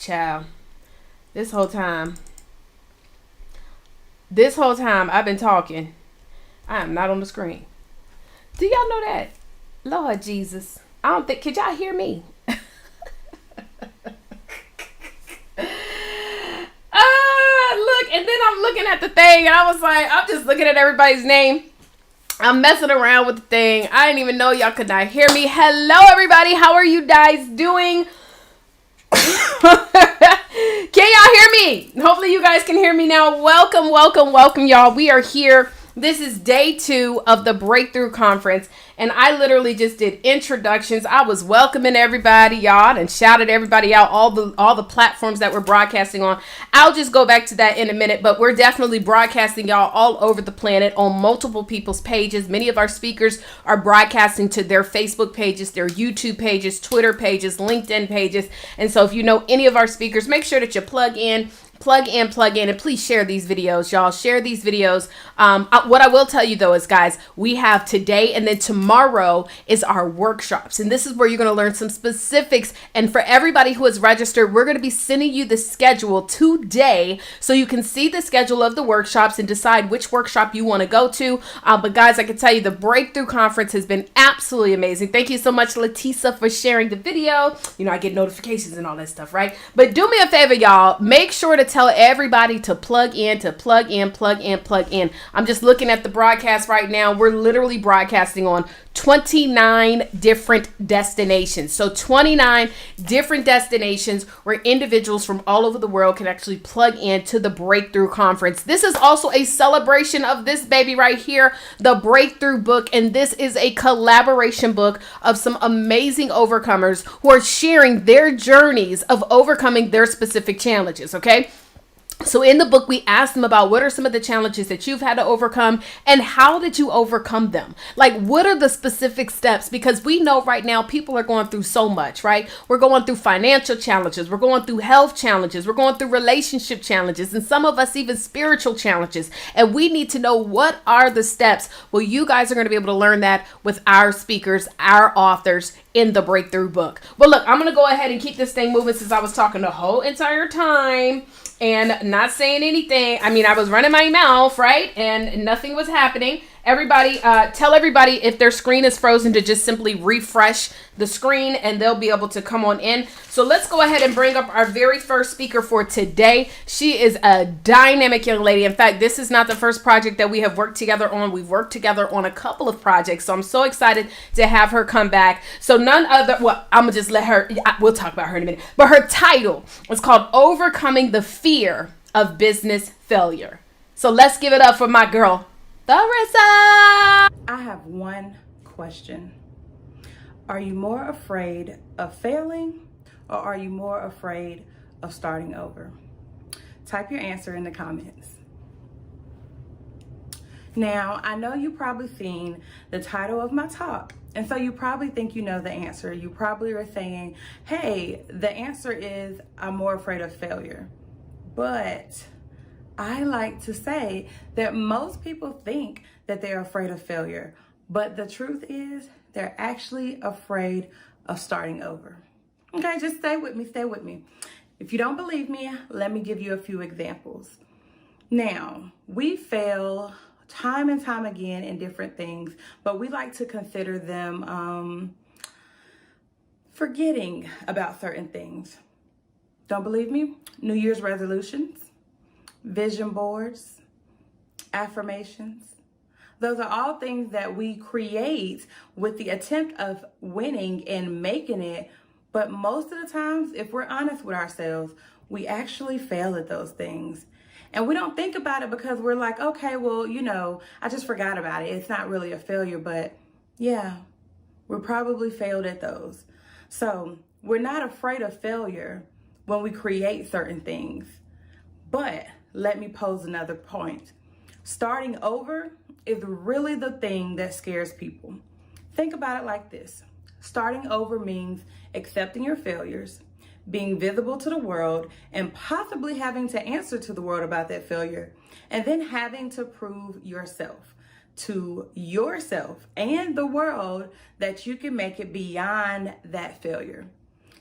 Child, this whole time I've been talking, I am not on the screen. Do y'all know that? Lord Jesus. I don't think, could y'all hear me? Look, and then I'm looking at the thing and I was like, I'm just looking at everybody's name. I'm messing around with the thing. I didn't even know y'all could not hear me. Hello, everybody. How are you guys doing? Can y'all hear me? Hopefully you guys can hear me now. Welcome, y'all. We are here. This is day 2 of the Breakthrough Conference, and I literally just did introductions. I was welcoming everybody, y'all, and shouted everybody out, all the platforms that we're broadcasting on. I'll just go back to that in a minute, but we're definitely broadcasting y'all all over the planet on multiple people's pages. Many of our speakers are broadcasting to their Facebook pages, their YouTube pages, Twitter pages, LinkedIn pages, and so if you know any of our speakers, make sure that you plug in, and please share these videos, y'all. Share these videos. What I will tell you though is, guys, we have today and then tomorrow is our workshops, and this is where you're going to learn some specifics. And for everybody who is registered, we're going to be sending you the schedule today so you can see the schedule of the workshops and decide which workshop you want to go to. But guys, I can tell you the Breakthrough Conference has been absolutely amazing. Thank you so much, Letisa, for sharing the video. You know, I get notifications and all that stuff, right? But do me a favor, y'all. Make sure to tell everybody to plug in. I'm just looking at the broadcast right now. We're literally broadcasting on 29 different destinations. So 29 different destinations where individuals from all over the world can actually plug into the Breakthrough Conference. This is also a celebration of this baby right here, the Breakthrough book. And this is a collaboration book of some amazing overcomers who are sharing their journeys of overcoming their specific challenges. Okay. So in the book, we asked them about what are some of the challenges that you've had to overcome and how did you overcome them? Like, what are the specific steps? Because we know right now people are going through so much, right? We're going through financial challenges. We're going through health challenges. We're going through relationship challenges, and some of us even spiritual challenges. And we need to know what are the steps. Well, you guys are going to be able to learn that with our speakers, our authors in the Breakthrough book. But look, I'm going to go ahead and keep this thing moving since I was talking the whole entire time and not saying anything. I mean, I was running my mouth, right? And nothing was happening. Everybody, tell everybody if their screen is frozen to just simply refresh the screen and they'll be able to come on in. So let's go ahead and bring up our very first speaker for today. She is a dynamic young lady. In fact, this is not the first project that we have worked together on. We've worked together on a couple of projects. So I'm so excited to have her come back. So none other, well, I'm gonna just let her, we'll talk about her in a minute. But her title is called Overcoming the Fear of Business Failure. So let's give it up for my girl, Larissa. I have one question. Are you more afraid of failing or are you more afraid of starting over? Type your answer in the comments. Now, I know you've probably seen the title of my talk, and so you probably think you know the answer. You probably are saying, hey, the answer is I'm more afraid of failure. But I like to say that most people think that they're afraid of failure, but the truth is they're actually afraid of starting over. Okay, just stay with me. If you don't believe me, let me give you a few examples. Now, we fail time and time again in different things, but we like to consider them forgetting about certain things. Don't believe me? New Year's resolutions, vision boards, affirmations. Those are all things that we create with the attempt of winning and making it. But most of the times, if we're honest with ourselves, we actually fail at those things. And we don't think about it because we're like, okay, well, you know, I just forgot about it. It's not really a failure, but yeah, we probably failed at those. So we're not afraid of failure when we create certain things. But let me pose another point. Starting over is really the thing that scares people. Think about it like this. Starting over means accepting your failures, being visible to the world, and possibly having to answer to the world about that failure, and then having to prove yourself to yourself and the world that you can make it beyond that failure.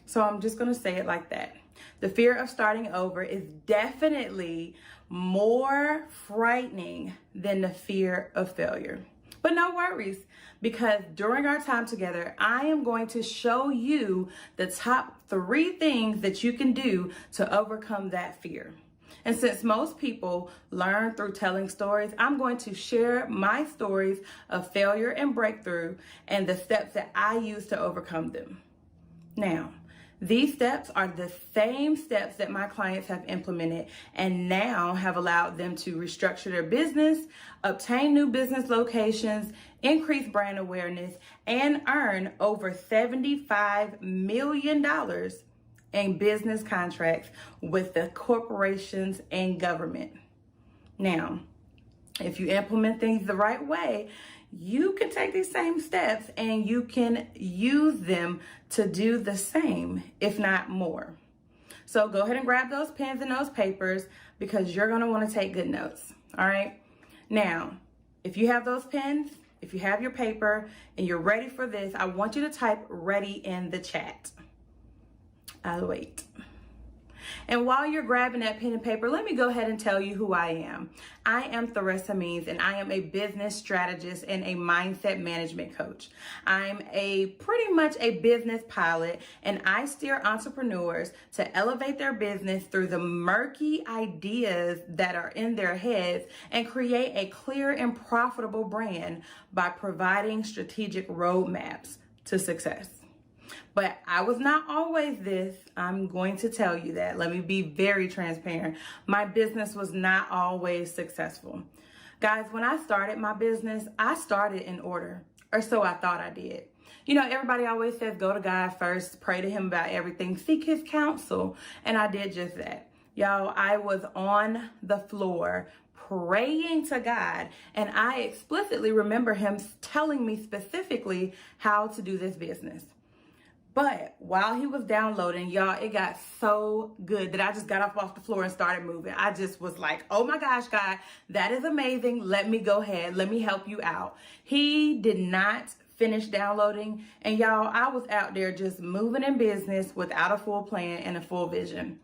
So I'm just going to say it like that. The fear of starting over is definitely more frightening than the fear of failure. But no worries, because during our time together, I am going to show you the top 3 things that you can do to overcome that fear. And since most people learn through telling stories, I'm going to share my stories of failure and breakthrough and the steps that I use to overcome them. Now, these steps are the same steps that my clients have implemented and now have allowed them to restructure their business, obtain new business locations, increase brand awareness, and earn over $75 million in business contracts with the corporations and government. Now, if you implement things the right way, you can take these same steps and you can use them to do the same, if not more. So go ahead and grab those pens and those papers because you're going to want to take good notes. All right. Now, if you have those pens, if you have your paper and you're ready for this, I want you to type ready in the chat. I'll wait. And while you're grabbing that pen and paper, let me go ahead and tell you who I am. I am Theresa Means, and I am a business strategist and a mindset management coach. I'm pretty much a business pilot, and I steer entrepreneurs to elevate their business through the murky ideas that are in their heads and create a clear and profitable brand by providing strategic roadmaps to success. But I was not always this. I'm going to tell you that. Let me be very transparent. My business was not always successful. Guys, when I started my business, I started in order, or so I thought I did. You know, everybody always says, go to God first, pray to him about everything, seek his counsel. And I did just that. Y'all, I was on the floor praying to God, and I explicitly remember him telling me specifically how to do this business. But while he was downloading, y'all, it got so good that I just got up off the floor and started moving. I just was like, oh my gosh, God, that is amazing. Let me go ahead. Let me help you out. He did not finish downloading. And y'all, I was out there just moving in business without a full plan and a full vision.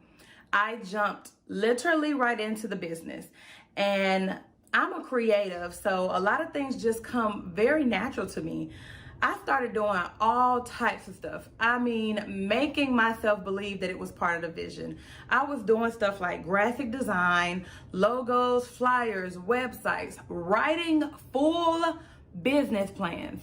I jumped literally right into the business. And I'm a creative, so a lot of things just come very natural to me. I started doing all types of stuff. I mean, making myself believe that it was part of the vision. I was doing stuff like graphic design, logos, flyers, websites, writing full business plans,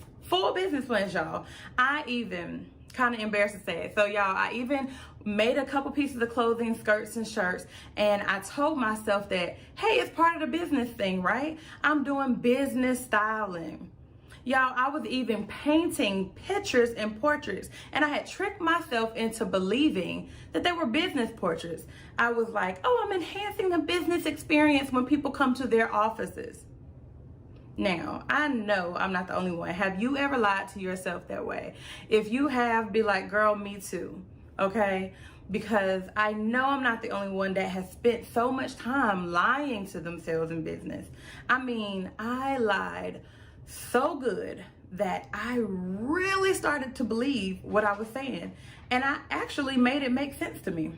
y'all. I even, kind of embarrassed to say it. So y'all, I even made a couple pieces of clothing, skirts and shirts. And I told myself that, hey, it's part of the business thing, right? I'm doing business styling. Y'all, I was even painting pictures and portraits, and I had tricked myself into believing that they were business portraits. I was like, oh, I'm enhancing the business experience when people come to their offices. Now, I know I'm not the only one. Have you ever lied to yourself that way? If you have, be like, girl, me too, okay? Because I know I'm not the only one that has spent so much time lying to themselves in business. I mean, I lied so good that I really started to believe what I was saying. And I actually made it make sense to me.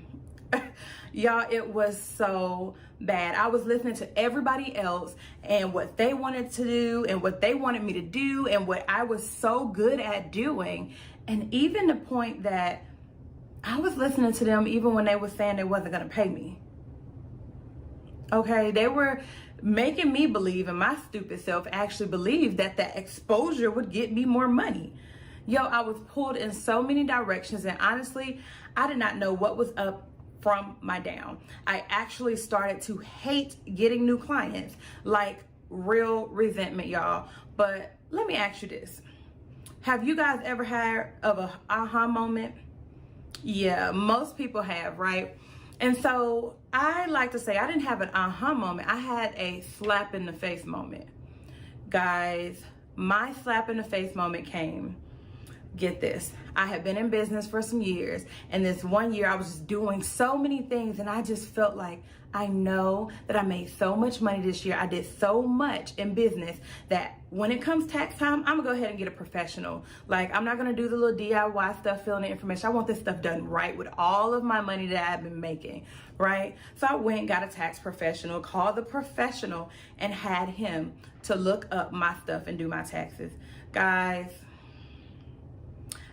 Y'all, it was so bad. I was listening to everybody else and what they wanted to do and what they wanted me to do and what I was so good at doing. And even the point that I was listening to them even when they were saying they wasn't going to pay me. Okay, they were making me believe, and my stupid self actually believed that the exposure would get me more money. Yo, I was pulled in so many directions, and honestly, I did not know what was up from my down. I actually started to hate getting new clients, like real resentment, y'all. But let me ask you this. Have you guys ever had of a aha moment? Yeah, most people have, right? And so I like to say I didn't have an aha moment. I had a slap in the face moment. Guys, my slap in the face moment came get this. I had been in business for some years, and this one year I was just doing so many things, and I just felt like, I know that I made so much money this year. I did so much in business that when it comes tax time, I'm gonna go ahead and get a professional. Like, I'm not gonna do the little DIY stuff, filling in information. I want this stuff done right with all of my money that I've been making, right? So I went and got a tax professional, called the professional, and had him to look up my stuff and do my taxes. Guys,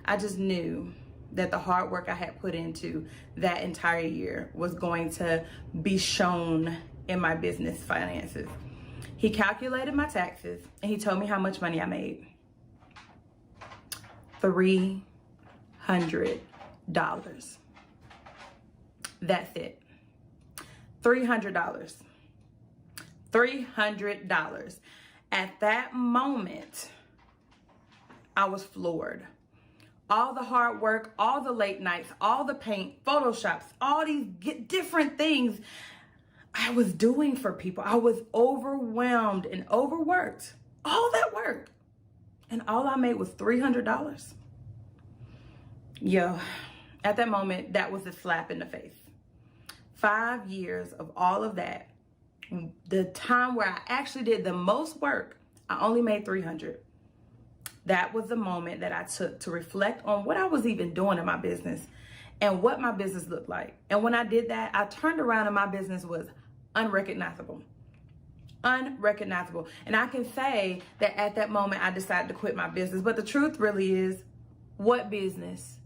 I just knew that the hard work I had put into that entire year was going to be shown in my business finances. He calculated my taxes and he told me how much money I made. $300. That's it. $300. $300. At that moment, I was floored. All the hard work, all the late nights, all the paint, Photoshops, all these different things I was doing for people. I was overwhelmed and overworked. All that work. And all I made was $300. Yo, at that moment, that was a slap in the face. 5 years of all of that. The time where I actually did the most work, I only made $300. That was the moment that I took to reflect on what I was even doing in my business and what my business looked like. And when I did that, I turned around and my business was unrecognizable. Unrecognizable. And I can say that at that moment, I decided to quit my business. But the truth really is, what business?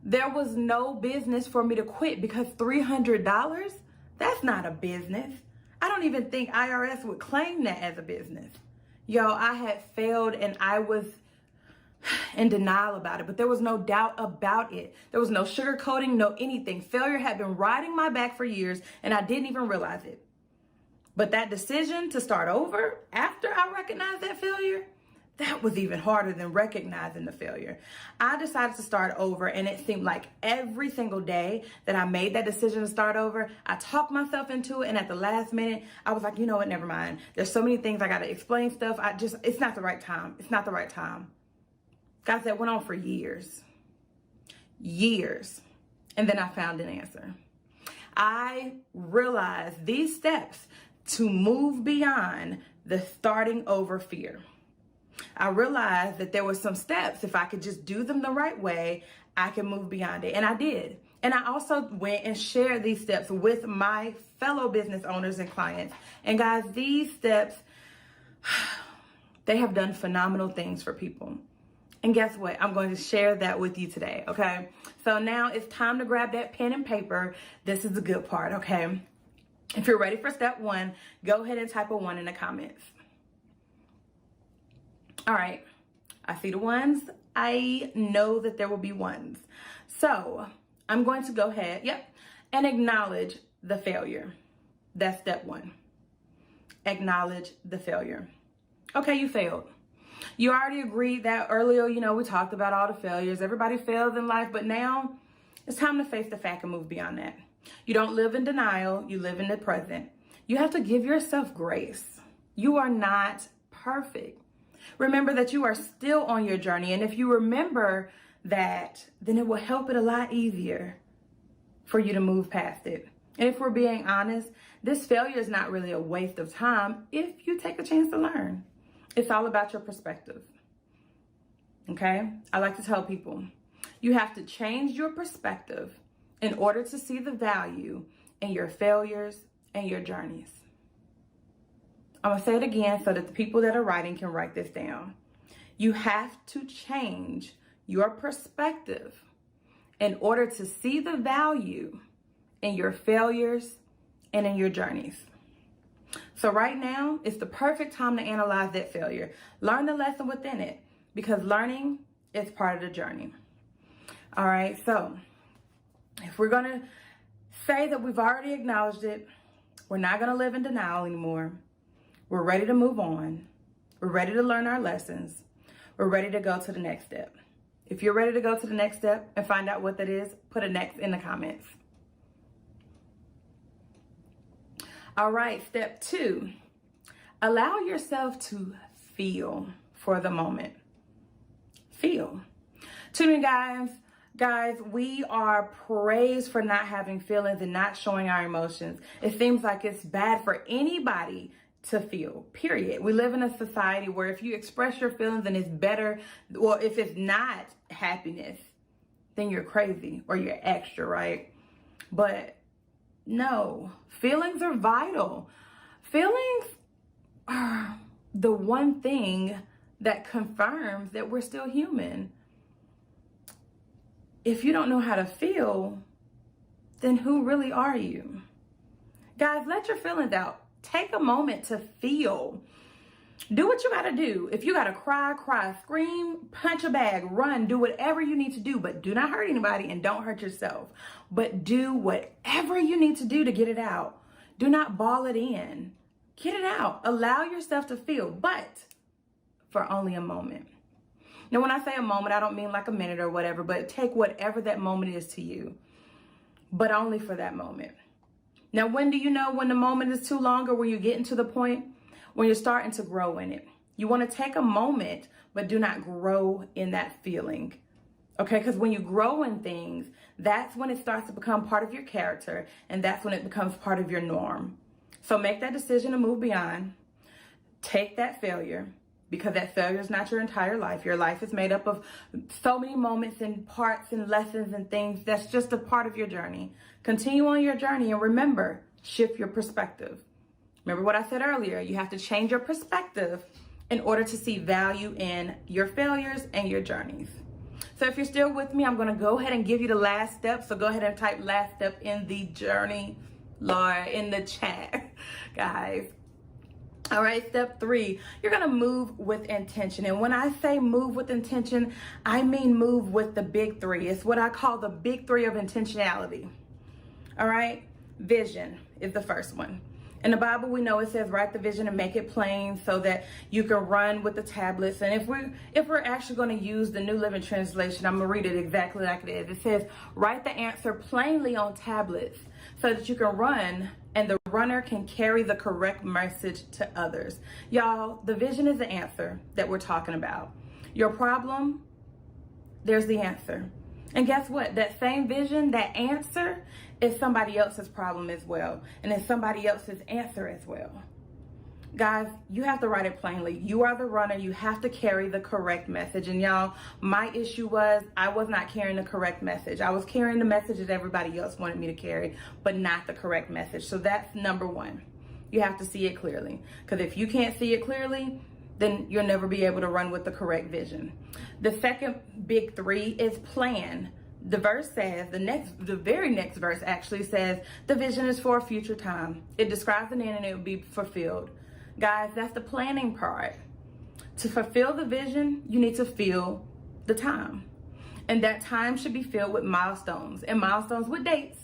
There was no business for me to quit because $300, that's not a business. I don't even think IRS would claim that as a business. Yo, I had failed and I was in denial about it, but there was no doubt about it. There was no sugarcoating, no anything. Failure had been riding my back for years and I didn't even realize it. But that decision to start over after I recognized that failure, that was even harder than recognizing the failure. I decided to start over, and it seemed like every single day that I made that decision to start over, I talked myself into it, and at the last minute, I was like, you know what, never mind. There's so many things I gotta explain stuff. It's not the right time. It's not the right time. Guys, that went on for years. Years. And then I found an answer. I realized these steps to move beyond the starting over fear. I realized that there were some steps, if I could just do them the right way, I could move beyond it. And I did. And I also went and shared these steps with my fellow business owners and clients. And guys, these steps, they have done phenomenal things for people. And guess what? I'm going to share that with you today, okay? So now it's time to grab that pen and paper. This is the good part, okay? If you're ready for step 1, go ahead and type a 1 in the comments. All right, I see the ones. I know that there will be ones. So I'm going to go ahead, and acknowledge the failure. That's step 1. Acknowledge the failure. Okay, you failed. You already agreed that earlier, we talked about all the failures. Everybody fails in life, but now it's time to face the fact and move beyond that. You don't live in denial, you live in the present. You have to give yourself grace. You are not perfect. Remember that you are still on your journey. And if you remember that, then it will help it a lot easier for you to move past it. And if we're being honest, this failure is not really a waste of time if you take a chance to learn. It's all about your perspective. Okay? I like to tell people, you have to change your perspective in order to see the value in your failures and your journeys. I'm gonna say it again so that the people that are writing can write this down. You have to change your perspective in order to see the value in your failures and in your journeys. So right now, it's the perfect time to analyze that failure. Learn the lesson within it, because learning is part of the journey. All right, so if we're gonna say that we've already acknowledged it, we're not gonna live in denial anymore. We're ready to move on. We're ready to learn our lessons. We're ready to go to the next step. If you're ready to go to the next step and find out what that is, put a next in the comments. All right, step 2, allow yourself to feel for the moment. Feel. Too many guys, we are praised for not having feelings and not showing our emotions. It seems like it's bad for anybody to feel, period. We live in a society where if you express your feelings and it's better, or if it's not happiness, then you're crazy or you're extra, right? But no, feelings are vital. Feelings are the one thing that confirms that we're still human. If you don't know how to feel, then who really are you? Guys, let your feelings out. Take a moment to feel. Do what you gotta do. If you gotta cry, scream, punch a bag, run, do whatever you need to do, but do not hurt anybody and don't hurt yourself. But do whatever you need to do to get it out. Do not ball it in. Get it out. Allow yourself to feel, but for only a moment. Now, when I say a moment, I don't mean like a minute or whatever, but take whatever that moment is to you, but only for that moment. Now, when do you know when the moment is too long or when you're getting to the point when you're starting to grow in it? You want to take a moment, but do not grow in that feeling. Okay, because when you grow in things, that's when it starts to become part of your character, and that's when it becomes part of your norm. So make that decision to move beyond. Take that failure, because that failure is not your entire life. Your life is made up of so many moments and parts and lessons and things. That's just a part of your journey. Continue on your journey, and remember, shift your perspective. Remember what I said earlier, you have to change your perspective in order to see value in your failures and your journeys. So if you're still with me, I'm going to go ahead and give you the last step. So go ahead and type last step in the journey, Laura, in the chat, guys. All right, step 3, you're going to move with intention. And when I say move with intention, I mean move with the big 3. It's what I call the big 3 of intentionality. All right, vision is the first one. In the Bible, we know it says write the vision and make it plain so that you can run with the tablets. And if we're actually going to use the New Living Translation, I'm going to read it exactly like it is. It says write the answer plainly on tablets so that you can run and the runner can carry the correct message to others. Y'all, the vision is the answer that we're talking about. Your problem, there's the answer. And guess what? That same vision, that answer is somebody else's problem as well. And it's somebody else's answer as well. Guys, you have to write it plainly. You are the runner. You have to carry the correct message. And y'all, my issue was I was not carrying the correct message. I was carrying the message that everybody else wanted me to carry, but not the correct message. So that's number 1. You have to see it clearly. Because if you can't see it clearly, then you'll never be able to run with the correct vision. The second big 3 is plan. The verse says, the very next verse actually says, the vision is for a future time. It describes an end and it will be fulfilled. Guys, that's the planning part. To fulfill the vision, you need to fill the time. And that time should be filled with milestones. And milestones with dates.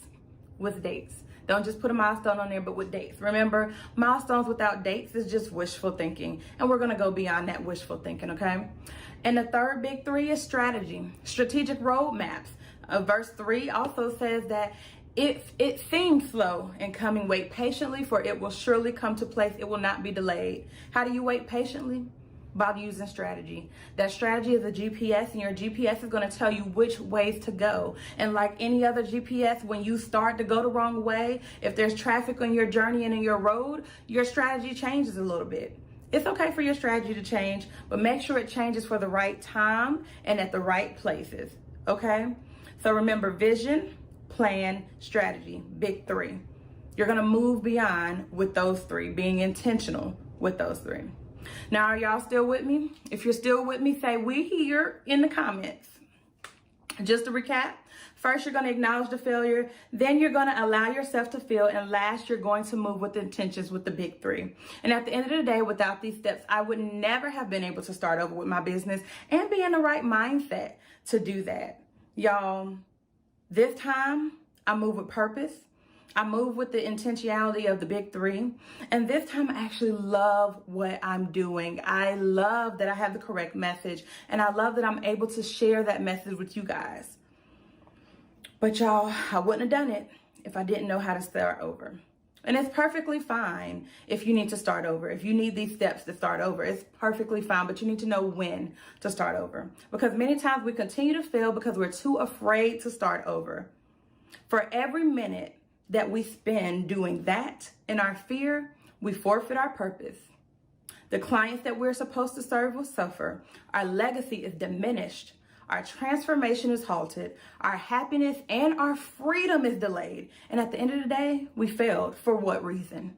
With dates. Don't just put a milestone on there, but with dates. Remember, milestones without dates is just wishful thinking. And we're going to go beyond that wishful thinking, okay? And the third big 3 is strategy. Strategic roadmaps. Verse 3 also says that if it seems slow in coming, wait patiently, for it will surely come to place. It will not be delayed. How do you wait patiently? By using strategy. That strategy is a GPS, and your GPS is going to tell you which ways to go. And like any other GPS, when you start to go the wrong way, if there's traffic on your journey and in your road, your strategy changes a little bit. It's okay for your strategy to change, but make sure it changes for the right time and at the right places. Okay? So remember, vision, plan, strategy, big 3. You're going to move beyond with those 3, being intentional with those 3. Now, are y'all still with me? If you're still with me, say we here in the comments. Just to recap, first you're going to acknowledge the failure, then you're going to allow yourself to feel, and last you're going to move with intentions with the big 3. And at the end of the day, without these steps, I would never have been able to start over with my business and be in the right mindset to do that. Y'all, this time I move with purpose. I move with the intentionality of the big 3. And this time I actually love what I'm doing. I love that I have the correct message. And I love that I'm able to share that message with you guys. But y'all, I wouldn't have done it if I didn't know how to start over. And it's perfectly fine if you need to start over. If you need these steps to start over, it's perfectly fine, but you need to know when to start over. Because many times we continue to fail because we're too afraid to start over. For every minute that we spend doing that in our fear, we forfeit our purpose. The clients that we're supposed to serve will suffer. Our legacy is diminished. Our transformation is halted. Our happiness and our freedom is delayed. And at the end of the day, we failed. For what reason?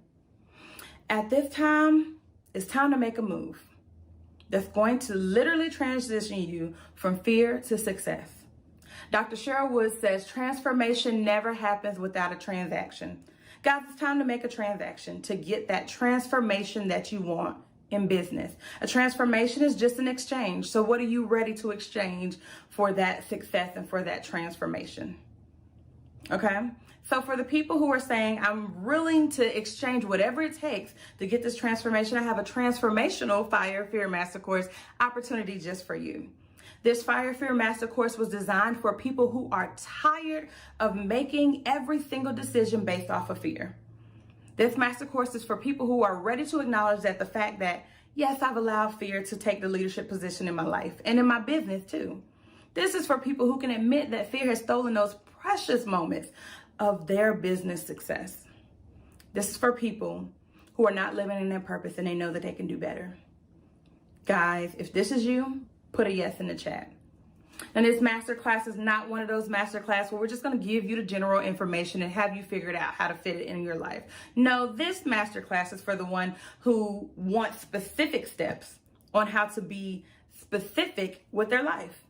At this time, it's time to make a move that's going to literally transition you from fear to success. Dr. Cheryl Woods says transformation never happens without a transaction. Guys, it's time to make a transaction to get that transformation that you want in business. A transformation is just an exchange. So what are you ready to exchange for that success and for that transformation? Okay. So for the people who are saying, I'm willing to exchange whatever it takes to get this transformation, I have a transformational Fire Fear Master Course opportunity just for you. This Fire Fear Master Course was designed for people who are tired of making every single decision based off of fear. This master course is for people who are ready to acknowledge that the fact that, yes, I've allowed fear to take the leadership position in my life and in my business too. This is for people who can admit that fear has stolen those precious moments of their business success. This is for people who are not living in their purpose and they know that they can do better. Guys, if this is you, put a yes in the chat. And this masterclass is not one of those masterclass where we're just going to give you the general information and have you figure it out how to fit it in your life. No, this masterclass is for the one who wants specific steps on how to be specific with their life.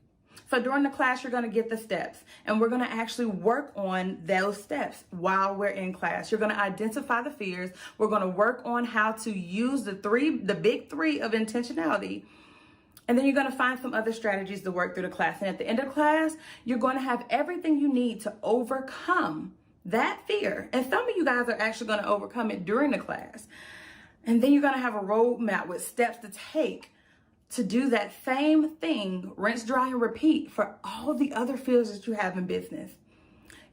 So during the class, you're going to get the steps and we're going to actually work on those steps while we're in class. You're going to identify the fears. We're going to work on how to use the big three of intentionality. And then you're going to find some other strategies to work through the class. And at the end of the class, you're going to have everything you need to overcome that fear. And some of you guys are actually going to overcome it during the class. And then you're going to have a roadmap with steps to take to do that same thing, rinse, dry, and repeat for all the other fears that you have in business.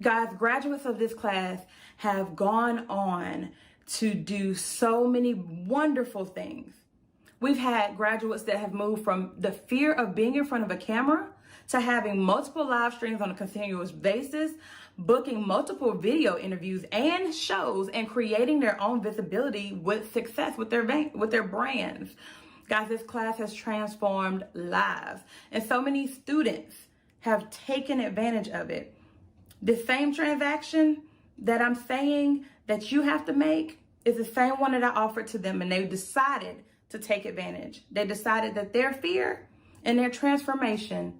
Guys, graduates of this class have gone on to do so many wonderful things. We've had graduates that have moved from the fear of being in front of a camera to having multiple live streams on a continuous basis, booking multiple video interviews and shows, and creating their own visibility with success with their brands. Guys, this class has transformed lives, and so many students have taken advantage of it. The same transaction that I'm saying that you have to make is the same one that I offered to them, and they decided to take advantage. They decided that their fear and their transformation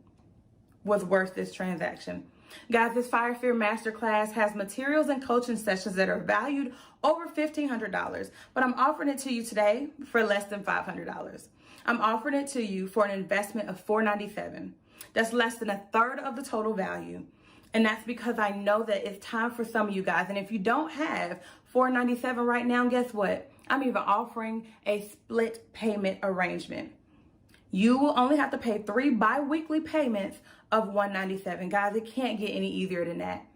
was worth this transaction. Guys, this Fire Fear Masterclass has materials and coaching sessions that are valued over $1,500, but I'm offering it to you today for less than $500. I'm offering it to you for an investment of $497. That's less than a third of the total value. And that's because I know that it's time for some of you guys. And if you don't have $497 right now, guess what? I'm even offering a split payment arrangement. You will only have to pay 3 bi-weekly payments of $197. Guys, it can't get any easier than that.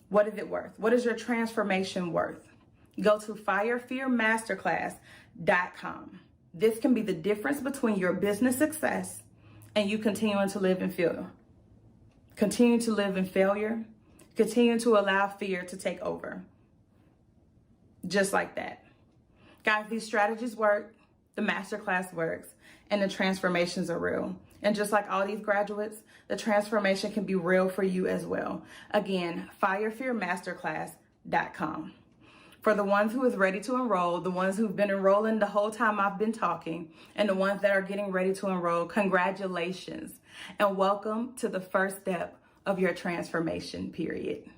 What is it worth? What is your transformation worth? Go to firefearmasterclass.com. This can be the difference between your business success and you continuing to live in fear. Continue to live in failure. Continue to allow fear to take over. Just like that. Guys, these strategies work, the masterclass works, and the transformations are real. And just like all these graduates, the transformation can be real for you as well. Again, firefearmasterclass.com. For the ones who is ready to enroll, the ones who've been enrolling the whole time I've been talking, and the ones that are getting ready to enroll, congratulations. And welcome to the first step of your transformation period.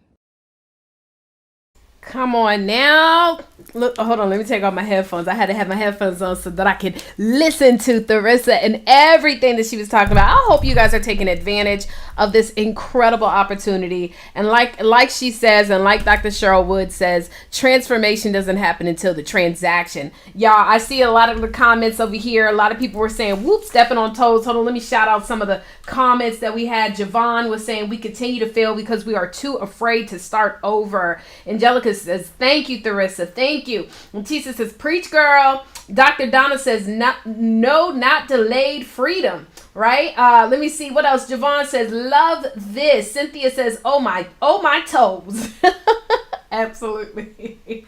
Come on now. Look, hold on. Let me take off my headphones. I had to have my headphones on so that I could listen to Theresa and everything that she was talking about. I hope you guys are taking advantage of this incredible opportunity. And like she says, and like Dr. Cheryl Wood says, transformation doesn't happen until the transaction. Y'all, I see a lot of the comments over here. A lot of people were saying, whoop, stepping on toes. Hold on. Let me shout out some of the comments that we had. Javon was saying, we continue to fail because we are too afraid to start over. Angelica says, thank you, Theresa. Thank you. Leticia says, preach, girl. Dr. Donna says, not delayed freedom. Right? Let me see what else. Javon says, love this. Cynthia says, oh my toes. Absolutely.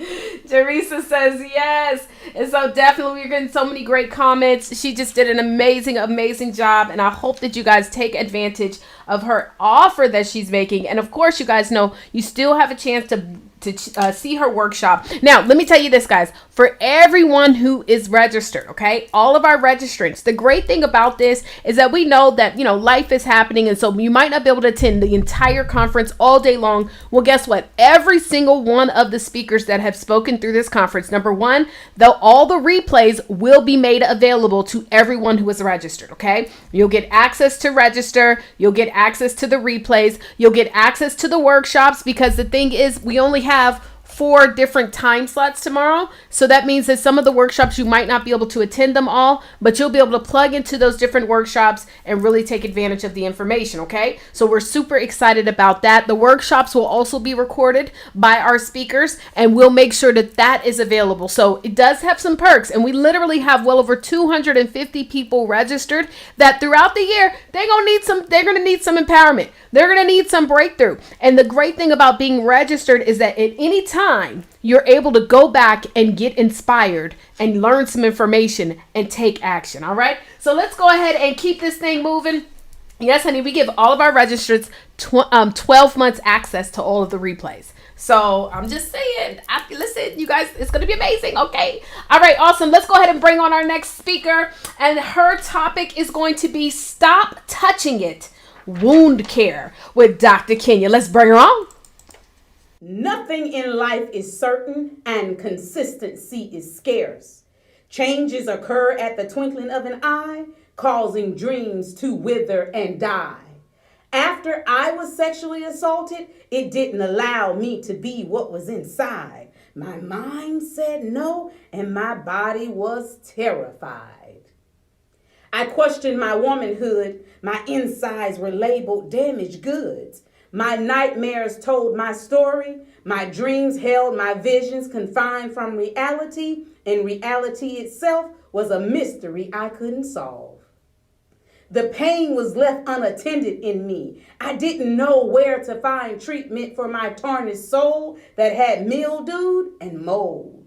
Teresa says yes. And so definitely we're getting so many great comments. She just did an amazing job. And I hope that you guys take advantage of her offer that she's making. And of course, you guys know you still have a chance to see her workshop. Now, let me tell you this, guys. For everyone who is registered, okay, all of our registrants, the great thing about this is that we know that, life is happening. And so you might not be able to attend the entire conference all day long. Well, guess what? Every single one of the speakers that have spoken through this conference, number one, all the replays will be made available to everyone who is registered, okay? You'll get access to register. You'll get access to the replays. You'll get access to the workshops, because the thing is, we only have 4 different time slots tomorrow. So that means that some of the workshops you might not be able to attend them all, but you'll be able to plug into those different workshops and really take advantage of the information, okay? So we're super excited about that. The workshops will also be recorded by our speakers, and we'll make sure that that is available. So it does have some perks, and we literally have well over 250 people registered that throughout the year, they're going to need some empowerment. They're going to need some breakthrough. And the great thing about being registered is that at any time, you're able to go back and get inspired and learn some information and take action. All right. So let's go ahead and keep this thing moving. Yes, honey, we give all of our registrants 12 months access to all of the replays. So I'm just saying, listen, you guys, it's going to be amazing. Okay. All right. Awesome. Let's go ahead and bring on our next speaker. And her topic is going to be Stop Touching It. Wound care with Dr. Kenya. Let's bring her on. Nothing in life is certain and consistency is scarce. Changes occur at the twinkling of an eye, causing dreams to wither and die. After I was sexually assaulted, it didn't allow me to be what was inside. My mind said no, and my body was terrified. I questioned my womanhood. My insides were labeled damaged goods. My nightmares told my story. My dreams held my visions confined from reality, and reality itself was a mystery I couldn't solve. The pain was left unattended in me. I didn't know where to find treatment for my tarnished soul that had mildewed and mold.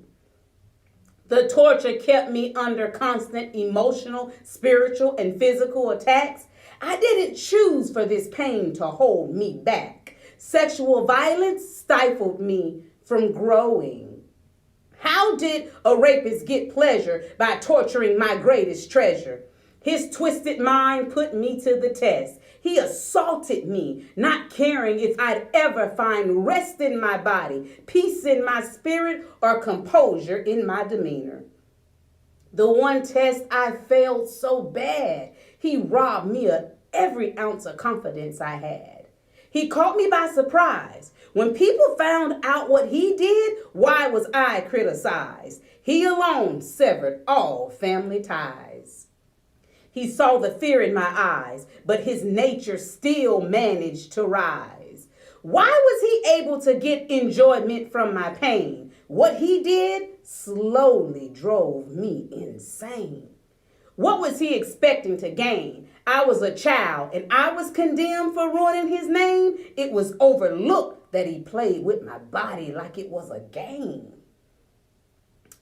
The torture kept me under constant emotional, spiritual, and physical attacks. I didn't choose for this pain to hold me back. Sexual violence stifled me from growing. How did a rapist get pleasure by torturing my greatest treasure? His twisted mind put me to the test. He assaulted me, not caring if I'd ever find rest in my body, peace in my spirit, or composure in my demeanor. The one test I failed so bad, he robbed me of every ounce of confidence I had. He caught me by surprise. When people found out what he did, why was I criticized? He alone severed all family ties. He saw the fear in my eyes, but his nature still managed to rise. Why was he able to get enjoyment from my pain? What he did slowly drove me insane. What was he expecting to gain? I was a child and I was condemned for ruining his name. It was overlooked that he played with my body like it was a game.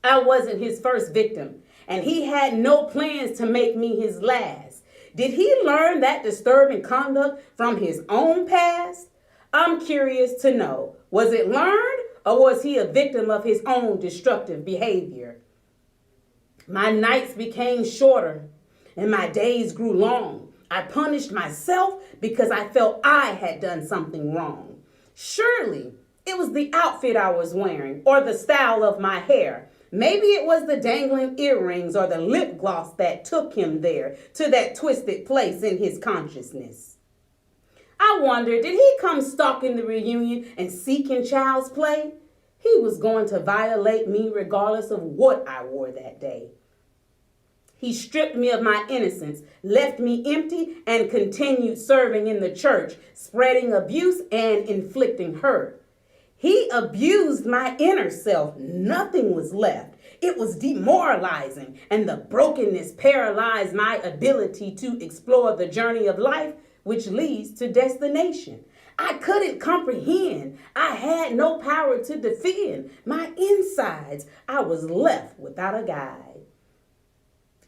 I wasn't his first victim, and he had no plans to make me his last. Did he learn that disturbing conduct from his own past? I'm curious to know, was it learned or was he a victim of his own destructive behavior? My nights became shorter and my days grew long. I punished myself because I felt I had done something wrong. Surely it was the outfit I was wearing or the style of my hair. Maybe it was the dangling earrings or the lip gloss that took him there to that twisted place in his consciousness. I wonder, did he come stalking the reunion and seeking child's play? He was going to violate me regardless of what I wore that day. He stripped me of my innocence, left me empty, and continued serving in the church, spreading abuse and inflicting hurt. He abused my inner self. Nothing was left. It was demoralizing, and the brokenness paralyzed my ability to explore the journey of life, which leads to destination. I couldn't comprehend. I had no power to defend my insides. I was left without a guide.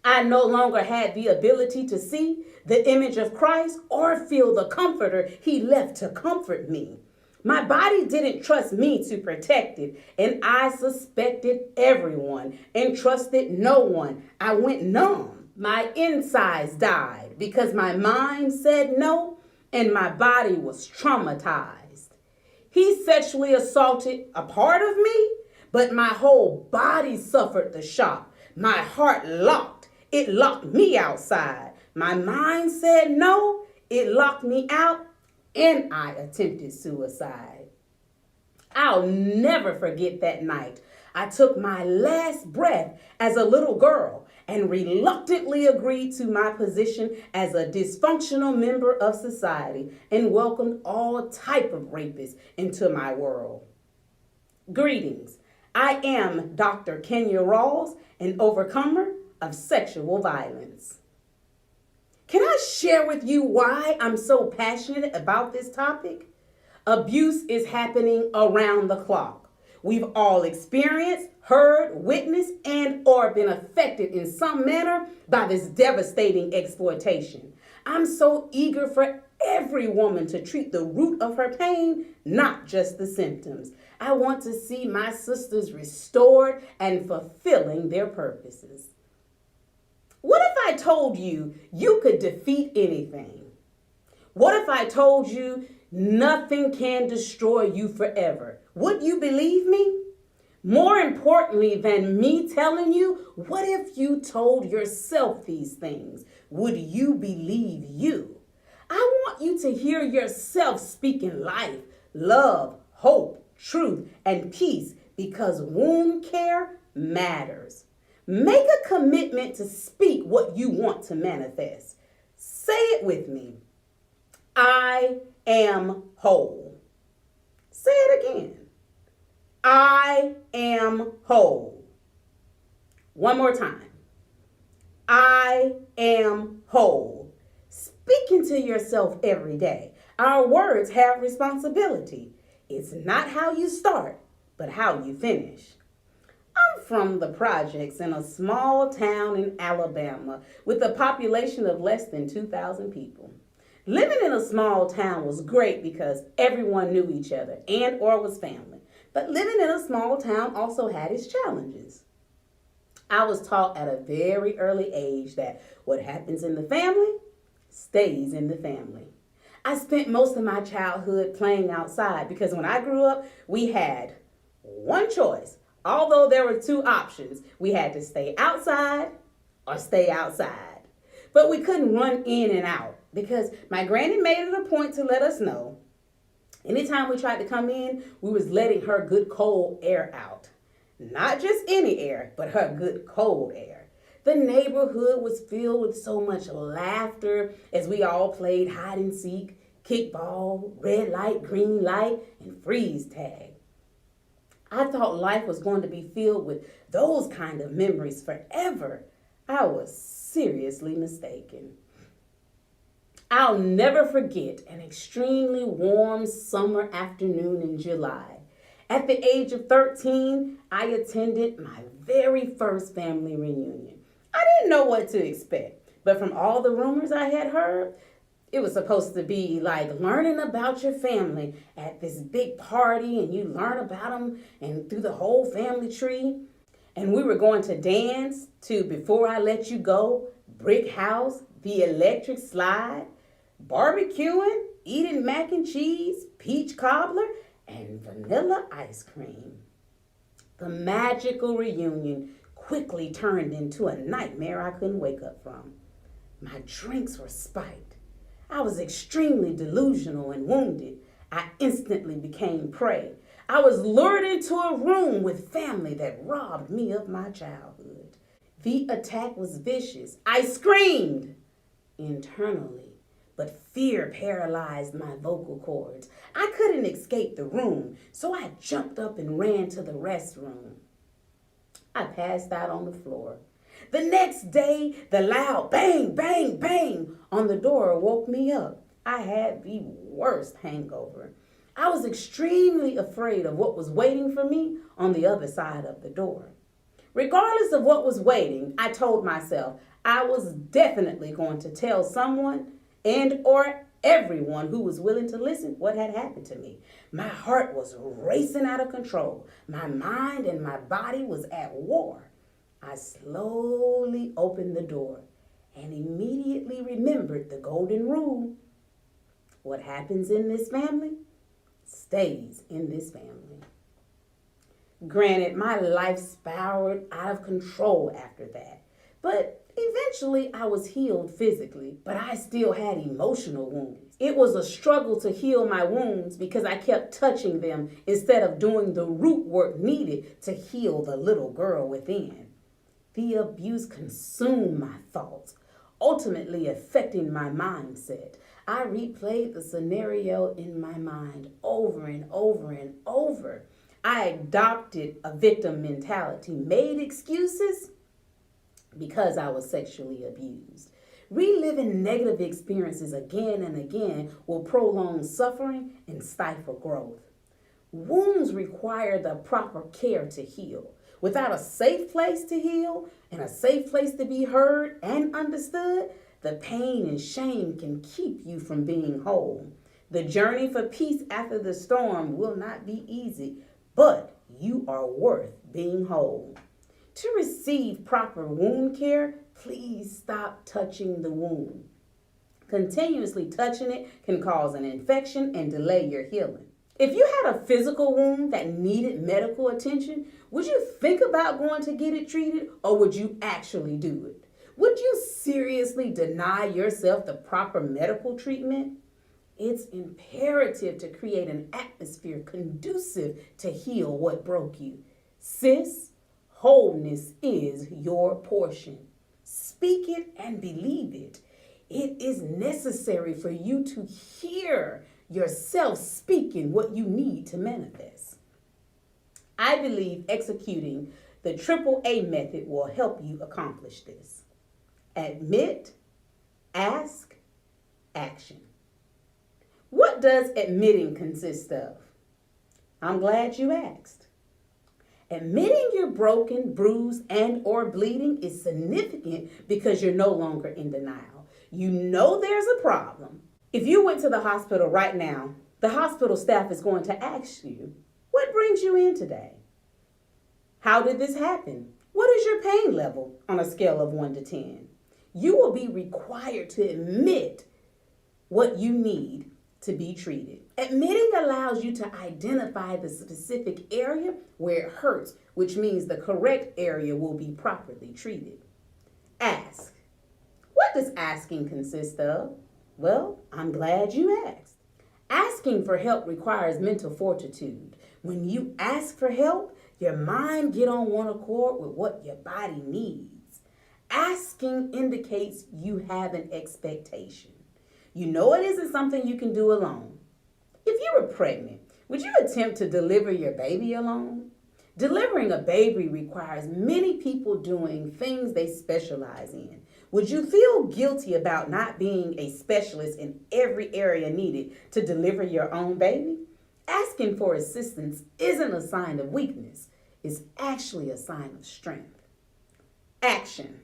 I no longer had the ability to see the image of Christ or feel the comforter he left to comfort me. My body didn't trust me to protect it, and I suspected everyone and trusted no one. I went numb. My insides died because my mind said no, and my body was traumatized. He sexually assaulted a part of me, but my whole body suffered the shock. My heart locked. It locked me outside. My mind said no. It locked me out, and I attempted suicide. I'll never forget that night. I took my last breath as a little girl and reluctantly agreed to my position as a dysfunctional member of society and welcomed all type of rapists into my world. Greetings. I am Dr. Kenya Rawls, an overcomer of sexual violence. Can I share with you why I'm so passionate about this topic? Abuse is happening around the clock. We've all experienced, heard, witnessed, and or been affected in some manner by this devastating exploitation. I'm so eager for every woman to treat the root of her pain, not just the symptoms. I want to see my sisters restored and fulfilling their purposes. What if I told you you could defeat anything? What if I told you nothing can destroy you forever? Would you believe me? More importantly than me telling you, what if you told yourself these things? Would you believe you? I want you to hear yourself speaking life, love, hope, truth, and peace, because wound care matters. Make a commitment to speak what you want to manifest. Say it with me. I am whole. Say it again. I am whole. One more time. I am whole. Speaking to yourself every day. Our words have responsibility. It's not how you start, but how you finish. I'm from the projects in a small town in Alabama with a population of less than 2,000 people. Living in a small town was great because everyone knew each other and or was family. But living in a small town also had its challenges. I was taught at a very early age that what happens in the family stays in the family. I spent most of my childhood playing outside because when I grew up, we had one choice. Although there were two options, we had to stay outside or stay outside. But we couldn't run in and out because my granny made it a point to let us know anytime we tried to come in, we was letting her good cold air out. Not just any air, but her good cold air. The neighborhood was filled with so much laughter as we all played hide and seek, kickball, red light, green light, and freeze tag. I thought life was going to be filled with those kind of memories forever. I was seriously mistaken. I'll never forget an extremely warm summer afternoon in July. At the age of 13, I attended my very first family reunion. I didn't know what to expect, but from all the rumors I had heard, it was supposed to be like learning about your family at this big party, and you learn about them and through the whole family tree. And we were going to dance to Before I Let You Go, Brick House, The Electric Slide, barbecuing, eating mac and cheese, peach cobbler, and vanilla ice cream. The magical reunion quickly turned into a nightmare I couldn't wake up from. My drinks were spiked. I was extremely delusional and wounded. I instantly became prey. I was lured into a room with family that robbed me of my childhood. The attack was vicious. I screamed internally, but fear paralyzed my vocal cords. I couldn't escape the room, so I jumped up and ran to the restroom. I passed out on the floor. The next day, the loud bang, bang, bang on the door woke me up. I had the worst hangover. I was extremely afraid of what was waiting for me on the other side of the door. Regardless of what was waiting, I told myself I was definitely going to tell someone and or everyone who was willing to listen what had happened to me. My heart was racing out of control. My mind and my body was at war. I slowly opened the door and immediately remembered the golden rule. What happens in this family stays in this family. Granted, my life spiraled out of control after that, but eventually I was healed physically, but I still had emotional wounds. It was a struggle to heal my wounds because I kept touching them instead of doing the root work needed to heal the little girl within. The abuse consumed my thoughts, ultimately affecting my mindset. I replayed the scenario in my mind over and over and over. I adopted a victim mentality, made excuses because I was sexually abused. Reliving negative experiences again and again will prolong suffering and stifle growth. Wounds require the proper care to heal. Without a safe place to heal and a safe place to be heard and understood, the pain and shame can keep you from being whole. The journey for peace after the storm will not be easy, but you are worth being whole. To receive proper wound care, please stop touching the wound. Continuously touching it can cause an infection and delay your healing. If you had a physical wound that needed medical attention, would you think about going to get it treated, or would you actually do it? Would you seriously deny yourself the proper medical treatment? It's imperative to create an atmosphere conducive to heal what broke you. Sis, wholeness is your portion. Speak it and believe it. It is necessary for you to hear yourself speaking what you need to manifest. I believe executing the AAA method will help you accomplish this. Admit, ask, action. What does admitting consist of? I'm glad you asked. Admitting you're broken, bruised, and or bleeding is significant because you're no longer in denial. You know there's a problem. If you went to the hospital right now, the hospital staff is going to ask you, what brings you in today? How did this happen? What is your pain level on a scale of 1 to 10? You will be required to admit what you need to be treated. Admitting allows you to identify the specific area where it hurts, which means the correct area will be properly treated. Ask. What does asking consist of? Well, I'm glad you asked. Asking for help requires mental fortitude. When you ask for help, your mind get on one accord with what your body needs. Asking indicates you have an expectation. You know it isn't something you can do alone. If you were pregnant, would you attempt to deliver your baby alone? Delivering a baby requires many people doing things they specialize in. Would you feel guilty about not being a specialist in every area needed to deliver your own baby? Asking for assistance isn't a sign of weakness. It's actually a sign of strength. Action.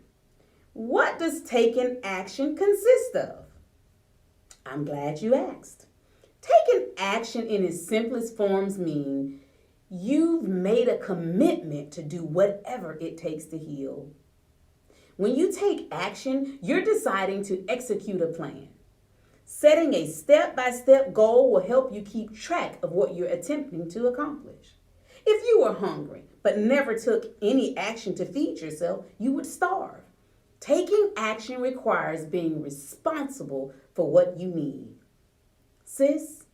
What does taking action consist of? I'm glad you asked. Taking action in its simplest forms mean you've made a commitment to do whatever it takes to heal. When you take action, you're deciding to execute a plan. Setting a step-by-step goal will help you keep track of what you're attempting to accomplish. If you were hungry but never took any action to feed yourself, you would starve. Taking action requires being responsible for what you need. Sis,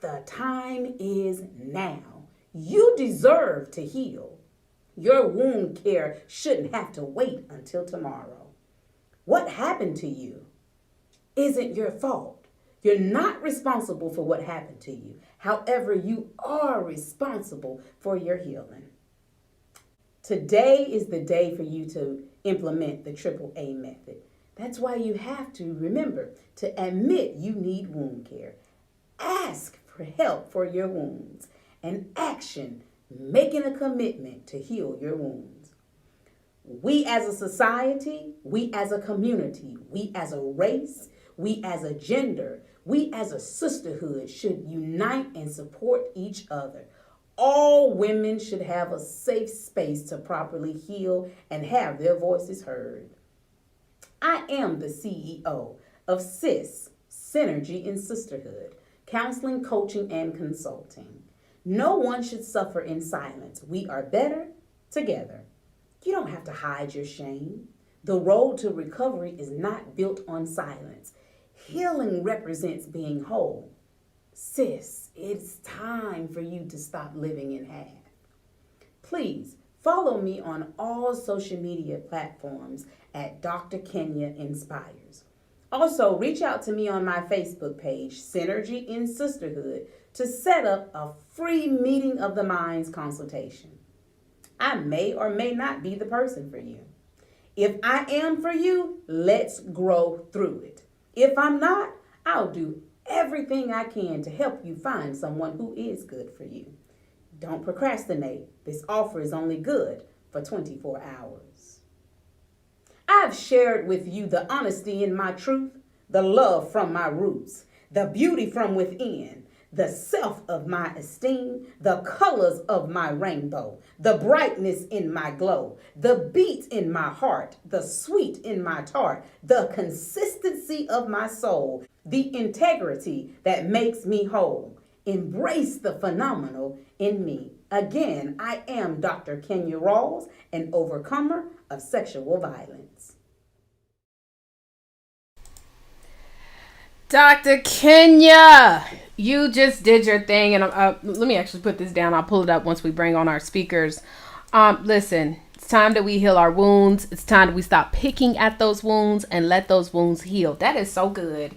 the time is now. You deserve to heal. Your wound care shouldn't have to wait until tomorrow. What happened to you? isn't your fault. You're not responsible for what happened to you. However, you are responsible for your healing. Today is the day for you to implement the triple A method. That's why you have to remember to admit you need wound care. Ask for help for your wounds. And action, making a commitment to heal your wounds. We as a society, we as a community, we as a race, we as a gender, we as a sisterhood should unite and support each other. All women should have a safe space to properly heal and have their voices heard. I am the CEO of SIS, Synergy in Sisterhood, counseling, coaching, and consulting. No one should suffer in silence. We are better together. You don't have to hide your shame. The road to recovery is not built on silence. Healing represents being whole. Sis, it's time for you to stop living in half. Please follow me on all social media platforms at Dr. Kenya Inspires. Also, reach out to me on my Facebook page, Synergy in Sisterhood, to set up a free meeting of the minds consultation. I may or may not be the person for you. If I am for you, let's grow through it. If I'm not, I'll do everything I can to help you find someone who is good for you. Don't procrastinate. This offer is only good for 24 hours. I've shared with you the honesty in my truth, the love from my roots, the beauty from within, the self of my esteem, the colors of my rainbow, the brightness in my glow, the beat in my heart, the sweet in my tart, the consistency of my soul, the integrity that makes me whole. Embrace the phenomenal in me. Again, I am Dr. Kenya Rawls, an overcomer of sexual violence. Dr. Kenya, you just did your thing. And let me actually put this down. I'll pull it up once we bring on our speakers. Listen, it's time that we heal our wounds. It's time that we stop picking at those wounds and let those wounds heal. That is so good.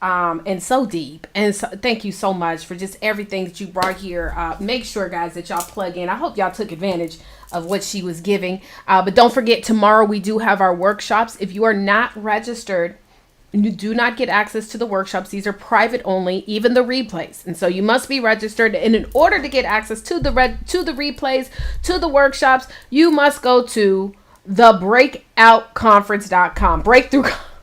And so deep. And so, thank you so much for just everything that you brought here. Make sure, guys, that y'all plug in. I hope y'all took advantage of what she was giving. But don't forget, tomorrow we do have our workshops. If you are not registered, you do not get access to the workshops. These are private only, even the replays. And so you must be registered. And in order to get access to the replays, to the workshops, you must go to thebreakoutconference.com.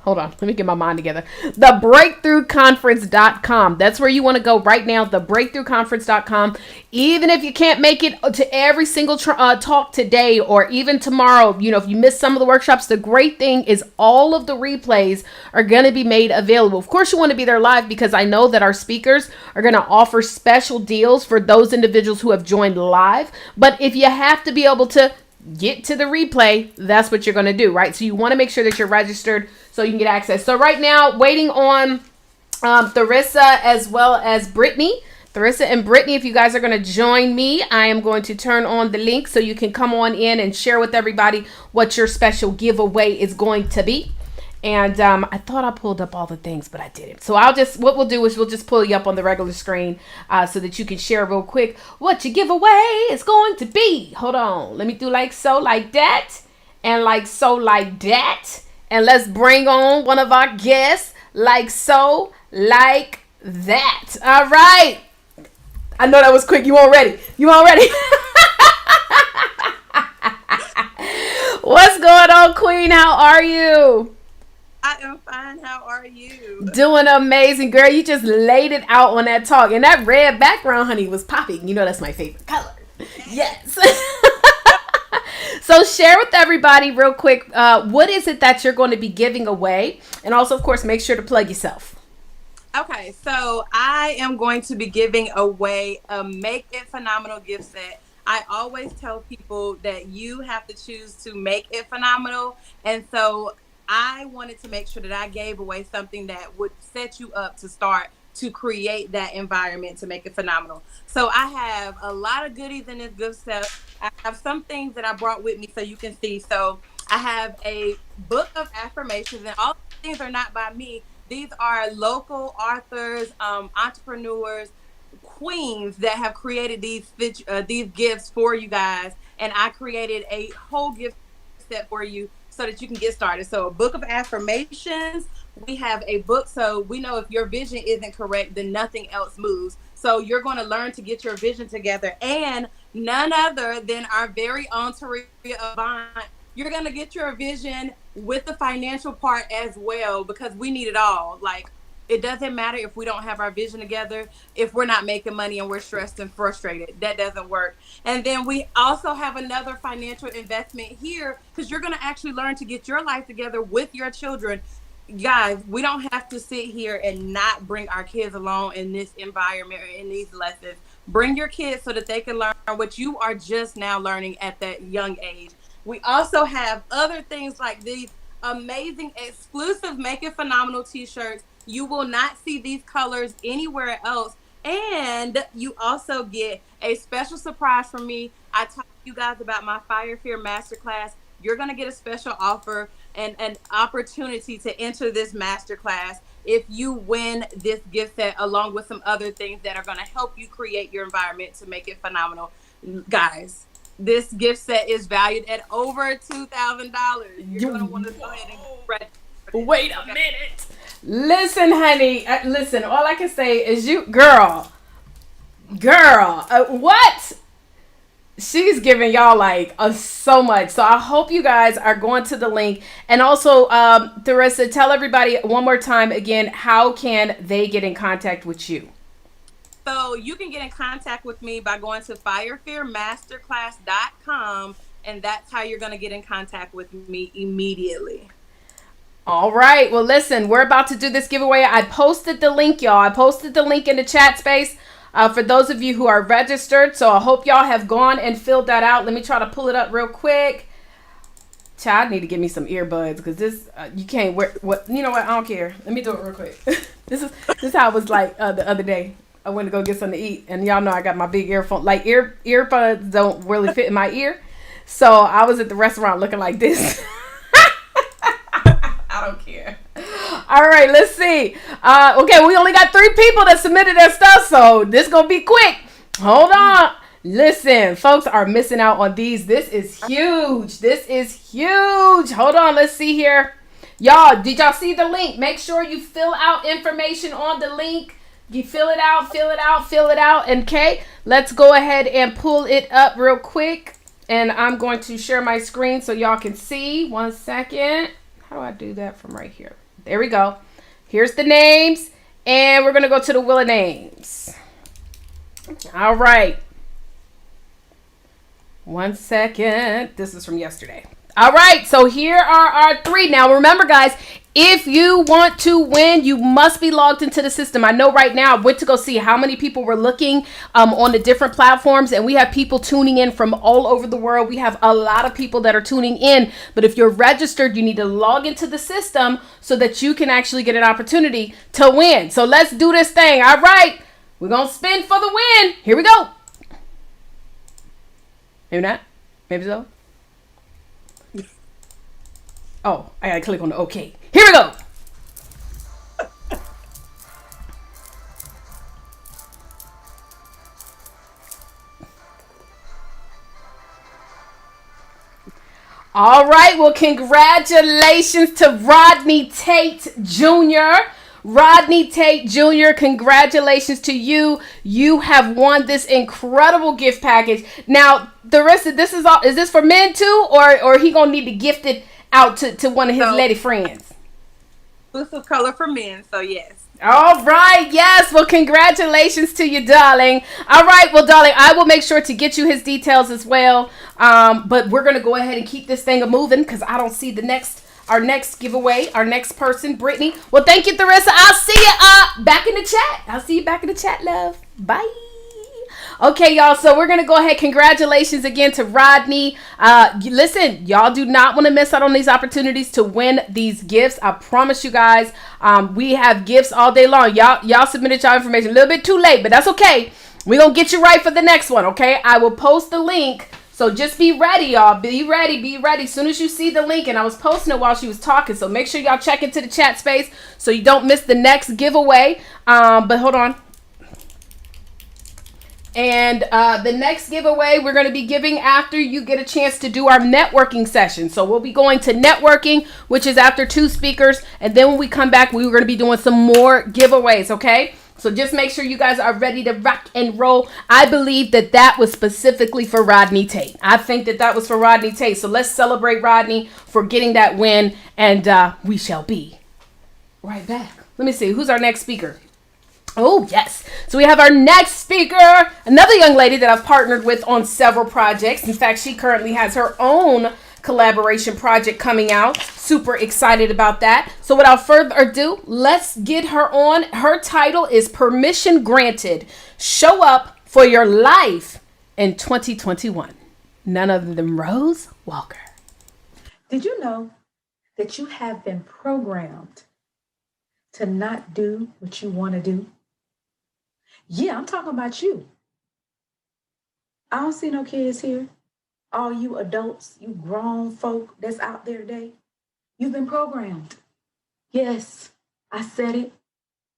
Hold on, let me get my mind together. Thebreakthroughconference.com. That's where you want to go right now, thebreakthroughconference.com. Even if you can't make it to every single talk today or even tomorrow, if you miss some of the workshops, the great thing is all of the replays are going to be made available. Of course, you want to be there live because I know that our speakers are going to offer special deals for those individuals who have joined live. But if you have to be able to get to the replay, that's what you're going to do, right? So you want to make sure that you're registered so you can get access. So right now, waiting on Tharissa as well as Brittany. Tharissa and Brittany, if you guys are going to join me, I am going to turn on the link so you can come on in and share with everybody what your special giveaway is going to be. And I thought I pulled up all the things, but I didn't. So what we'll do is we'll just pull you up on the regular screen so that you can share real quick what your giveaway is going to be. Hold on. Let me do like so, like that, and like so, like that. And let's bring on one of our guests, like so, like that. All right. I know that was quick. You all ready? What's going on, Queen? How are you? I am fine. How are you? Doing amazing, girl. You just laid it out on that talk. And that red background, honey, was popping. That's my favorite color. Yes. So share with everybody real quick, what is it that you're going to be giving away? And also, of course, make sure to plug yourself. Okay, so I am going to be giving away a Make It Phenomenal gift set. I always tell people that you have to choose to make it phenomenal. And so I wanted to make sure that I gave away something that would set you up to start to create that environment to make it phenomenal. So I have a lot of goodies in this gift set. I have some things that I brought with me so you can see. So I have a book of affirmations, and all these things are not by me. These are local authors, entrepreneurs, queens that have created these gifts for you guys, and I created a whole gift set for you so that you can get started. So a book of affirmations. We have a book, so we know if your vision isn't correct, then nothing else moves. So you're going to learn to get your vision together, and none other than our very own Taria Avant. You're going to get your vision with the financial part as well, because we need it all. Like, it doesn't matter if we don't have our vision together, if we're not making money and we're stressed and frustrated. That doesn't work. And then we also have another financial investment here, because you're going to actually learn to get your life together with your children. Guys, we don't have to sit here and not bring our kids along in this environment or in these lessons. Bring your kids so that they can learn what you are just now learning at that young age. We also have other things like these amazing exclusive Make It Phenomenal t-shirts. You will not see these colors anywhere else. And you also get a special surprise from me. I talked to you guys about my Fire Fear Masterclass. You're going to get a special offer and an opportunity to enter this masterclass if you win this gift set, along with some other things that are going to help you create your environment to make it phenomenal. Guys, this gift set is valued at over $2,000. You're going to want to go ahead and register. Wait a minute. Listen, honey. Listen, all I can say is girl, what? She's giving y'all like so much. So I hope you guys are going to the link. And also, Theresa, tell everybody one more time again, how can they get in contact with you? So you can get in contact with me by going to firefearmasterclass.com, and that's how you're going to get in contact with me immediately. All right. Well, listen, we're about to do this giveaway. I posted the link, y'all. I posted the link in the chat space for those of you who are registered. So I hope y'all have gone and filled that out. Let me try to pull it up real quick. Child, I need to get me some earbuds, because this you can't wear. What, you know what? I don't care. Let me do it real quick. This is how it was like the other day. I went to go get something to eat, and y'all know I got my big earphone. Like earbuds don't really fit in my ear, so I was at the restaurant looking like this. I don't care. All right, let's see. Okay, we only got 3 people that submitted their stuff, so this is gonna be quick. Hold on. Listen, folks are missing out on these. This is huge. This is huge. Hold on, let's see here. Y'all, did y'all see the link? Make sure you fill out information on the link. You fill it out. Okay, let's go ahead and pull it up real quick. And I'm going to share my screen so y'all can see. 1 second. How do I do that from right here? There we go. Here's the names. And we're going to go to the wheel of names. All right. 1 second. This is from yesterday. All right. So here are our 3. Now, remember, guys, if you want to win, you must be logged into the system. I know right now I went to go see how many people were looking on the different platforms, and we have people tuning in from all over the world. We have a lot of people that are tuning in, but if you're registered, you need to log into the system so that you can actually get an opportunity to win. So let's do this thing. All right. We're going to spin for the win. Here we go. Maybe not. Maybe so. Oh, I gotta click on the OK. Here we go. All right. Well, congratulations to Rodney Tate Jr. Rodney Tate Jr., congratulations to you. You have won this incredible gift package. Now, the rest of this is this for men too, or he gonna need to gift it out to one of his lady friends? Exclusive color for men, so yes. All right, yes. Well, congratulations to you, darling. All right, well, darling, I will make sure to get you his details as well. But we're gonna go ahead and keep this thing moving, because I don't see our next giveaway, our next person, Brittany. Well, thank you, Theresa. I'll see you back in the chat. I'll see you back in the chat, love. Bye. Okay, y'all, so we're going to go ahead. Congratulations again to Rodney. Listen, y'all do not want to miss out on these opportunities to win these gifts. I promise you guys, we have gifts all day long. Y'all submitted y'all information a little bit too late, but that's okay. We're going to get you right for the next one, okay? I will post the link So just be ready, y'all. Be ready, be ready. As soon as you see the link, and I was posting it while she was talking, so make sure y'all check into the chat space so you don't miss the next giveaway. But hold on. And the next giveaway we're going to be giving after you get a chance to do our networking session. So we'll be going to networking, which is after 2 speakers. And then when we come back, we're going to be doing some more giveaways, okay? So just make sure you guys are ready to rock and roll. I believe that was specifically for Rodney Tate. I think that was for Rodney Tate. So let's celebrate Rodney for getting that win. And we shall be right back. Let me see. Who's our next speaker? Oh, yes. So we have our next speaker, another young lady that I've partnered with on several projects. In fact, she currently has her own collaboration project coming out. Super excited about that. So without further ado, let's get her on. Her title is Permission Granted. Show up for your life in 2021. None other than Rose Walker. Did you know that you have been programmed to not do what you want to do? Yeah, I'm talking about you. I don't see no kids here. All you adults, you grown folk that's out there today, you've been programmed. Yes, I said it.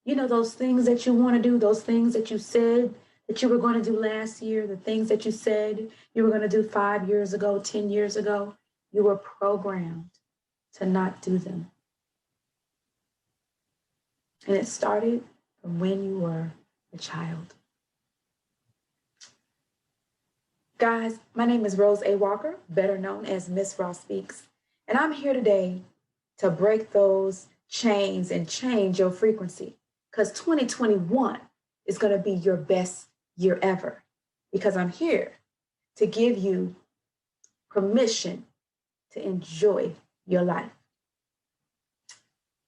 You know, those things that you want to do, those things that you said that you were going to do last year, the things that you said you were going to do 5 years ago, 10 years ago, you were programmed to not do them. And it started from when you were a child. Guys, my name is Rose A. Walker, better known as Miss Ross Speaks, and I'm here today to break those chains and change your frequency, because 2021 is going to be your best year ever, because I'm here to give you permission to enjoy your life.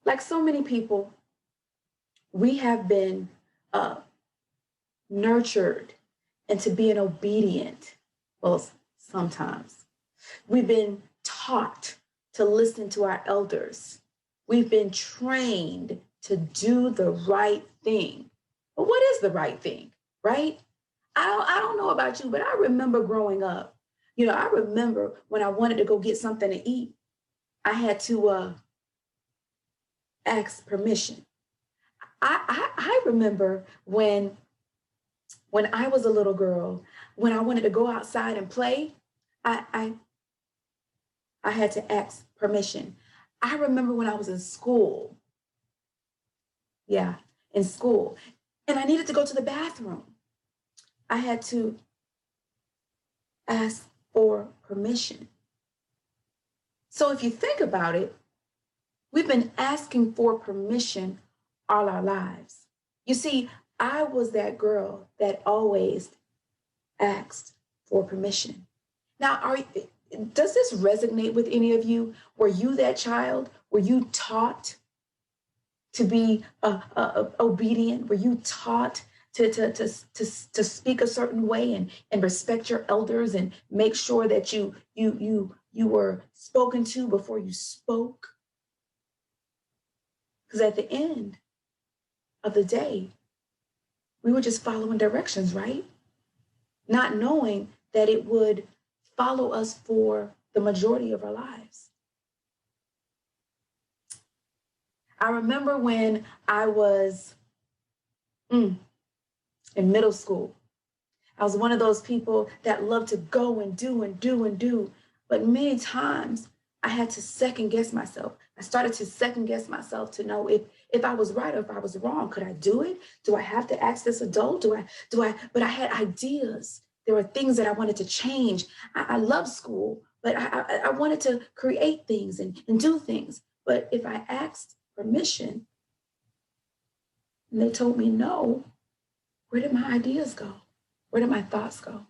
Like so many people, we have been nurtured into being obedient. Well, sometimes. We've been taught to listen to our elders. We've been trained to do the right thing. But what is the right thing, right? I don't know about you, but I remember growing up. You know, I remember when I wanted to go get something to eat, I had to ask permission. I remember when I was a little girl, when I wanted to go outside and play, I had to ask permission. I remember when I was in school. Yeah, in school. And I needed to go to the bathroom. I had to ask for permission. So if you think about it, we've been asking for permission all our lives. You see, I was that girl that always asked for permission. Now, does this resonate with any of you? Were you that child? Were you taught to be obedient? Were you taught to speak a certain way and respect your elders and make sure that you were spoken to before you spoke? Because at the end of the day, we were just following directions, right? Not knowing that it would follow us for the majority of our lives. I remember when I was in middle school. I was one of those people that loved to go and do and do and do. But many times I had to second guess myself. I started to second guess myself to know if I was right or if I was wrong. Could I do it? Do I have to ask this adult? But I had ideas. There were things that I wanted to change. I love school, but I wanted to create things and do things. But if I asked permission and they told me no, where did my ideas go? Where did my thoughts go?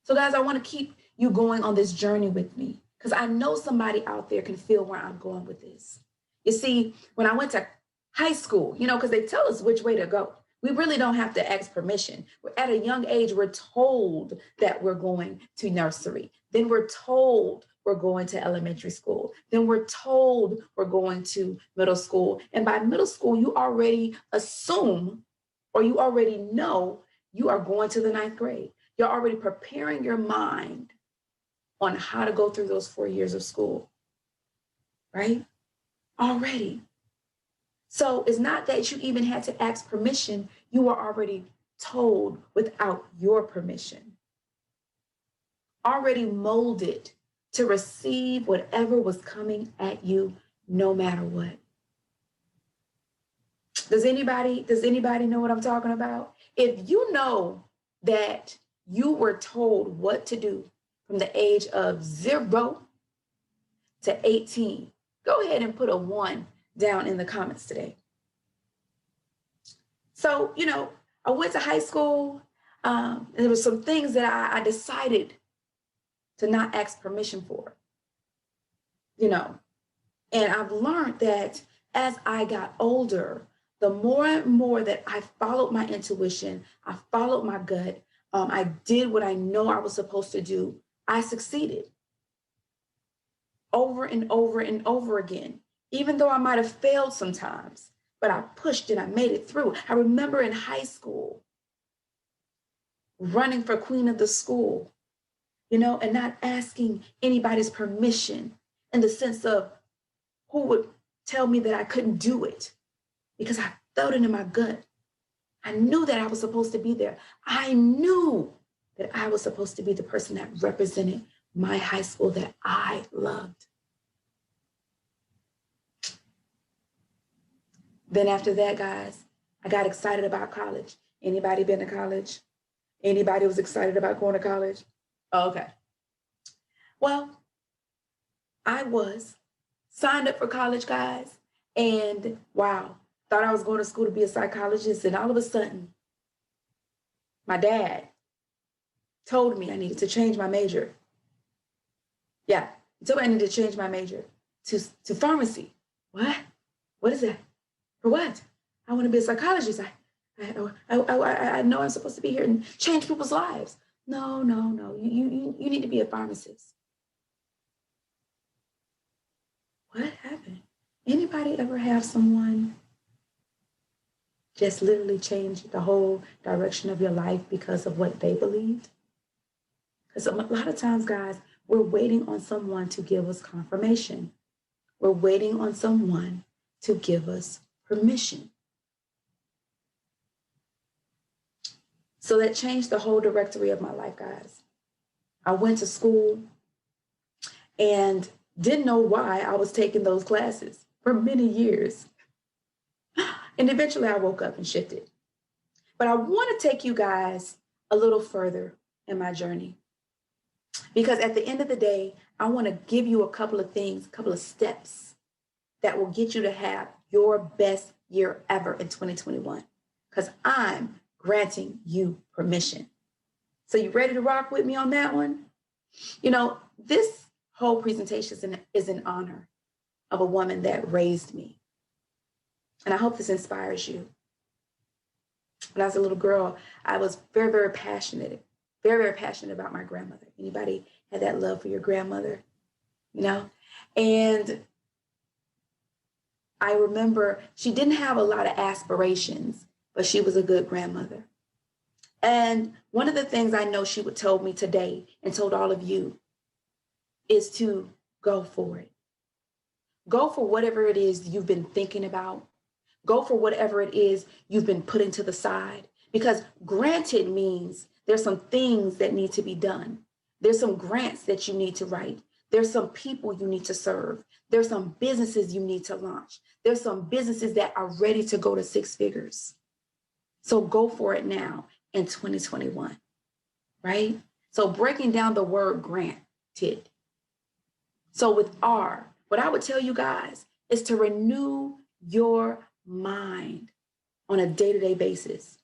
So guys, I want to keep you going on this journey with me, because I know somebody out there can feel where I'm going with this. You see, when I went to high school, because they tell us which way to go. We really don't have to ask permission. At a young age, we're told that we're going to nursery. Then we're told we're going to elementary school. Then we're told we're going to middle school. And by middle school, you already assume or you already know you are going to the 9th grade. You're already preparing your mind on how to go through those 4 years of school, right? Already. So it's not that you even had to ask permission. You were already told without your permission, already molded to receive whatever was coming at you, no matter what. Does anybody know what I'm talking about? If you know that you were told what to do from the age of 0 to 18, go ahead and put a 1 down in the comments today. So, I went to high school, and there were some things that I decided to not ask permission for, and I've learned that as I got older, the more and more that I followed my intuition, I followed my gut, I did what I know I was supposed to do, I succeeded over and over and over again, even though I might have failed sometimes, but I pushed and I made it through. I remember in high school running for queen of the school, and not asking anybody's permission in the sense of who would tell me that I couldn't do it, because I felt it in my gut. I knew that I was supposed to be there. I knew that I was supposed to be the person that represented my high school that I loved. Then after that, guys, I got excited about college. Anybody been to college? Anybody was excited about going to college? Oh, okay. Well, I was signed up for college, guys, and wow, thought I was going to school to be a psychologist, and all of a sudden, my dad told me I needed to change my major. Yeah, he told me I needed to change my major to pharmacy. What? What is that? For what? I want to be a psychologist. I know I'm supposed to be here and change people's lives. No. You need to be a pharmacist. What happened? Anybody ever have someone just literally change the whole direction of your life because of what they believed? Because a lot of times, guys, we're waiting on someone to give us confirmation. We're waiting on someone to give us permission. So that changed the whole directory of my life, guys. I went to school and didn't know why I was taking those classes for many years. And eventually I woke up and shifted. But I want to take you guys a little further in my journey. Because at the end of the day, I want to give you a couple of things, a couple of steps that will get you to have your best year ever in 2021. Because I'm granting you permission. So you ready to rock with me on that one? This whole presentation is in honor of a woman that raised me. And I hope this inspires you. When I was a little girl, I was very, very passionate about my grandmother. Anybody had that love for your grandmother? And I remember she didn't have a lot of aspirations, but she was a good grandmother. And one of the things I know she would told me today and told all of you is to go for it. Go for whatever it is you've been thinking about. Go for whatever it is you've been putting to the side. Because granted means there's some things that need to be done. There's some grants that you need to write. There's some people you need to serve. There's some businesses you need to launch. There's some businesses that are ready to go to 6 figures. So go for it now in 2021, right? So breaking down the word granted. So with R, what I would tell you guys is to renew your mind on a day-to-day basis.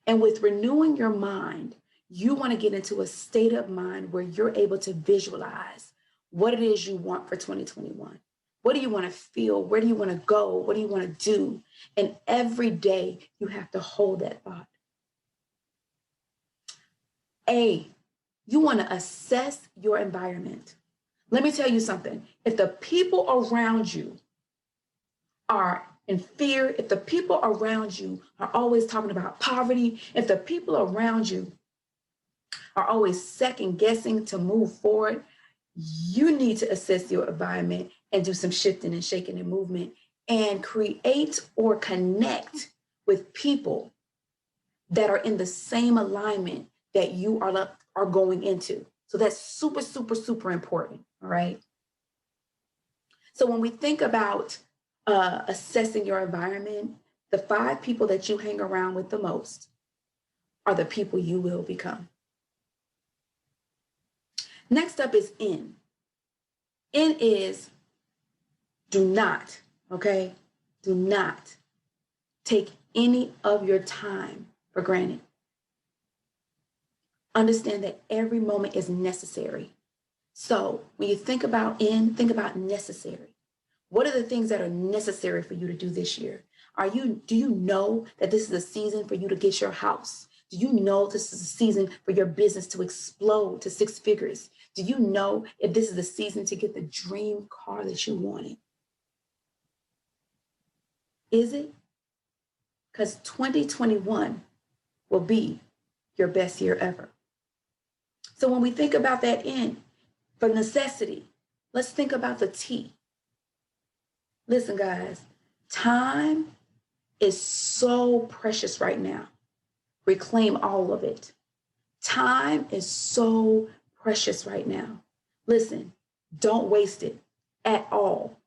And with renewing your mind, you want to get into a state of mind where you're able to visualize what it is you want for 2021. What do you want to feel? Where do you want to go? What do you want to do? And every day you have to hold that thought. A, you want to assess your environment. Let me tell you something. If the people around you are in fear, if the people around you are always talking about poverty, if the people around you are always second guessing to move forward, you need to assess your environment and do some shifting and shaking and movement and create or connect with people that are in the same alignment that you are going into. So that's super, super, super important. All right. So when we think about assessing your environment, the 5 people that you hang around with the most are the people you will become. Next up is N. N is do not, okay? Do not take any of your time for granted. Understand that every moment is necessary. So when you think about N, think about necessary. What are the things that are necessary for you to do this year? Do you know that this is a season for you to get your house? Do you know this is a season for your business to explode to 6 figures? Do you know if this is the season to get the dream car that you wanted? Is it? Because 2021 will be your best year ever. So when we think about that N, for necessity, let's think about the T. Listen, guys, time is so precious right now. Reclaim all of it. Time is so precious right now. Listen, don't waste it at all.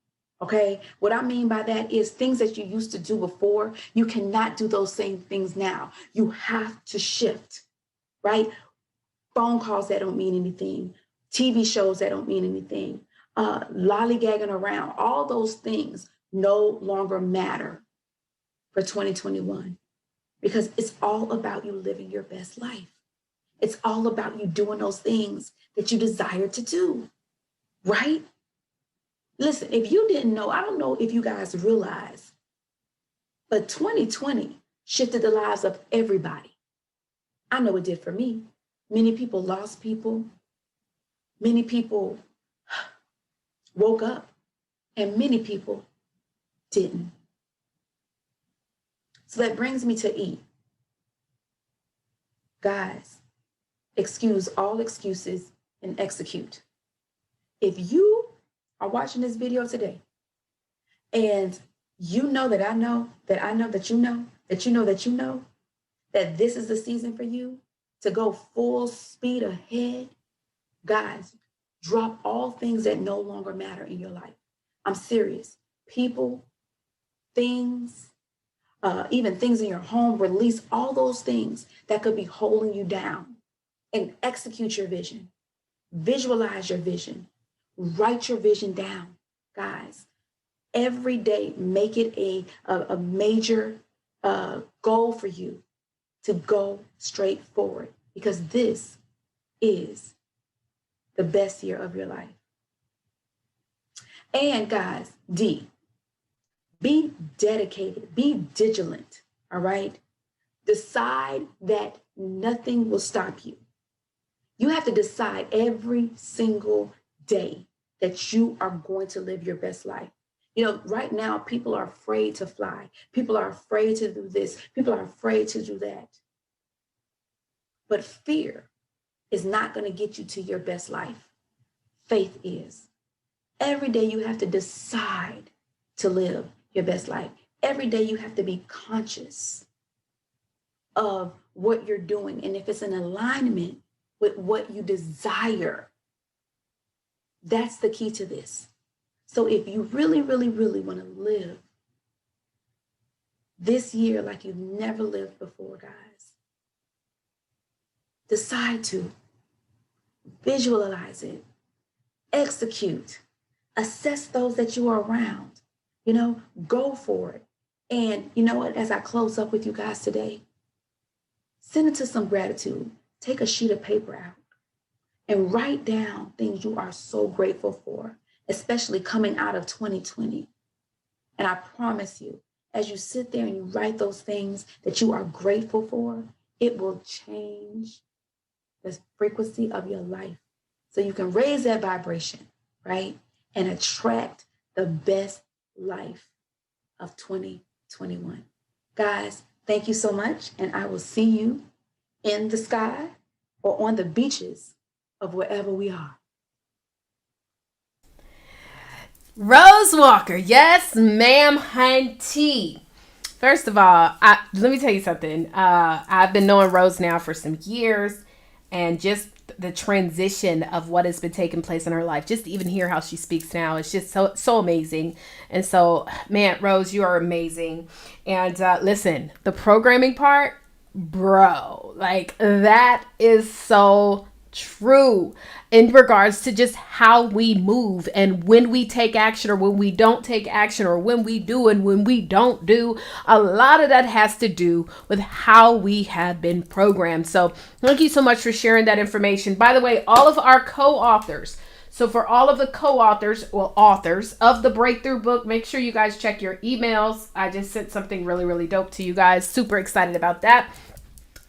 Okay? What I mean by that is things that you used to do before, you cannot do those same things now. You have to shift, right? Phone calls that don't mean anything, TV shows that don't mean anything, lollygagging around, all those things no longer matter for 2021 because it's all about you living your best life. It's all about you doing those things that you desire to do, right? Listen, if you didn't know, I don't know if you guys realize, but 2020 shifted the lives of everybody. I know it did for me. Many people lost people. Many people woke up, and many people didn't. So that brings me to E. Guys, excuse all excuses and execute. If you are watching this video today and you know that I know that I know that you know that you know that you know that this is the season for you to go full speed ahead, guys, drop all things that no longer matter in your life. I'm serious. People, things, even things in your home, release all those things that could be holding you down and execute your vision. Visualize your vision. Write your vision down, guys. Every day, make it a major goal for you to go straight forward because this is the best year of your life. And guys, D, be dedicated, be vigilant, all right? Decide that nothing will stop you. You have to decide every single day that you are going to live your best life. You know, right now, people are afraid to fly. People are afraid to do this. People are afraid to do that. But fear is not going to get you to your best life. Faith is. Every day you have to decide to live your best life. Every day you have to be conscious of what you're doing. And if it's in alignment with what you desire, that's the key to this. So if you really, really, really want to live this year like you've never lived before, guys, decide to visualize it, execute, assess those that you are around, go for it. And you know what, as I close up with you guys today, send it to some gratitude. Take a sheet of paper out and write down things you are so grateful for, especially coming out of 2020. And I promise you, as you sit there and you write those things that you are grateful for, it will change the frequency of your life. So you can raise that vibration, right? And attract the best life of 2021. Guys, thank you so much. And I will see you in the sky or on the beaches of wherever we are. Rose Walker, yes, ma'am, hunty. First of all, let me tell you something. I've been knowing Rose now for some years, and just the transition of what has been taking place in her life, just to even hear how she speaks now, it's just so amazing. And so, man, Rose, you are amazing. And listen, the programming part, bro, like that is so true in regards to just how we move and when we take action or when we don't take action, or when we do and when we don't do. A lot of that has to do with how we have been programmed. So thank you so much for sharing that information. By the way, all of our co-authors, so for all of the co-authors, well, authors of the Breakthrough book, make sure you guys check your emails. I just sent something really, really dope to you guys. Super excited about that.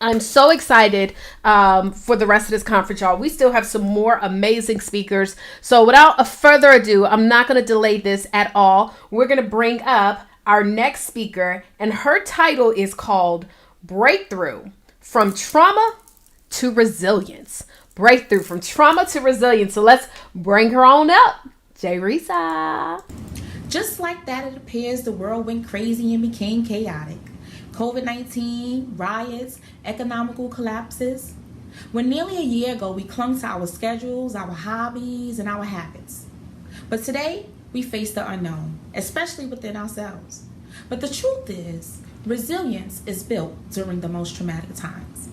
I'm so excited for the rest of this conference, y'all. We still have some more amazing speakers. So without further ado, I'm not going to delay this at all. We're going to bring up our next speaker, and her title is called Breakthrough from Trauma to Resilience. Breakthrough from Trauma to Resilience. So let's bring her on up. Jerisa. Just like that, it appears the world went crazy and became chaotic. COVID-19, riots, economical collapses. When nearly a year ago, we clung to our schedules, our hobbies, and our habits. But today, we face the unknown, especially within ourselves. But the truth is, resilience is built during the most traumatic times.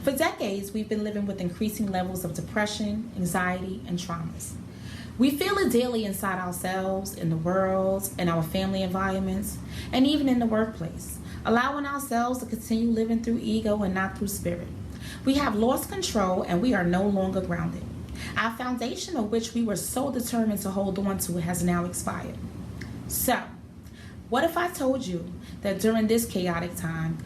For decades, we've been living with increasing levels of depression, anxiety, and traumas. We feel it daily inside ourselves, in the world, in our family environments, and even in the workplace, allowing ourselves to continue living through ego and not through spirit. We have lost control and we are no longer grounded. Our foundation, of which we were so determined to hold on to, has now expired. So, what if I told you that during this chaotic time,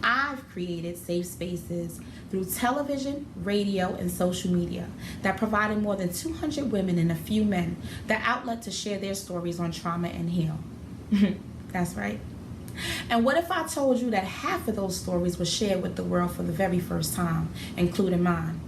I've created safe spaces through television, radio, and social media that provided more than 200 women and a few men the outlet to share their stories on trauma and heal? That's right. And what if I told you that half of those stories were shared with the world for the very first time, including mine?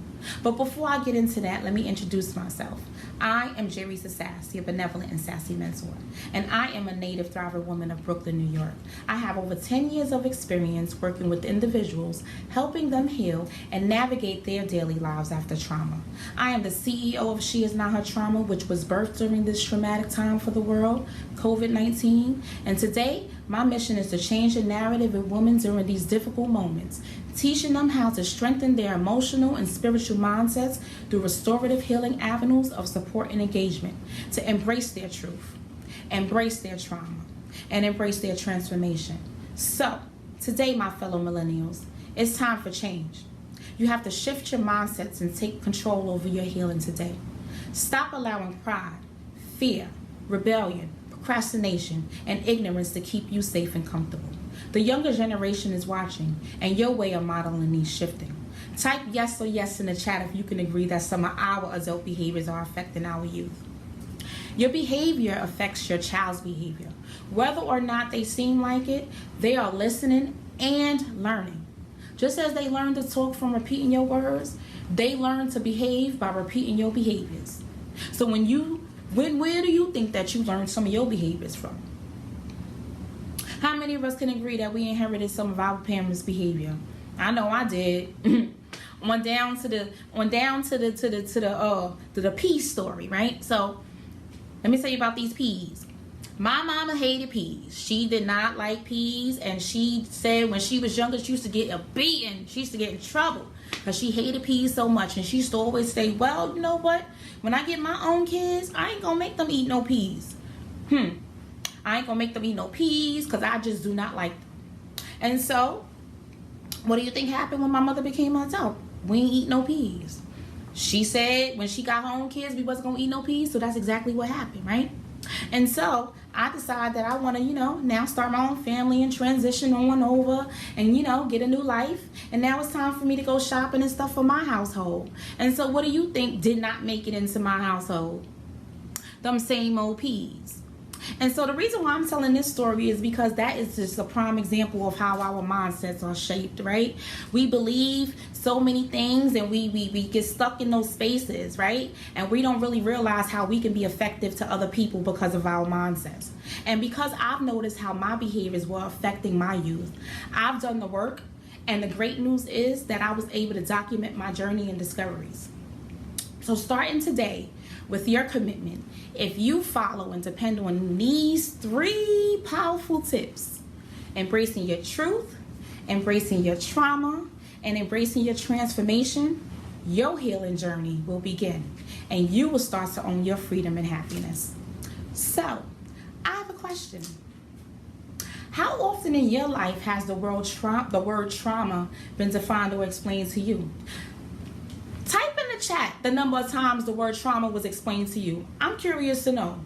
But before I get into that, let me introduce myself. I am Jerisa Sass, your benevolent and sassy mentor, and I am a native Thriver woman of Brooklyn, New York. I have over 10 years of experience working with individuals, helping them heal and navigate their daily lives after trauma. I am the CEO of She Is Not Her Trauma, which was birthed during this traumatic time for the world, COVID-19, and today, my mission is to change the narrative of women during these difficult moments, teaching them how to strengthen their emotional and spiritual mindsets through restorative healing avenues of support and engagement, to embrace their truth, embrace their trauma, and embrace their transformation. So, today, my fellow millennials, it's time for change. You have to shift your mindsets and take control over your healing today. Stop allowing pride, fear, rebellion, procrastination, and ignorance to keep you safe and comfortable. The younger generation is watching, and your way of modeling is shifting. Type yes or yes in the chat if you can agree that some of our adult behaviors are affecting our youth. Your behavior affects your child's behavior. Whether or not they seem like it, they are listening and learning. Just as they learn to talk from repeating your words, they learn to behave by repeating your behaviors. So where do you think that you learned some of your behaviors from? How many of us can agree that we inherited some of our parents' behavior? I know I did. on down to the pea story, right? So let me tell you about these peas. My mama hated peas. She did not like peas, and she said when she was younger she used to get a beating. She used to get in trouble because she hated peas so much, and she used to always say, well, you know what? When I get my own kids, I ain't gonna make them eat no peas. I ain't gonna make them eat no peas because I just do not like them. And so, what do you think happened when my mother became an adult? We ain't eat no peas. She said when she got her own kids, we wasn't gonna eat no peas, so that's exactly what happened, right? And so, I decided that I want to, now start my own family and transition on over and, get a new life. And now it's time for me to go shopping and stuff for my household. And so what do you think did not make it into my household? Them same old peas. And so the reason why I'm telling this story is because that is just a prime example of how our mindsets are shaped, right? We believe so many things and we get stuck in those spaces, right? And we don't really realize how we can be effective to other people because of our mindsets. And because I've noticed how my behaviors were affecting my youth, I've done the work. And the great news is that I was able to document my journey and discoveries. So starting today, with your commitment, if you follow and depend on these 3 powerful tips, embracing your truth, embracing your trauma, and embracing your transformation, your healing journey will begin, and you will start to own your freedom and happiness. So, I have a question. How often in your life has the word trauma been defined or explained to you? Type in the chat the number of times the word trauma was explained to you. I'm curious to know.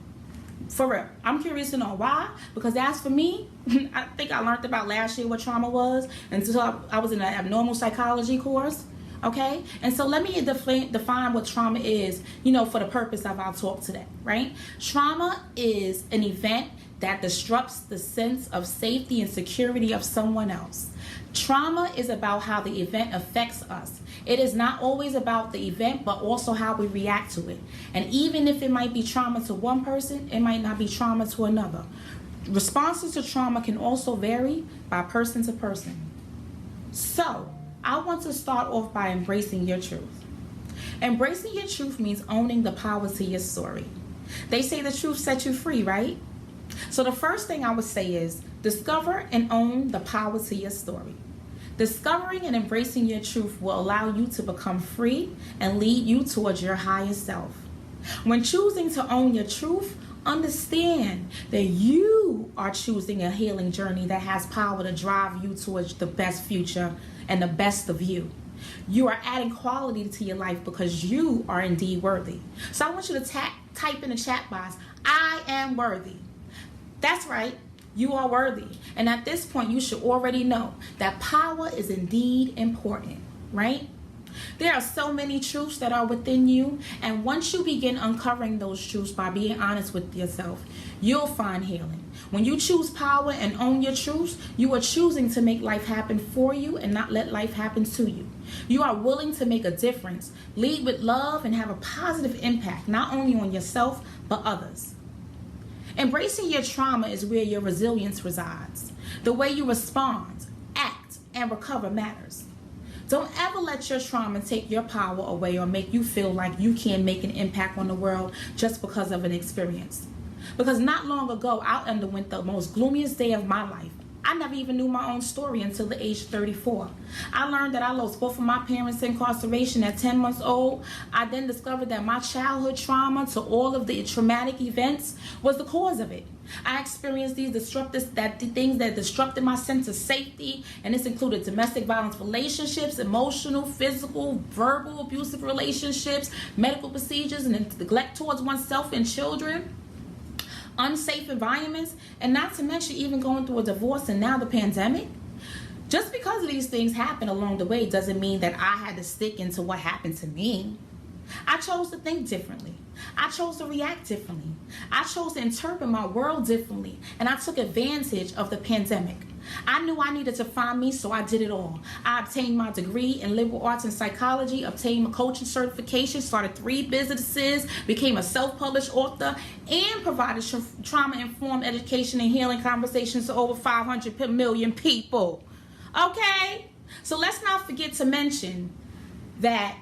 For real. I'm curious to know. Why? Because as for me, I think I learned about last year what trauma was until I was in an abnormal psychology course. Okay? And so let me define what trauma is, for the purpose of our talk today, right? Trauma is an event that disrupts the sense of safety and security of someone else. Trauma is about how the event affects us. It is not always about the event, but also how we react to it. And even if it might be trauma to one person, it might not be trauma to another. Responses to trauma can also vary by person to person. So, I want to start off by embracing your truth. Embracing your truth means owning the power to your story. They say the truth sets you free, right? So the first thing I would say is discover and own the power to your story. Discovering and embracing your truth will allow you to become free and lead you towards your highest self. When choosing to own your truth, understand that you are choosing a healing journey that has power to drive you towards the best future and the best of you. You are adding quality to your life because you are indeed worthy. So I want you to type in the chat box, I am worthy. That's right. You are worthy. And at this point, you should already know that power is indeed important, right? There are so many truths that are within you. And once you begin uncovering those truths by being honest with yourself, you'll find healing. When you choose power and own your truths, you are choosing to make life happen for you and not let life happen to you. You are willing to make a difference, lead with love, and have a positive impact, not only on yourself, but others. Embracing your trauma is where your resilience resides. The way you respond, act, and recover matters. Don't ever let your trauma take your power away or make you feel like you can't make an impact on the world just because of an experience. Because not long ago, I underwent the most gloomiest day of my life. I never even knew my own story until the age of 34. I learned that I lost both of my parents to incarceration at 10 months old. I then discovered that my childhood trauma to all of the traumatic events was the cause of it. I experienced things that disrupted my sense of safety, and this included domestic violence relationships, emotional, physical, verbal abusive relationships, medical procedures, and neglect towards oneself and children, unsafe environments, and not to mention even going through a divorce and now the pandemic. Just because these things happen along the way doesn't mean that I had to stick into what happened to me. I chose to think differently. I chose to react differently. I chose to interpret my world differently, and I took advantage of the pandemic. I knew I needed to find me, so I did it all. I obtained my degree in liberal arts and psychology, obtained my coaching certification, started 3 businesses, became a self-published author, and provided trauma-informed education and healing conversations to over 500 million people. Okay? So let's not forget to mention that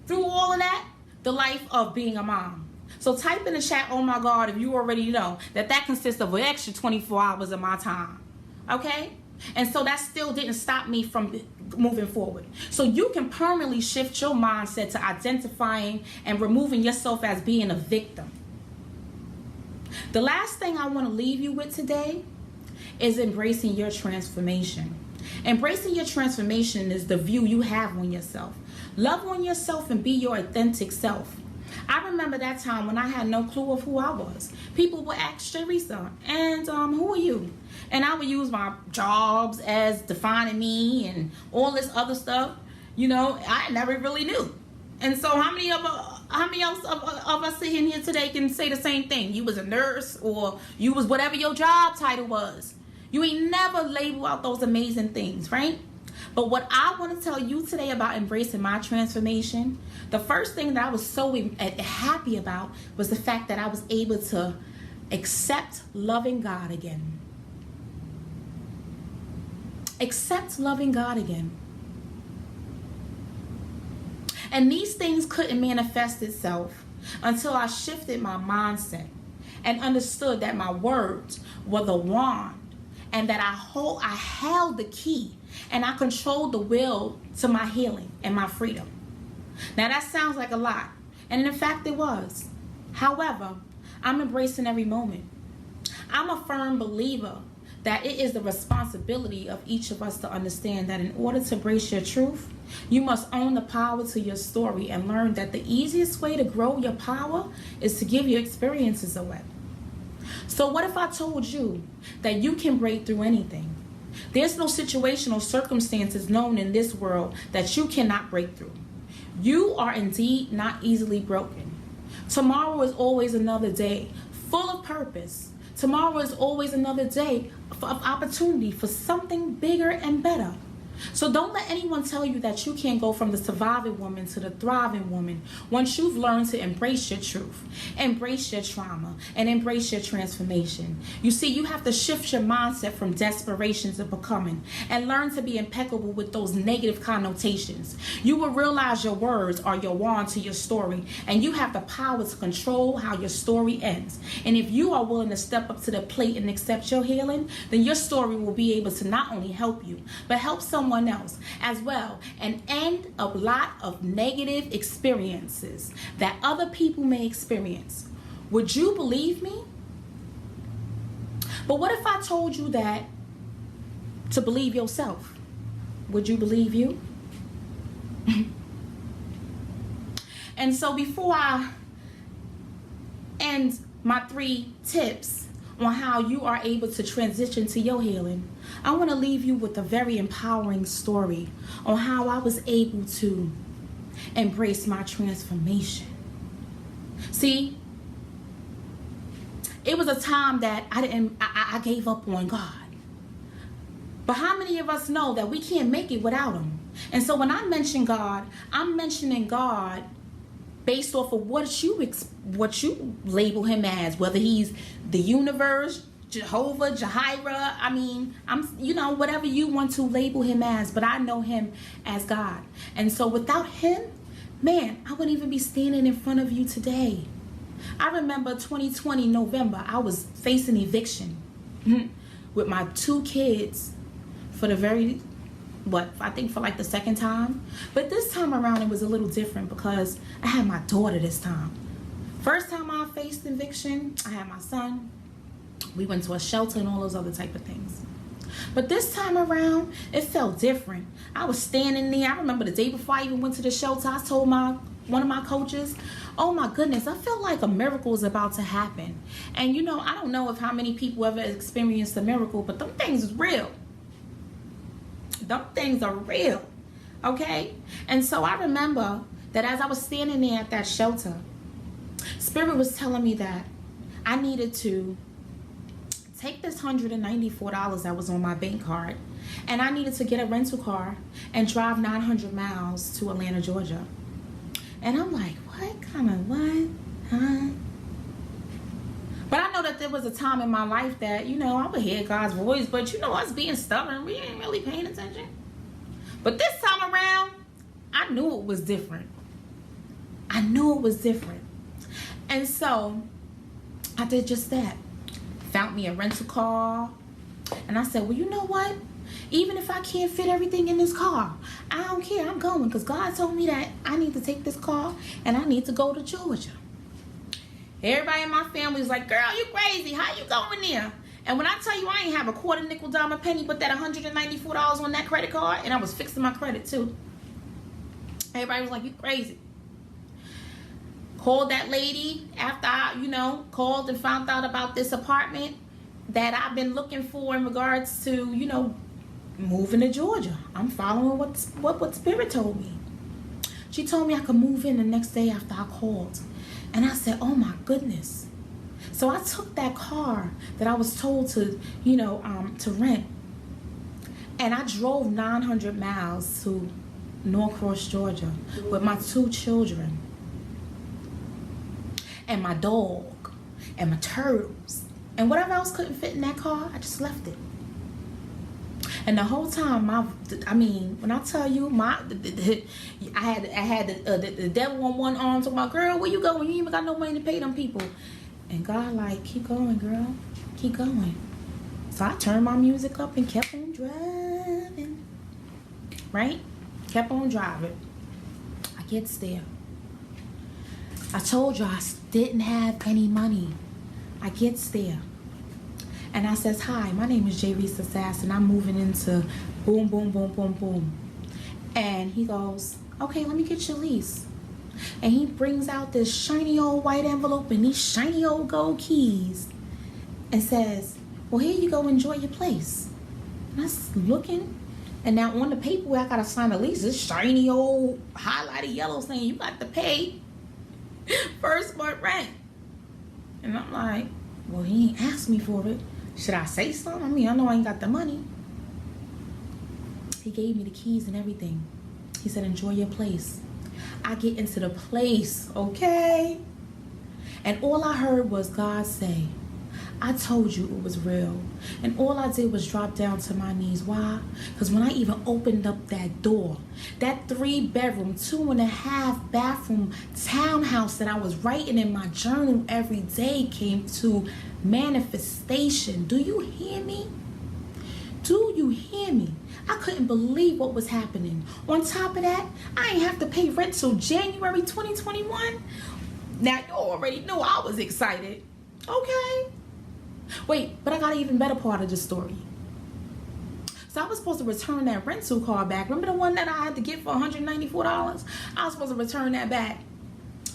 through all of that, the life of being a mom. So type in the chat, oh my God, if you already know that consists of an extra 24 hours of my time. Okay? And so that still didn't stop me from moving forward. So you can permanently shift your mindset to identifying and removing yourself as being a victim. The last thing I want to leave you with today is embracing your transformation. Embracing your transformation is the view you have on yourself. Love on yourself and be your authentic self. I remember that time when I had no clue of who I was. People would ask Teresa, and who are you? And I would use my jobs as defining me and all this other stuff. I never really knew. And so how many of How many else of us sitting here today can say the same thing? You was a nurse, or you was whatever your job title was. You ain't never label out those amazing things, right? But what I want to tell you today about embracing my transformation, the first thing that I was so happy about was the fact that I was able to accept loving God again. Accept loving God again. And these things couldn't manifest itself until I shifted my mindset and understood that my words were the wand, and that I held the key, and I controlled the will to my healing and my freedom. Now that sounds like a lot, and in fact it was. However, I'm embracing every moment. I'm a firm believer that it is the responsibility of each of us to understand that in order to embrace your truth, you must own the power to your story and learn that the easiest way to grow your power is to give your experiences away. So what if I told you that you can break through anything? There's no situation or circumstances known in this world that you cannot break through. You are indeed not easily broken. Tomorrow is always another day full of purpose. Tomorrow is always another day of opportunity for something bigger and better. So don't let anyone tell you that you can't go from the surviving woman to the thriving woman once you've learned to embrace your truth, embrace your trauma, and embrace your transformation. You see, you have to shift your mindset from desperation to becoming and learn to be impeccable with those negative connotations. You will realize your words are your wand to your story, and you have the power to control how your story ends. And if you are willing to step up to the plate and accept your healing, then your story will be able to not only help you, but help someone else as well, and end a lot of negative experiences that other people may experience. Would you believe me? But what if I told you that to believe yourself? Would you believe you? And so before I end my 3 tips on how you are able to transition to your healing, I want to leave you with a very empowering story on how I was able to embrace my transformation. See, it was a time that I gave up on God. But how many of us know that we can't make it without Him? And so when I mention God, I'm mentioning God based off of what you label Him as, whether He's the universe, Jehovah, Jahira, whatever you want to label Him as, but I know Him as God. And so without Him, man, I wouldn't even be standing in front of you today. I remember 2020 November, I was facing eviction with my 2 kids for the for like the second time. But this time around it was a little different because I had my daughter this time. First time I faced eviction, I had my son. We went to a shelter and all those other type of things. But this time around, it felt different. I was standing there. I remember the day before I even went to the shelter, I told one of my coaches, oh my goodness, I feel like a miracle is about to happen. And I don't know how many people ever experienced a miracle, but them things is real. Them things are real, okay? And so I remember that as I was standing there at that shelter, Spirit was telling me that I needed to take this $194 that was on my bank card, and I needed to get a rental car and drive 900 miles to Atlanta, Georgia. And I'm like, what? Huh? But I know that there was a time in my life that, I would hear God's voice, but us being stubborn, we ain't really paying attention. But this time around, I knew it was different. And so I did just that. Found me a rental car. And I said, well, you know what? Even if I can't fit everything in this car, I don't care. I'm going, because God told me that I need to take this car and I need to go to Georgia. Everybody in my family is like, girl, you crazy. How you going there? And when I tell you I ain't have a quarter, nickel, dime, a penny, but that $194 on that credit card, and I was fixing my credit too. Everybody was like, you crazy. Called that lady after I, called and found out about this apartment that I've been looking for in regards to, moving to Georgia. I'm following what Spirit told me. She told me I could move in the next day after I called. And I said, oh my goodness. So I took that car that I was told to, to rent. And I drove 900 miles to Norcross, Georgia with my 2 children. And my dog. And my turtles. And whatever else couldn't fit in that car, I just left it. And the whole time, when I tell you, I had the devil on one arm talking about, girl, where you going? You ain't even got no money to pay them people. And God like, keep going, girl. Keep going. So I turned my music up and kept on driving. Right? Kept on driving. I gets there. I told you I didn't have any money. I gets there. And I says, hi, my name is J. Reese Sass, and I'm moving into boom, boom, boom, boom, boom. And he goes, okay, let me get your lease. And he brings out this shiny old white envelope and these shiny old gold keys and says, well, here you go, enjoy your place. And I was looking, and now on the paper where I got to sign the lease, this shiny old highlighted yellow saying you got to pay first month rent. And I'm like, well, he ain't asked me for it. Should I say something? I know I ain't got the money. He gave me the keys and everything. He said, enjoy your place. I get into the place, okay? And all I heard was God say, I told you it was real. And all I did was drop down to my knees. Why? Because when I even opened up that door, that 3-bedroom, 2.5 bathroom townhouse that I was writing in my journal every day came to manifestation. Do you hear me? Do you hear me? I couldn't believe what was happening. On top of that, I ain't have to pay rent till January 2021. Now, you already knew I was excited. Okay. Wait, but I got an even better part of the story. So I was supposed to return that rental car back. Remember the one that I had to get for $194? I was supposed to return that back.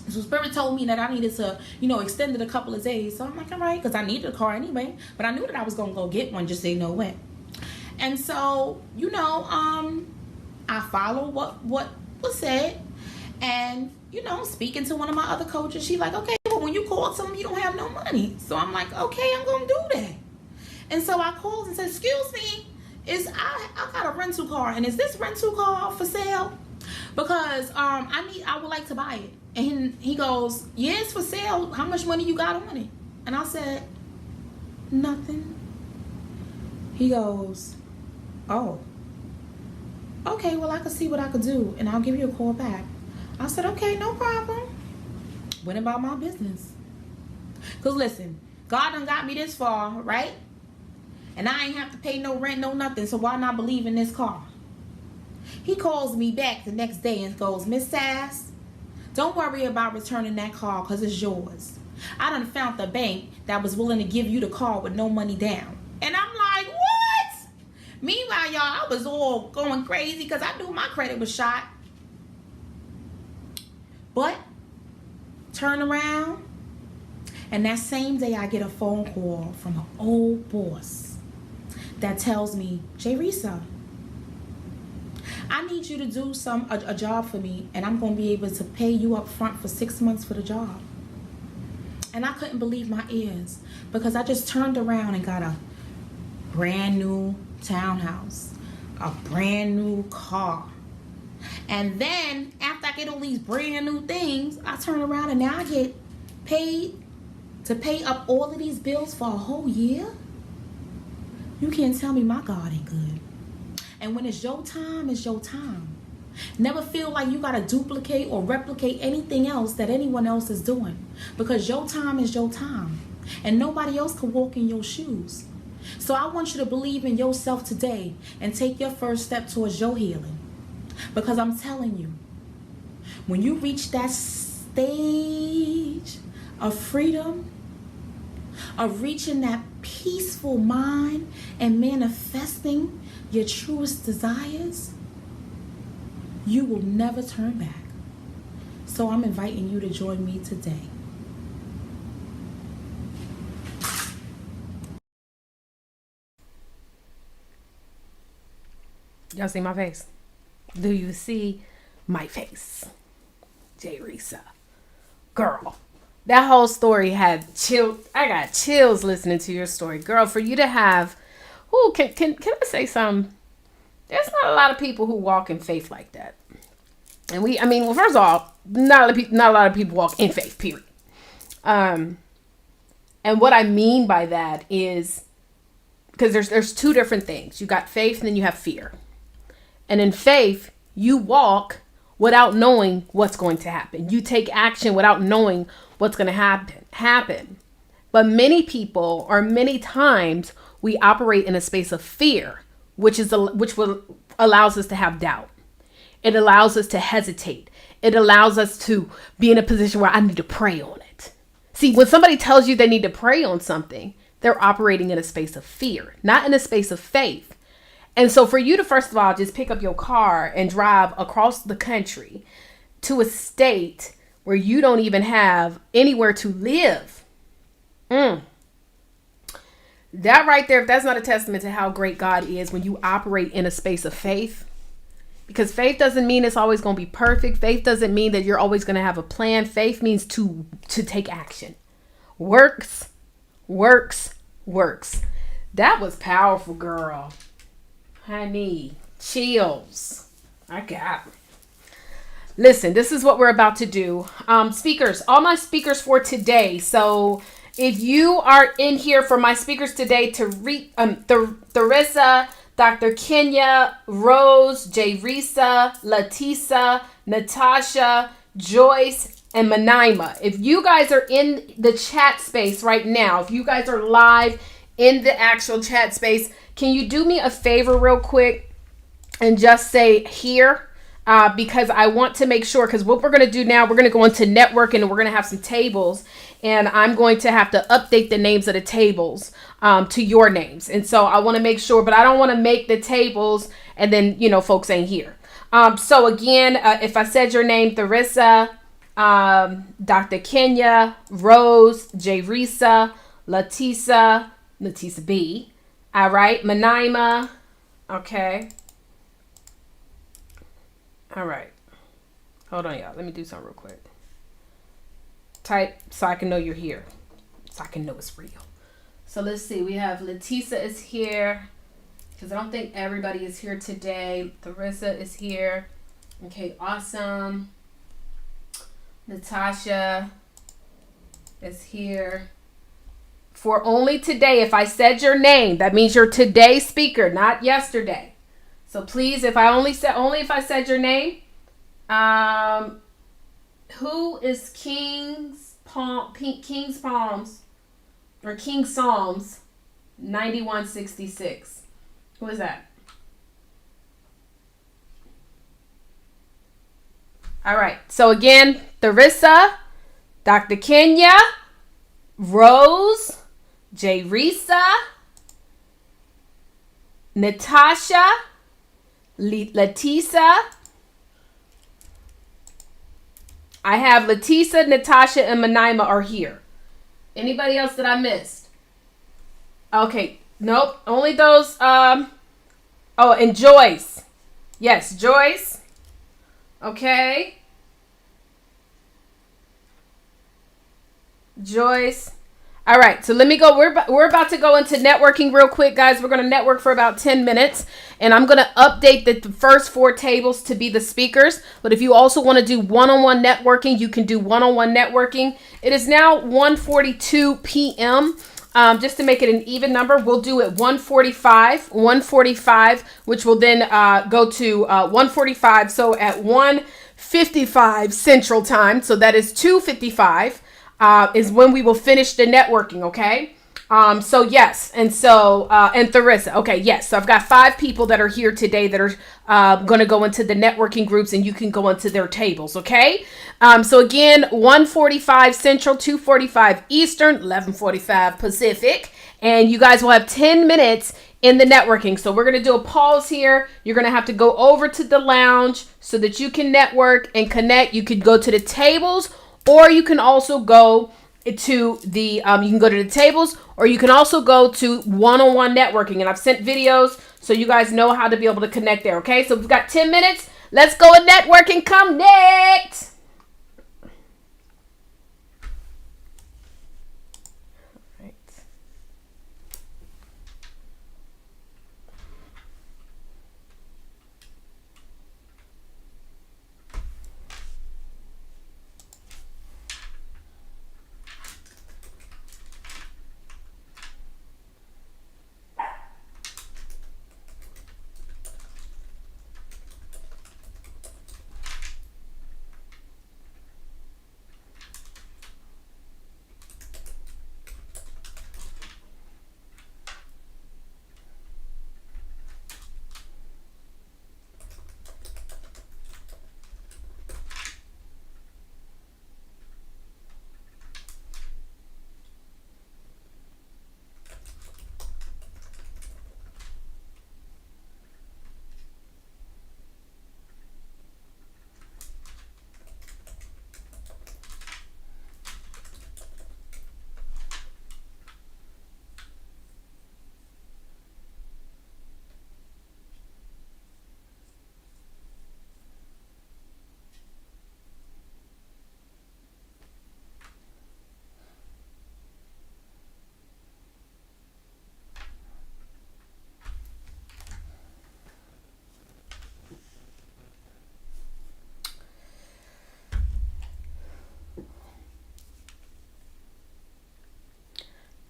So Spirit told me that I needed to, extend it a couple of days. So I'm like, all right, because I needed a car anyway. But I knew that I was going to go get one, just say no way. And so, I followed what was said. And, speaking to one of my other coaches, she's like, okay, well, when you call someone, you don't have no money. So I'm like, okay, I'm going to do that. And so I called and said, excuse me, I got a rental car. And is this rental car for sale? Because I would like to buy it. And he goes, yeah, it's for sale. How much money you got on it? And I said, nothing. He goes, oh, okay, well, I can see what I could do, and I'll give you a call back. I said, okay, no problem. Went about my business. Because listen, God done got me this far, right? And I ain't have to pay no rent, no nothing, so why not believe in this car? He calls me back the next day and goes, Miss Sass, don't worry about returning that car because it's yours. I done found the bank that was willing to give you the car with no money down. And I'm like, what? Meanwhile, y'all, I was all going crazy because I knew my credit was shot. But turn around, and that same day I get a phone call from an old boss that tells me, J. Risa, I need you to do a job for me, and I'm going to be able to pay you up front for 6 months for the job. And I couldn't believe my ears because I just turned around and got a brand new townhouse, a brand new car. And then after I get all these brand new things, I turn around and now I get paid to pay up all of these bills for a whole year. You can't tell me my God ain't good. And when it's your time, it's your time. Never feel like you gotta duplicate or replicate anything else that anyone else is doing, because your time is your time and nobody else can walk in your shoes. So I want you to believe in yourself today and take your first step towards your healing, because I'm telling you, when you reach that stage of freedom, of reaching that peaceful mind and manifesting your truest desires, you will never turn back. So I'm inviting you to join me today. Y'all see my face? Do you see my face? J. Risa. Girl, that whole story had chills. I got chills listening to your story. Girl, for you to have, can I say something? There's not a lot of people who walk in faith like that. And well, first of all, not a lot of people walk in faith, period. And what I mean by that is, because there's two different things. You got faith and then you have fear. And in faith, you walk without knowing what's going to happen. You take action without knowing what's going to happen. But many people, or many times, we operate in a space of fear, which allows us to have doubt. It allows us to hesitate. It allows us to be in a position where I need to pray on it. See, when somebody tells you they need to pray on something, they're operating in a space of fear, not in a space of faith. And so for you to, first of all, just pick up your car and drive across the country to a state where you don't even have anywhere to live. That right there, if that's not a testament to how great God is when you operate in a space of faith. Because faith doesn't mean it's always going to be perfect. Faith doesn't mean that you're always going to have a plan. Faith means to take action. Works. That was powerful, girl. Honey, chills. I got it. Listen, this is what we're about to do. Speakers, all my speakers for today. So if you are in here for my speakers today, Theresa, Dr. Kenya, Rose, J. Risa, Latisa, Natasha, Joyce, and Manaima. If you guys are in the chat space right now, if you guys are live in the actual chat space, can you do me a favor real quick and just say here? Because I want to make sure, because what we're going to do now, we're going to go into networking and we're going to have some tables, and I'm going to have to update the names of the tables to your names. And so I want to make sure, but I don't want to make the tables and then, folks ain't here. So again, if I said your name, Theresa, Dr. Kenya, Rose, J. Risa, Latisa B. All right, Manaima. Okay. All right. Hold on, y'all. Let me do something real quick. Type so I can know you're here. So I can know it's real. So let's see. We have Latisa is here. Because I don't think everybody is here today. Theresa is here. Okay, awesome. Natasha is here. For only today, if I said your name, that means you're today's speaker, not yesterday. So please, if I said your name, who is King's Palms or King Psalms 9166? Who is that? All right. So again, Theresa, Dr. Kenya, Rose, J. Risa, Natasha, Latisa. I have Latisa, Natasha, and Manaima are here. Anybody else that I missed? Okay. Nope. Only those. Oh, and Joyce. Yes, Joyce. Okay. Joyce. All right, so let me go. We're about to go into networking real quick, guys. We're going to network for about 10 minutes, and I'm going to update the first 4 tables to be the speakers. But if you also want to do one-on-one networking, you can do one-on-one networking. It is now 1:42 p.m. Just to make it an even number, we'll do it 1:45, which will then go to 1:45. So at 1:55 Central Time, so that is 2:55. Is when we will finish the networking, okay? So yes, and Theresa, okay, yes. So I've got 5 people that are here today that are going to go into the networking groups, and you can go into their tables, okay? So again, 1:45 Central, 2:45 Eastern, 11:45 Pacific, and you guys will have 10 minutes in the networking. So we're going to do a pause here. You're going to have to go over to the lounge so that you can network and connect. You could go to the tables, or you can also go to the tables, or you can also go to one-on-one networking. And I've sent videos so you guys know how to be able to connect there. Okay, so we've got 10 minutes. Let's go and network and connect.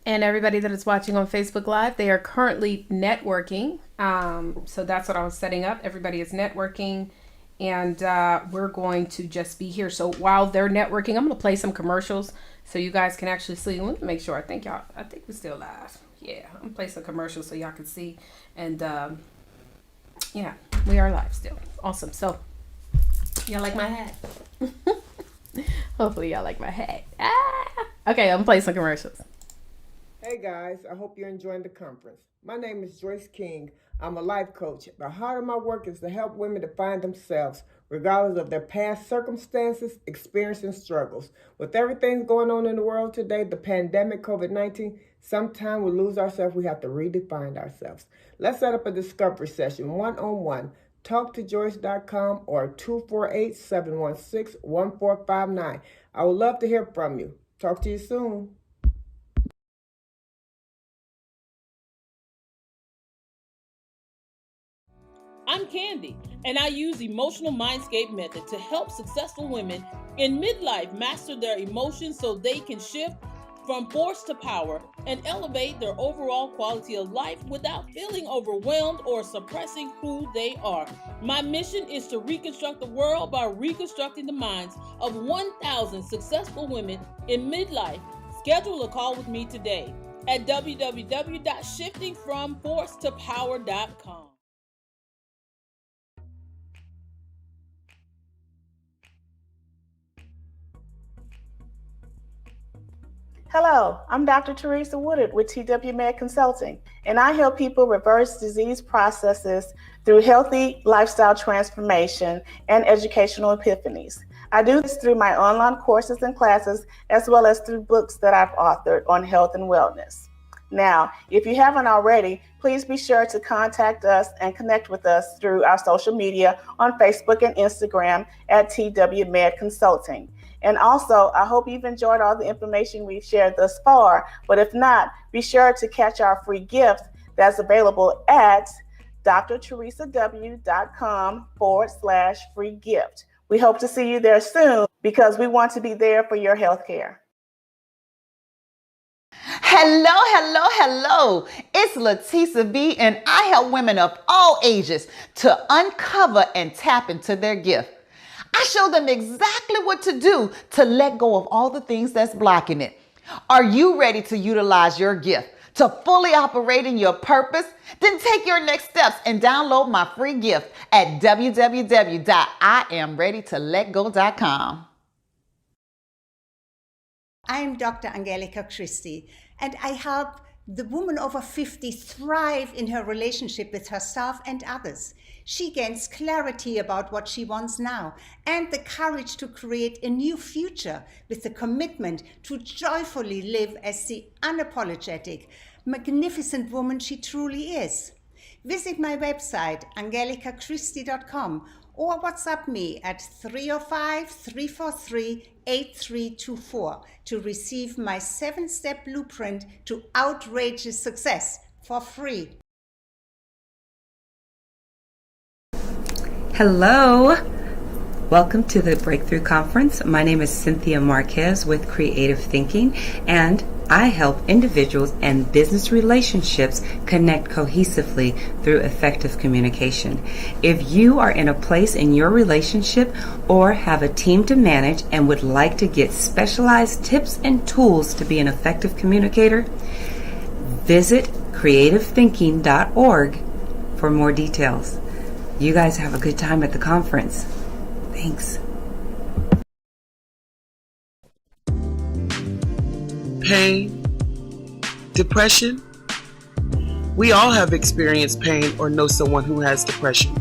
And everybody that is watching on Facebook Live, they are currently networking. So that's what I was setting up. Everybody is networking. And we're going to just be here. So while they're networking, I'm going to play some commercials so you guys can actually see. Let me make sure. I think we're still live. Yeah, I'm going to play some commercials so y'all can see. And yeah, we are live still. Awesome. So y'all like my hat? Hopefully y'all like my hat. Okay, I'm going to play some commercials. Hey guys, I hope you're enjoying the conference. My name is Joyce King. I'm a life coach. The heart of my work is to help women to find themselves, regardless of their past circumstances, experience, and struggles. With everything going on in the world today, the pandemic, COVID-19, sometimes we lose ourselves. We have to redefine ourselves. Let's set up a discovery session, one-on-one. TalkToJoyce.com or 248-716-1459. I would love to hear from you. Talk to you soon. I'm Kandie, and I use Emotional Mindscape Method to help successful women in midlife master their emotions so they can shift from force to power and elevate their overall quality of life without feeling overwhelmed or suppressing who they are. My mission is to reconstruct the world by reconstructing the minds of 1,000 successful women in midlife. Schedule a call with me today at www.shiftingfromforcetopower.com. Hello, I'm Dr. Teresa Woodard with TW Med Consulting, and I help people reverse disease processes through healthy lifestyle transformation and educational epiphanies. I do this through my online courses and classes, as well as through books that I've authored on health and wellness. Now, if you haven't already, please be sure to contact us and connect with us through our social media on Facebook and Instagram at TW Med Consulting. And also, I hope you've enjoyed all the information we've shared thus far. But if not, be sure to catch our free gift that's available at drteresaw.com/free gift. We hope to see you there soon because we want to be there for your health care. Hello. It's Latisa B, and I help women of all ages to uncover and tap into their gift. I show them exactly what to do to let go of all the things that's blocking it. Are you ready to utilize your gift to fully operate in your purpose? Then take your next steps and download my free gift at www.IamReadyToLetGo.com. I'm Dr. Angelika Christie, and I help the woman over 50 thrive in her relationship with herself and others. She gains clarity about what she wants now and the courage to create a new future with the commitment to joyfully live as the unapologetic, magnificent woman she truly is. Visit my website, angelikachristie.com, or WhatsApp me at 305-343-8324 to receive my 7-step blueprint to outrageous success for free. Hello, welcome to the Breakthrough Conference. My name is Cynthia Marquez with Creative Thinking, and I help individuals and business relationships connect cohesively through effective communication. If you are in a place in your relationship or have a team to manage and would like to get specialized tips and tools to be an effective communicator, visit creativethinking.org for more details. You guys have a good time at the conference. Thanks. Pain, depression. We all have experienced pain or know someone who has depression.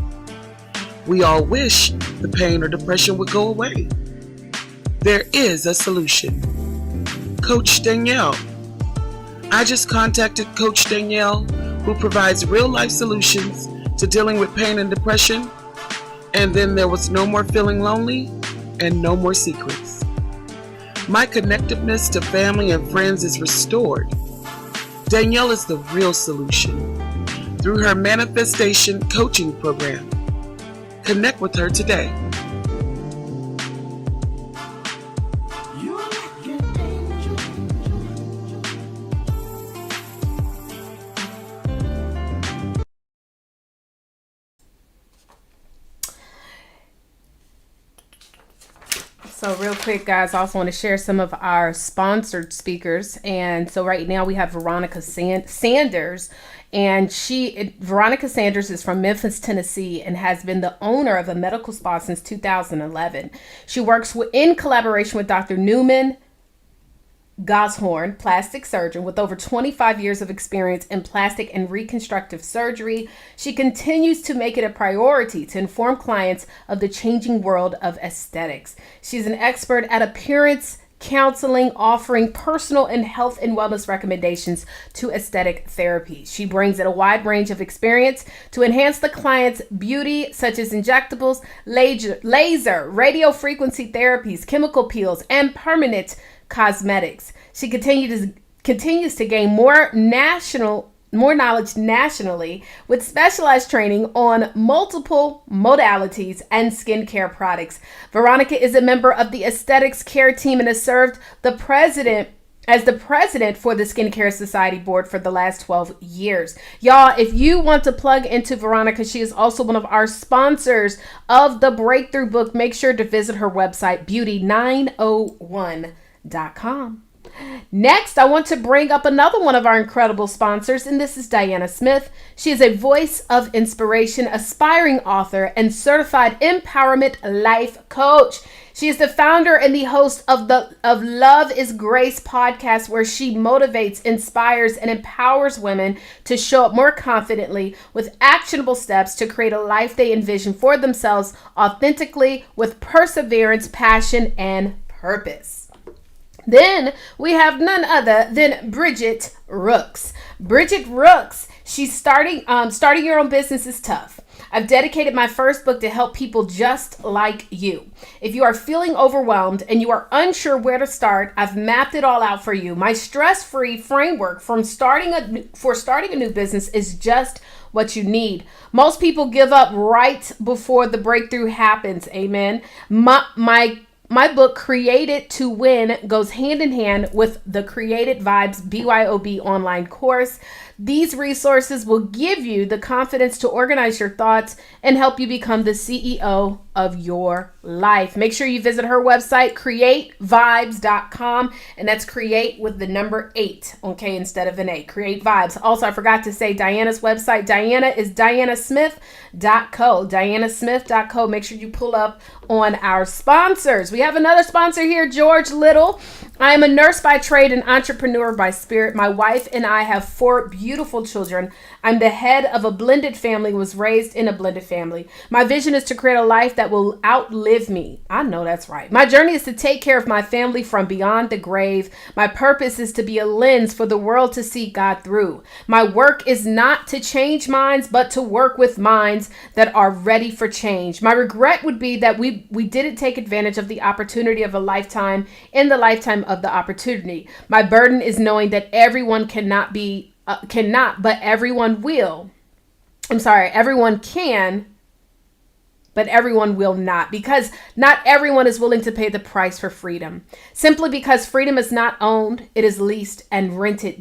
We all wish the pain or depression would go away. There is a solution. Coach Danielle. I just contacted Coach Danielle, who provides real-life solutions to dealing with pain and depression, and then there was no more feeling lonely and no more secrets. My connectiveness to family and friends is restored. Danielle is the real solution through her manifestation coaching program. Connect with her today. So real quick, guys, I also want to share some of our sponsored speakers. And so right now we have Veronica Sanders. And Veronica Sanders is from Memphis, Tennessee, and has been the owner of a medical spa since 2011. She works in collaboration with Dr. Newman Goshorn, plastic surgeon with over 25 years of experience in plastic and reconstructive surgery. She continues to make it a priority to inform clients of the changing world of aesthetics. She's an expert at appearance counseling, offering personal and health and wellness recommendations to aesthetic therapy. She brings in a wide range of experience to enhance the client's beauty, such as injectables, laser, radio frequency therapies, chemical peels, and permanent cosmetics. She continues to gain more knowledge nationally with specialized training on multiple modalities and skincare products. Veronica is a member of the aesthetics care team and has served as the president for the Skincare Society board for the last 12 years. Y'all, if you want to plug into Veronica, she is also one of our sponsors of the Breakthrough Book. Make sure to visit her website, beauty901.com. Next, I want to bring up another one of our incredible sponsors, and this is Diana Smith. She is a voice of inspiration, aspiring author, and certified empowerment life coach. She is the founder and the host of Love is Grace podcast, where she motivates, inspires, and empowers women to show up more confidently with actionable steps to create a life they envision for themselves authentically with perseverance, passion, and purpose. Then we have none other than Bridget Rooks. Bridget Rooks, she's starting your own business is tough. I've dedicated my first book to help people just like you. If you are feeling overwhelmed and you are unsure where to start, I've mapped it all out for you. My stress-free framework for starting a new business is just what you need. Most people give up right before the breakthrough happens. Amen. My book, Created to Win, goes hand in hand with the Created Vibes BYOB online course. These resources will give you the confidence to organize your thoughts and help you become the CEO of your life. Make sure you visit her website, createvibes.com, and that's create with the number 8, okay, instead of an 8. Create Vibes. Also, I forgot to say Diana's website. Diana is dianasmith.co. dianasmith.co. Make sure you pull up on our sponsors. We have another sponsor here, George Little. I am a nurse by trade and entrepreneur by spirit. My wife and I have 4 beautiful children. I'm the head of a blended family, was raised in a blended family. My vision is to create a life that will outlive me. I know that's right. My journey is to take care of my family from beyond the grave. My purpose is to be a lens for the world to see God through. My work is not to change minds, but to work with minds that are ready for change. My regret would be that we didn't take advantage of the opportunity of a lifetime in the lifetime of the opportunity. My burden is knowing that everyone but everyone will. Everyone can, but everyone will not, because not everyone is willing to pay the price for freedom. Simply because freedom is not owned, it is leased, and rent is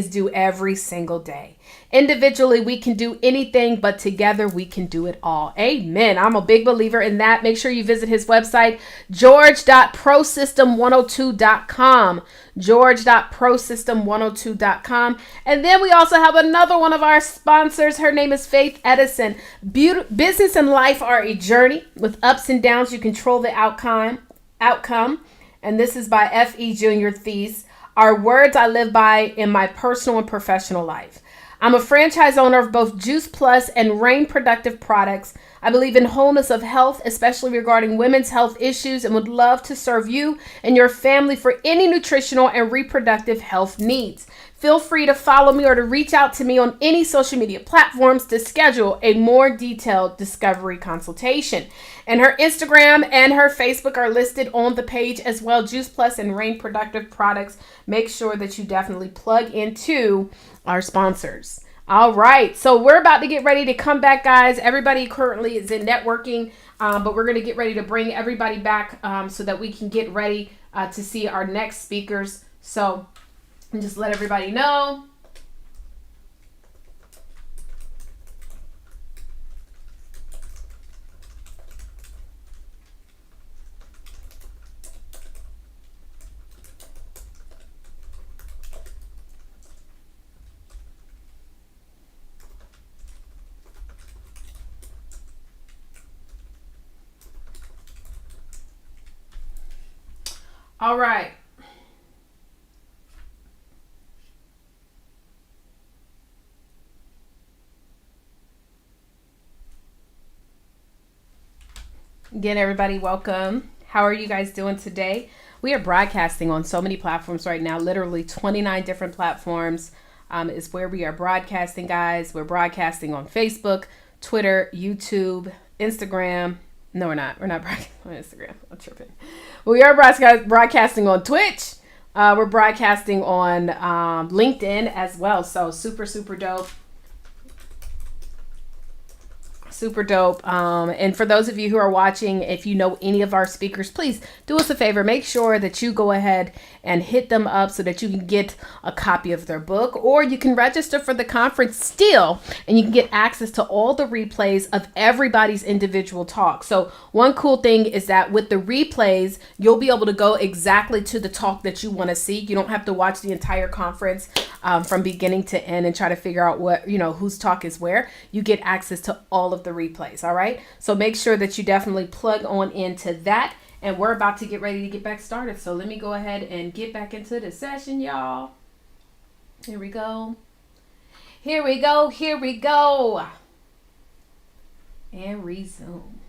due every single day. Individually, we can do anything, but together we can do it all. Amen. I'm a big believer in that. Make sure you visit his website, george.prosystem102.com. george.prosystem102.com. And then we also have another one of our sponsors. Her name is Faith Edison. Business and life are a journey. With ups and downs, you control the outcome. And this is by F.E. Junior Thies. Are words I live by in my personal and professional life. I'm a franchise owner of both Juice Plus and Rain Productive products. I believe in wholeness of health, especially regarding women's health issues, and would love to serve you and your family for any nutritional and reproductive health needs. Feel free to follow me or to reach out to me on any social media platforms to schedule a more detailed discovery consultation. And her Instagram and her Facebook are listed on the page as well. Juice Plus and Rain Productive products. Make sure that you definitely plug into our sponsors. All right, so we're about to get ready to come back, guys. Everybody currently is in networking, but we're going to get ready to bring everybody back so that we can get ready to see our next speakers. So just let everybody know. All right. Again, everybody, welcome. How are you guys doing today? We are broadcasting on so many platforms right now, literally 29 different platforms is where we are broadcasting, guys. We're broadcasting on Facebook, Twitter, YouTube, Instagram. No, we're not. We're not broadcasting on Instagram. I'm tripping. We are broadcasting on Twitch. We're broadcasting on LinkedIn as well. So super, super dope. Super dope. And for those of you who are watching, if you know any of our speakers, please do us a favor. Make sure that you go ahead and hit them up so that you can get a copy of their book, or you can register for the conference still, and you can get access to all the replays of everybody's individual talk. So one cool thing is that with the replays, you'll be able to go exactly to the talk that you want to see. You don't have to watch the entire conference from beginning to end and try to figure out what, whose talk is where. You get access to all of the replays. All right. So make sure that you definitely plug on into that. And we're about to get ready to get back started. So let me go ahead and get back into the session, y'all. Here we go. Here we go. Here we go. And resume.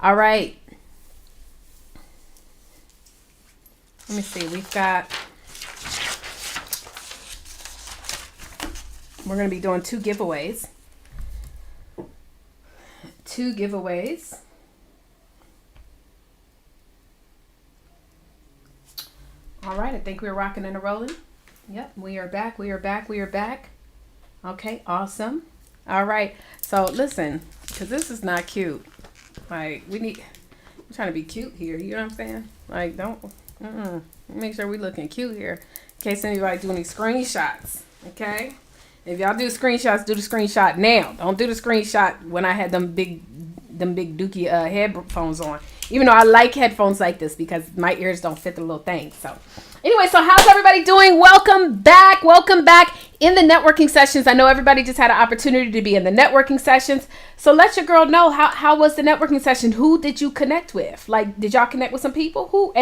All right. Let me see. We're going to be doing two giveaways. All right, I think we're rocking and rolling. Yep, we are back. Okay, awesome. All right, so listen, because this is not cute. Like, we're trying to be cute here. You know what I'm saying? Like, make sure we're looking cute here. In case anybody do any screenshots, okay? If y'all do screenshots, do the screenshot now. Don't do the screenshot when I had them big dookie headphones on. Even though I like headphones like this because my ears don't fit the little thing. So anyway, so how's everybody doing? Welcome back in the networking sessions. I know everybody just had an opportunity to be in the networking sessions. So let your girl know, how was the networking session? Who did you connect with? Like, did y'all connect with some people? Who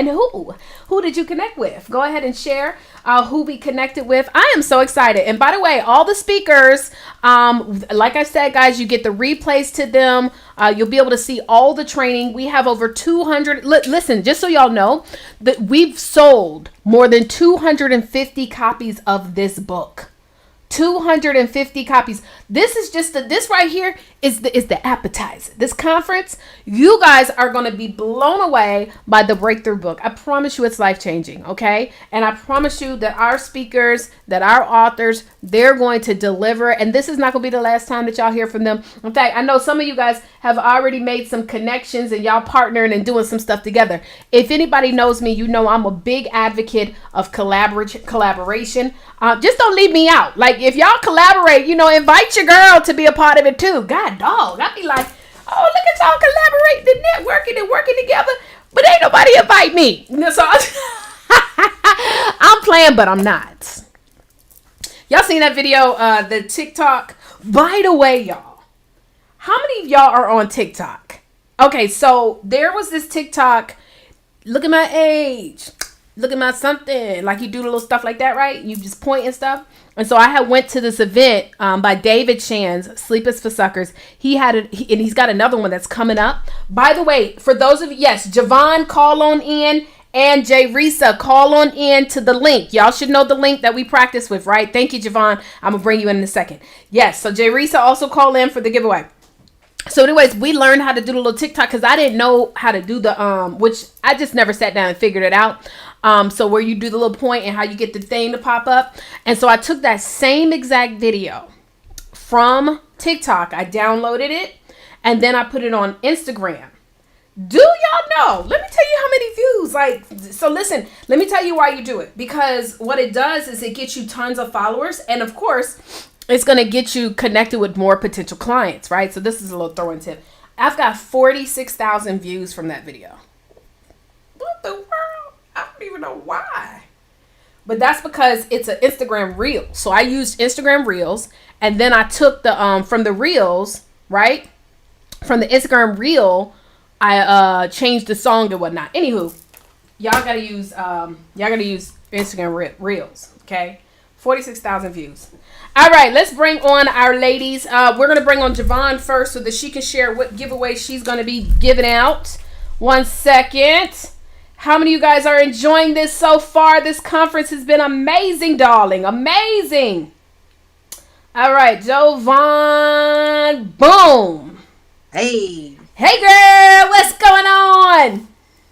did you connect with? Go ahead and share who we connected with. I am so excited. And by the way, all the speakers, like I said, guys, you get the replays to them. You'll be able to see all the training. We have over 200. Listen, just so y'all know, that we've sold more than 250 copies of this book. 250 copies. This is just this right here is the appetizer. This conference, you guys are going to be blown away by the breakthrough book. I promise you it's life-changing, okay? And I promise you that our speakers, that our authors, they're going to deliver, and this is not going to be the last time that y'all hear from them. In fact, I know some of you guys have already made some connections and y'all partnering and doing some stuff together. If anybody knows me, you know I'm a big advocate of collaboration. Just don't leave me out. Like, if y'all collaborate, invite your girl to be a part of it too. God dog, I'd be like, oh, look at y'all collaborating and networking and working together, but ain't nobody invite me. So I'm playing, but I'm not. Y'all seen that video, the TikTok? By the way, y'all, how many of y'all are on TikTok? Okay, so there was this TikTok, look at my age, look at my something, like you do the little stuff like that, right? You just point and stuff. And so I had went to this event by David Shands, Sleep is for Suckers. He had and he's got another one that's coming up. By the way, for those of you, yes, Javon, call on in, and Jay Risa, call on in to the link. Y'all should know the link that we practice with, right? Thank you, Javon. I'm gonna bring you in a second. Yes, so Jay Risa also call in for the giveaway. So anyways, we learned how to do the little TikTok because I didn't know how to do the which I just never sat down and figured it out. So where you do the little point and how you get the thing to pop up. And so I took that same exact video from TikTok. I downloaded it and then I put it on Instagram. Do y'all know? Let me tell you how many views. So listen, let me tell you why you do it. Because what it does is it gets you tons of followers. And of course, it's going to get you connected with more potential clients, right? So this is a little throw-in tip. I've got 46,000 views from that video. What the world? I don't even know why. But that's because it's an Instagram reel. So I used Instagram reels, and then I took the from the reels, right? From the Instagram reel, I changed the song and whatnot. Anywho, y'all gotta use Instagram Reels. Okay, 46,000 views. All right, let's bring on our ladies. We're gonna bring on Javon first so that she can share what giveaway she's gonna be giving out. 1 second. How many of you guys are enjoying this so far? This conference has been amazing, darling. Amazing. All right, Jovan. Boom. Hey. Hey, girl. What's going on?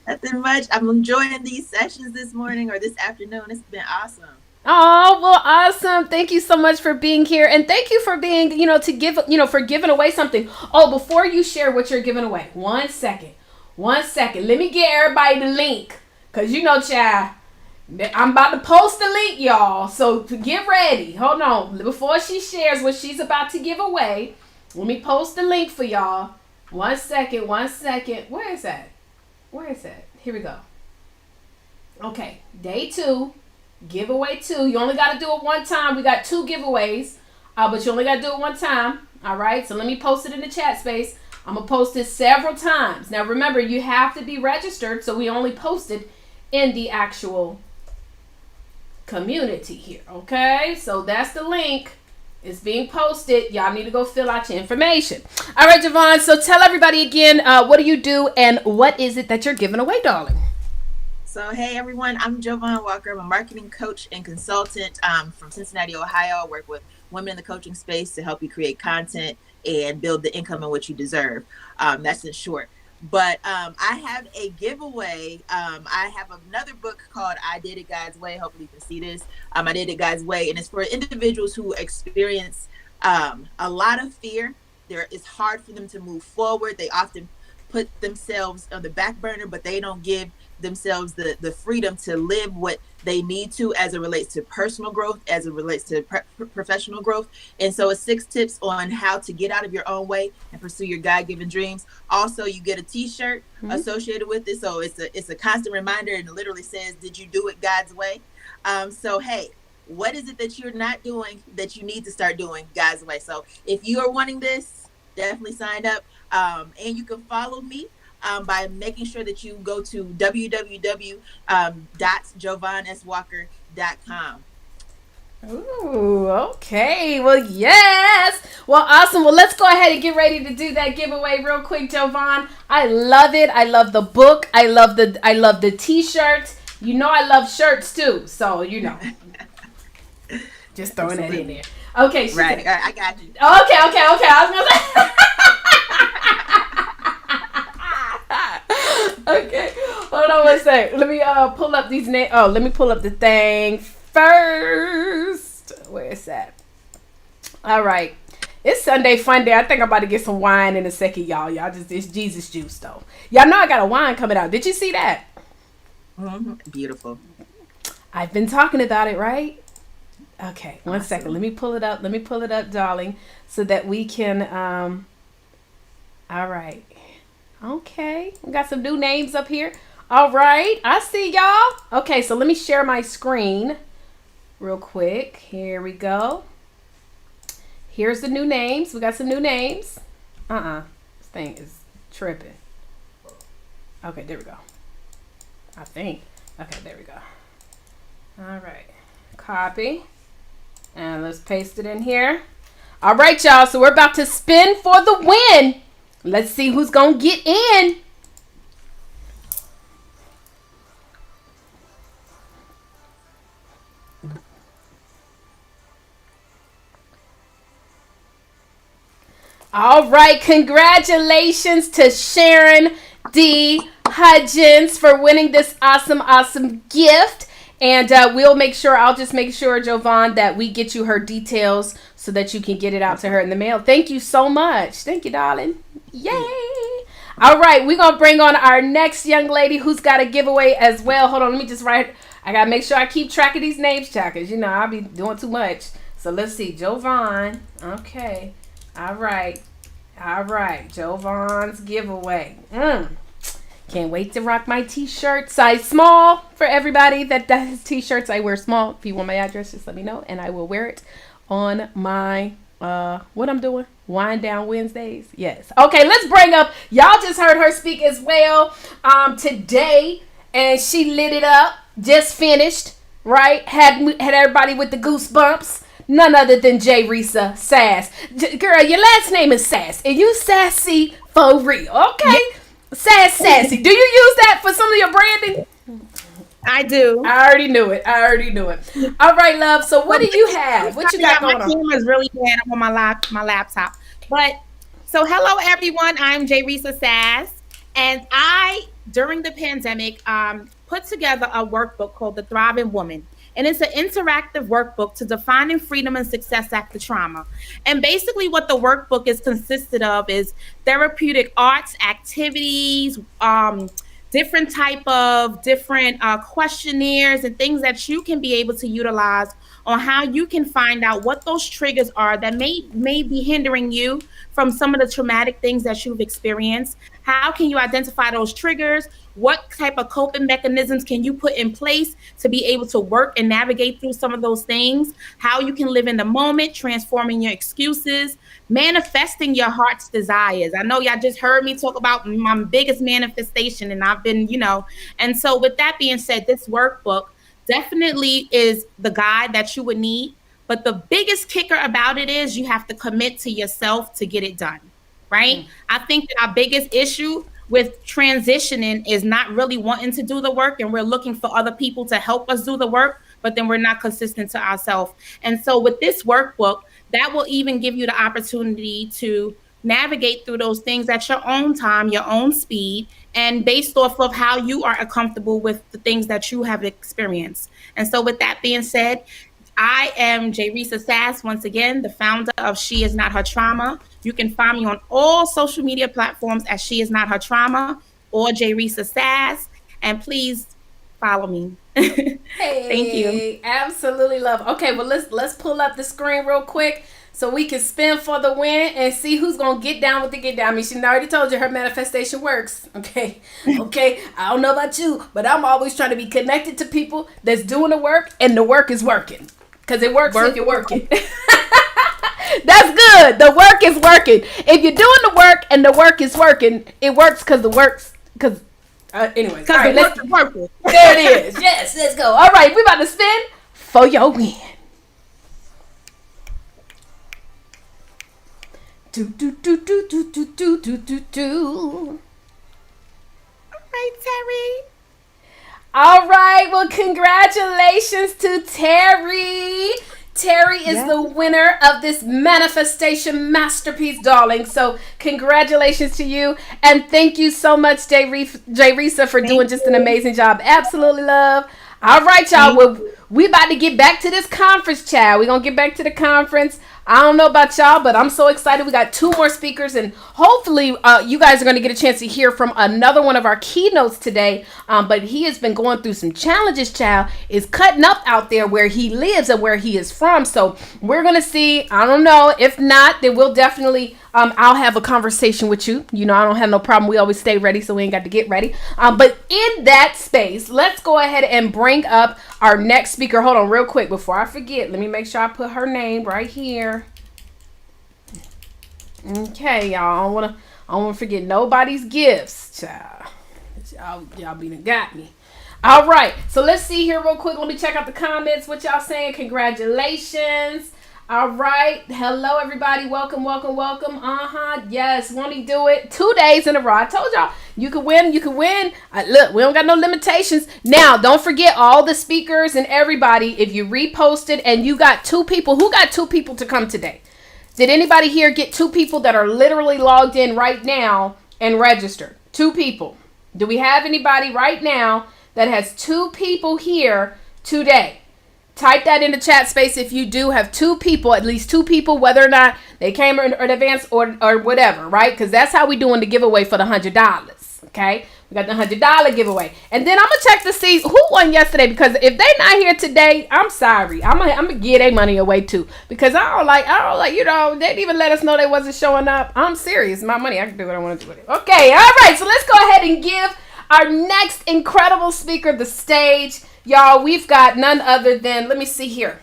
Nothing much. I'm enjoying these sessions this morning or this afternoon. It's been awesome. Oh, well, awesome. Thank you so much for being here. And thank you for being, for giving away something. Oh, before you share what you're giving away, 1 second. 1 second. Let me get everybody the link. Because, child, I'm about to post the link, y'all. So, to get ready. Hold on. Before she shares what she's about to give away, let me post the link for y'all. 1 second. 1 second. Where is that? Here we go. Okay. Day 2. Giveaway 2. You only got to do it one time. We got 2 giveaways. But you only got to do it one time. All right. So, let me post it in the chat space. I'm going to post it several times. Now, remember, you have to be registered, so we only post it in the actual community here, okay? So that's the link. It's being posted. Y'all need to go fill out your information. All right, Javon, so tell everybody again, what do you do and what is it that you're giving away, darling? So, hey, everyone. I'm Jovan Walker. I'm a marketing coach and consultant from Cincinnati, Ohio. I work with women in the coaching space to help you create content and build the income in which you deserve. That's in short. But I have a giveaway. I have another book called I Did It God's Way. Hopefully you can see this. I Did It God's Way. And it's for individuals who experience a lot of fear. It's hard for them to move forward. They often put themselves on the back burner, but they don't give themselves the freedom to live what they need to as it relates to personal growth, as it relates to professional growth. And so it's 6 tips on how to get out of your own way and pursue your God-given dreams. Also, you get a t-shirt associated with it. So it's a constant reminder, and it literally says, did you do it God's way? So, hey, what is it that you're not doing that you need to start doing God's way? So if you are wanting this, definitely sign up. And you can follow me by making sure that you go to www.jovanswalker.com. Ooh, okay. Well, yes. Well, awesome. Well, let's go ahead and get ready to do that giveaway real quick, Jovan. I love it. I love the book. I love the t-shirts. You know I love shirts too. So, just throwing that in there. Okay. Right. I got you. Okay. I was going to say. Okay, hold on 1 sec. Let me pull up these names. Oh, let me pull up the thing first. Where is that? All right, it's Sunday fun day. I think I'm about to get some wine in a second, y'all. It's Jesus juice though. Y'all know I got a wine coming out. Did you see that? Beautiful. I've been talking about it, right? Okay, 1 second. Let me pull it up. Darling, so that we can. All right. Okay, we got some new names up here. All right, I see y'all. Okay, so let me share my screen real quick. Here we go. Here's the new names. We got some new names. This thing is tripping. Okay, there we go. I think. Okay, there we go. All right, copy. And let's paste it in here. All right, y'all, so we're about to spin for the win. Let's see who's going to get in. All right. Congratulations to Sharon D. Hudgens for winning this awesome gift. And I'll just make sure, Jovan, that we get you her details so that you can get it out to her in the mail. Thank you so much. Thank you, darling. Yay. All right. We're going to bring on our next young lady who's got a giveaway as well. Hold on. Let me just write. I got to make sure I keep track of these names, child, because, I'll be doing too much. So let's see. Jovan. Okay. All right. Jovan's giveaway. Can't wait to rock my t-shirt. Size small for everybody that does t-shirts. I wear small. If you want my address, just let me know, and I will wear it on my what I'm doing. Wind Down Wednesdays. Yes. Okay, let's bring up. Y'all just heard her speak as well. Today and she lit it up. Just finished, right? Had everybody with the goosebumps. None other than J. Risa Sass. Girl, your last name is Sass, and you sassy for real. Okay, Sass Sassy. Do you use that for some of your branding? I do. I already knew it. All right, love. So what do you have? What you got going on? My camera's really bad. I'm on my laptop. But so hello everyone. I'm J. Risa Sass, and I during the pandemic put together a workbook called The Thriving Woman. And it's an interactive workbook to defining freedom and success after trauma. And basically what the workbook is consisted of is therapeutic arts, activities, different questionnaires and things that you can be able to utilize on how you can find out what those triggers are that may be hindering you from some of the traumatic things that you've experienced. How can you identify those triggers? What type of coping mechanisms can you put in place to be able to work and navigate through some of those things? How you can live in the moment, transforming your excuses, manifesting your heart's desires. I know y'all just heard me talk about my biggest manifestation, and I've been, and so with that being said, this workbook definitely is the guide that you would need. But the biggest kicker about it is you have to commit to yourself to get it done, right? I think that our biggest issue with transitioning is not really wanting to do the work, and we're looking for other people to help us do the work, but then we're not consistent to ourselves. And so with this workbook, that will even give you the opportunity to navigate through those things at your own time, your own speed, and based off of how you are comfortable with the things that you have experienced. And so with that being said, I am J. Risa Sass, once again, the founder of She Is Not Her Trauma. You can find me on all social media platforms as She Is Not Her Trauma or J. Risa Sass. And please follow me. Thank you. Absolutely love. Okay, well let's pull up the screen real quick so we can spin for the win and see who's gonna get down with the get down. I mean, she already told you her manifestation works. Okay. I don't know about you, but I'm always trying to be connected to people that's doing the work, and the work is working. Because it works if you're working. That's good. The work is working. If you're doing the work and the work is working, it works because anyways. All right, let's working. There it is. Yes, let's go. All right, we're about to spin for your win. All right, Terry. All right, well, congratulations to Terry. Terry is the winner of this manifestation masterpiece, darling. So congratulations to you. And thank you so much, J. Risa, for doing just an amazing job. Absolutely, love. All right, y'all. Well, we about to get back to this conference, child. We're going to get back to the conference. I don't know about y'all, but I'm so excited. We got 2 more speakers, and hopefully you guys are going to get a chance to hear from another one of our keynotes today. But he has been going through some challenges, child. Is cutting up out there where he lives and where he is from. So we're going to see. I don't know. If not, then we'll definitely, I'll have a conversation with you. I don't have no problem. We always stay ready, so we ain't got to get ready. But in that space, let's go ahead and bring up our next speaker. Hold on real quick before I forget. Let me make sure I put her name right here. Okay, y'all. I don't wanna forget nobody's gifts, child. Y'all be done got me. All right, so let's see here real quick. Let me check out the comments. What y'all saying? Congratulations. All right. Hello, everybody. Welcome. Yes, won't he do it? 2 days in a row. I told y'all, you can win. Look, we don't got no limitations. Now, don't forget all the speakers and everybody. If you reposted and you got 2 people, who got 2 people to come today? Did anybody here get 2 people that are literally logged in right now and registered? 2 people. Do we have anybody right now that has 2 people here today? Type that in the chat space if you do have 2 people, at least 2 people, whether or not they came in advance or whatever, right? Because that's how we doing the giveaway for the $100, okay? We got the $100 giveaway. And then I'm going to check to see who won yesterday, because if they not here today, I'm sorry. I'm gonna give their money away too, because I don't like, they didn't even let us know they wasn't showing up. I'm serious. My money, I can do what I want to do with it. Okay, all right. So let's go ahead and give our next incredible speaker the stage. Y'all, we've got none other than, let me see here.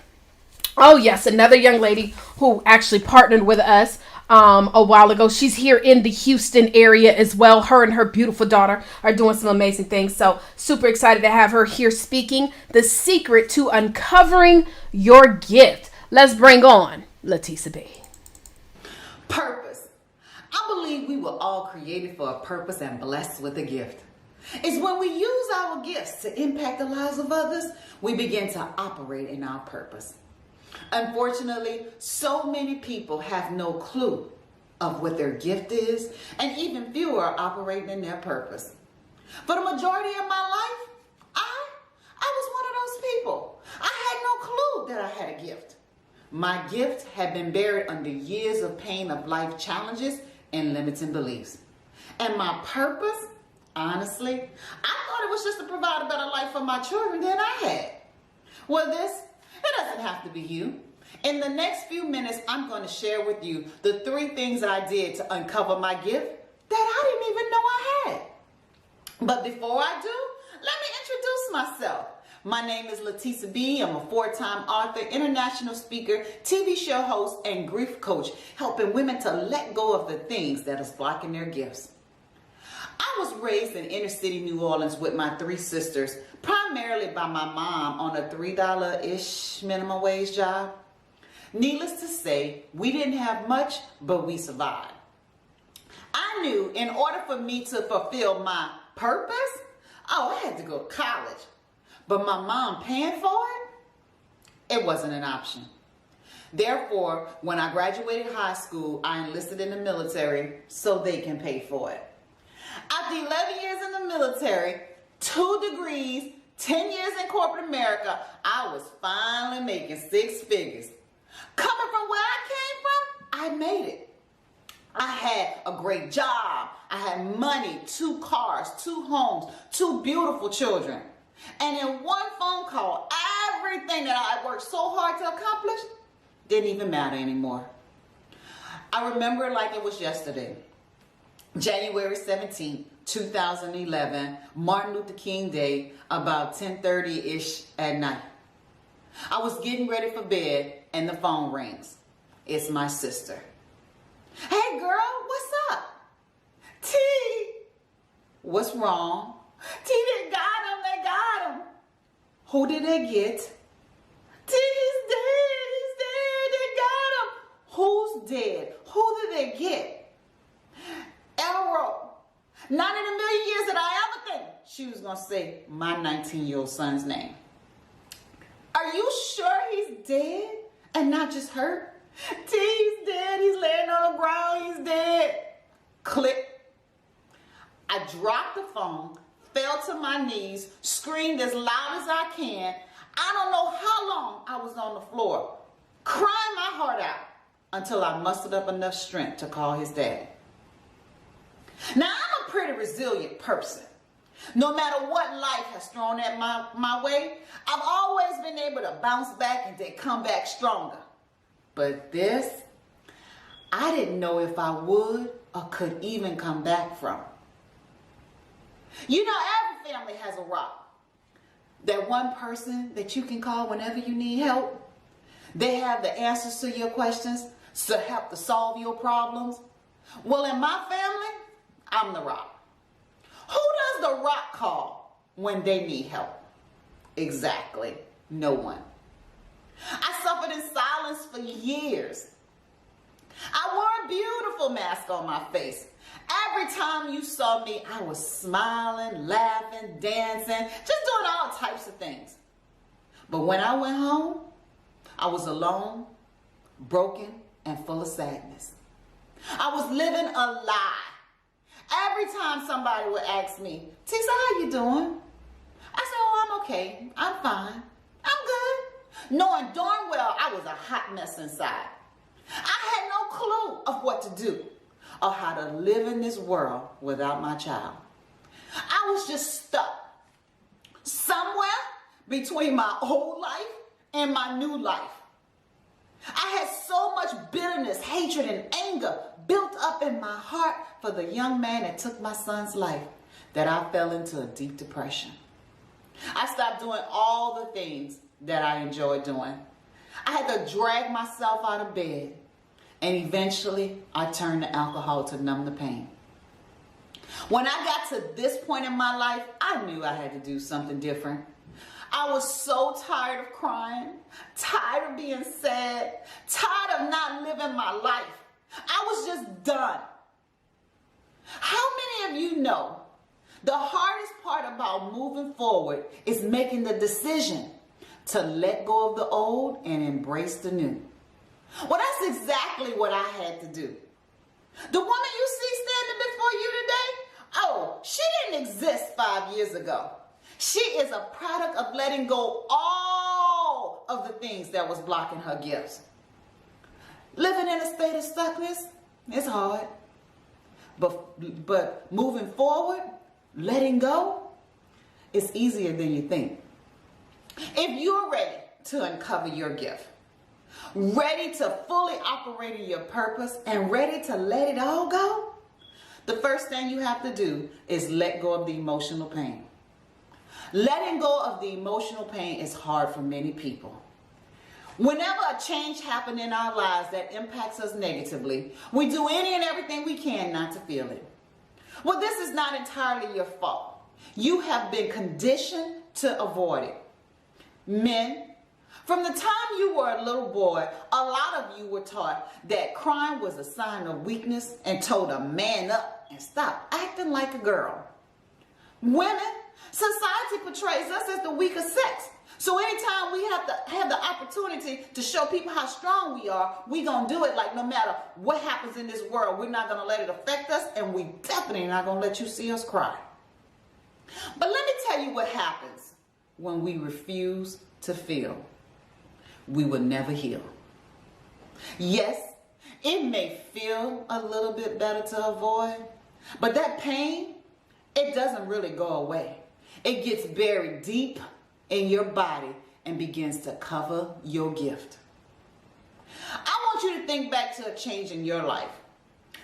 Oh, yes, another young lady who actually partnered with us. a while ago. She's here in the Houston area as well. Her and her beautiful daughter are doing some amazing things. So super excited to have her here speaking the secret to uncovering your gift. Let's bring on Latisa B. Purpose. I believe we were all created for a purpose and blessed with a gift. It's when we use our gifts to impact the lives of others, we begin to operate in our purpose. Unfortunately, so many people have no clue of what their gift is, and even fewer are operating in their purpose. For the majority of my life, I was one of those people. I had no clue that I had a gift. My gift had been buried under years of pain of life challenges and limiting beliefs. And my purpose, honestly, I thought it was just to provide a better life for my children than I had. Well, it doesn't have to be you. In the next few minutes, I'm going to share with you the 3 things I did to uncover my gift that I didn't even know I had. But before I do, let me introduce myself. My name is Latisa B. I'm a 4-time author, international speaker, TV show host, and grief coach, helping women to let go of the things that is blocking their gifts. I was raised in inner city New Orleans with my 3 sisters, primarily by my mom on a $3-ish minimum wage job. Needless to say, we didn't have much, but we survived. I knew in order for me to fulfill my purpose, I had to go to college. But my mom paying for it wasn't an option. Therefore, when I graduated high school, I enlisted in the military so they can pay for it. After 11 years in the military, 2 degrees, 10 years in corporate America, I was finally making 6 figures. Coming from where I came from, I made it. I had a great job. I had money, 2 cars, 2 homes, 2 beautiful children. And in one phone call, everything that I worked so hard to accomplish didn't even matter anymore. I remember it like it was yesterday. January 17th, 2011, Martin Luther King Day, about 10:30-ish at night. I was getting ready for bed and the phone rings. It's my sister. Hey girl, what's up? T. What's wrong? T, they got him, they got him. Who did they get? T, he's dead, they got him. Who's dead? Who did they get? Errol. Not in a million years did I ever think she was going to say my 19-year-old son's name. Are you sure he's dead and not just hurt? T, he's dead, he's laying on the ground, he's dead. Click. I dropped the phone, fell to my knees, screamed as loud as I can. I don't know how long I was on the floor, crying my heart out until I mustered up enough strength to call his dad. Now, I'm a pretty resilient person. No matter what life has thrown at my way, I've always been able to bounce back and then come back stronger. But this, I didn't know if I would or could even come back from. You know, every family has a rock. That one person that you can call whenever you need help. They have the answers to your questions to help to solve your problems. Well, in my family, I'm the rock. Who does the rock call when they need help? Exactly, no one. I suffered in silence for years. I wore a beautiful mask on my face. Every time you saw me, I was smiling, laughing, dancing, just doing all types of things. But when I went home, I was alone, broken, and full of sadness. I was living a lie. Every time somebody would ask me, Tisa, how you doing? I said, oh, I'm okay. I'm fine. I'm good. Knowing darn well I was a hot mess inside. I had no clue of what to do or how to live in this world without my child. I was just stuck somewhere between my old life and my new life. I had so much bitterness, hatred, and anger built up in my heart for the young man that took my son's life that I fell into a deep depression. I stopped doing all the things that I enjoyed doing. I had to drag myself out of bed, And eventually, I turned to alcohol to numb the pain. When I got to this point in my life, I knew I had to do something different. I was so tired of crying, tired of being sad, tired of not living my life. I was just done. How many of you know the hardest part about moving forward is making the decision to let go of the old and embrace the new? Well, that's exactly what I had to do. The woman you see standing before you today, oh, she didn't exist 5 years ago. She is a product of letting go all of the things that was blocking her gifts. Living in a state of stuckness is hard. But moving forward, letting go, is easier than you think. If you're ready to uncover your gift, ready to fully operate in your purpose, and ready to let it all go, the first thing you have to do is let go of the emotional pain. Letting go of the emotional pain is hard for many people. Whenever a change happens in our lives that impacts us negatively, we do any and everything we can not to feel it. Well, this is not entirely your fault. You have been conditioned to avoid it. Men, from the time you were a little boy, a lot of you were taught that crying was a sign of weakness and told to man up and stop acting like a girl. Women, society portrays us as the weaker sex. So anytime we have to have the opportunity to show people how strong we are, we're going to do it like no matter what happens in this world, we're not going to let it affect us, and we definitely not going to let you see us cry. But let me tell you what happens when we refuse to feel. We will never heal. Yes, it may feel a little bit better to avoid, but that pain, it doesn't really go away. It gets buried deep in your body and begins to cover your gift. I want you to think back to a change in your life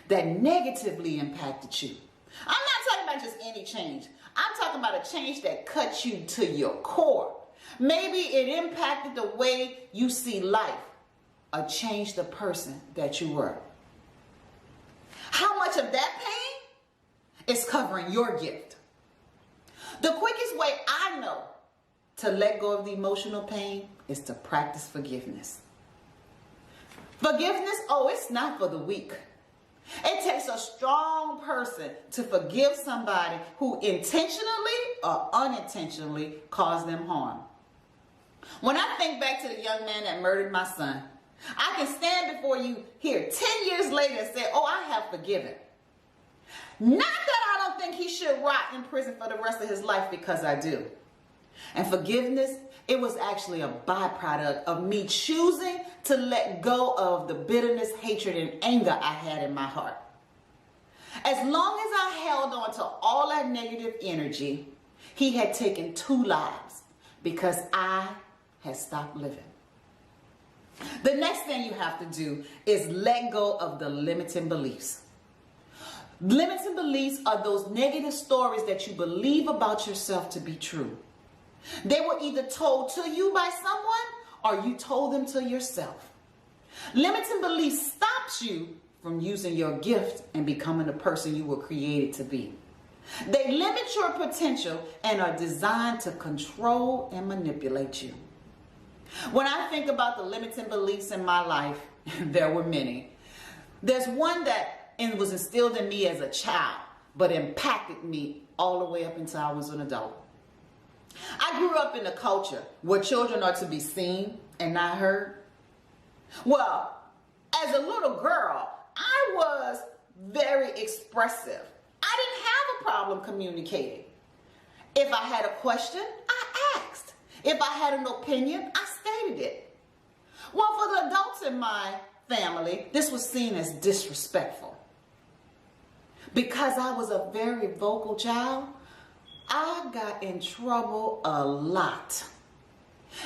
that negatively impacted you. I'm not talking about just any change. I'm talking about a change that cut you to your core. Maybe it impacted the way you see life or changed the person that you were. How much of that pain is covering your gift? The quickest way I know to let go of the emotional pain is to practice forgiveness. Forgiveness, it's not for the weak. It takes a strong person to forgive somebody who intentionally or unintentionally caused them harm. When I think back to the young man that murdered my son, I can stand before you here 10 years later and say, I have forgiven. Not that I don't think he should rot in prison for the rest of his life, because I do. And forgiveness, it was actually a byproduct of me choosing to let go of the bitterness, hatred, and anger I had in my heart. As long as I held on to all that negative energy, he had taken 2 lives because I had stopped living. The next thing you have to do is let go of the limiting beliefs. Limiting beliefs are those negative stories that you believe about yourself to be true. They were either told to you by someone or you told them to yourself. Limiting beliefs stops you from using your gift and becoming the person you were created to be. They limit your potential and are designed to control and manipulate you. When I think about the limiting beliefs in my life, there were many. There's one that was instilled in me as a child, but impacted me all the way up until I was an adult. I grew up in a culture where children are to be seen and not heard. Well, as a little girl, I was very expressive. I didn't have a problem communicating. If I had a question, I asked. If I had an opinion, I stated it. Well, for the adults in my family, this was seen as disrespectful. Because I was a very vocal child, I got in trouble a lot.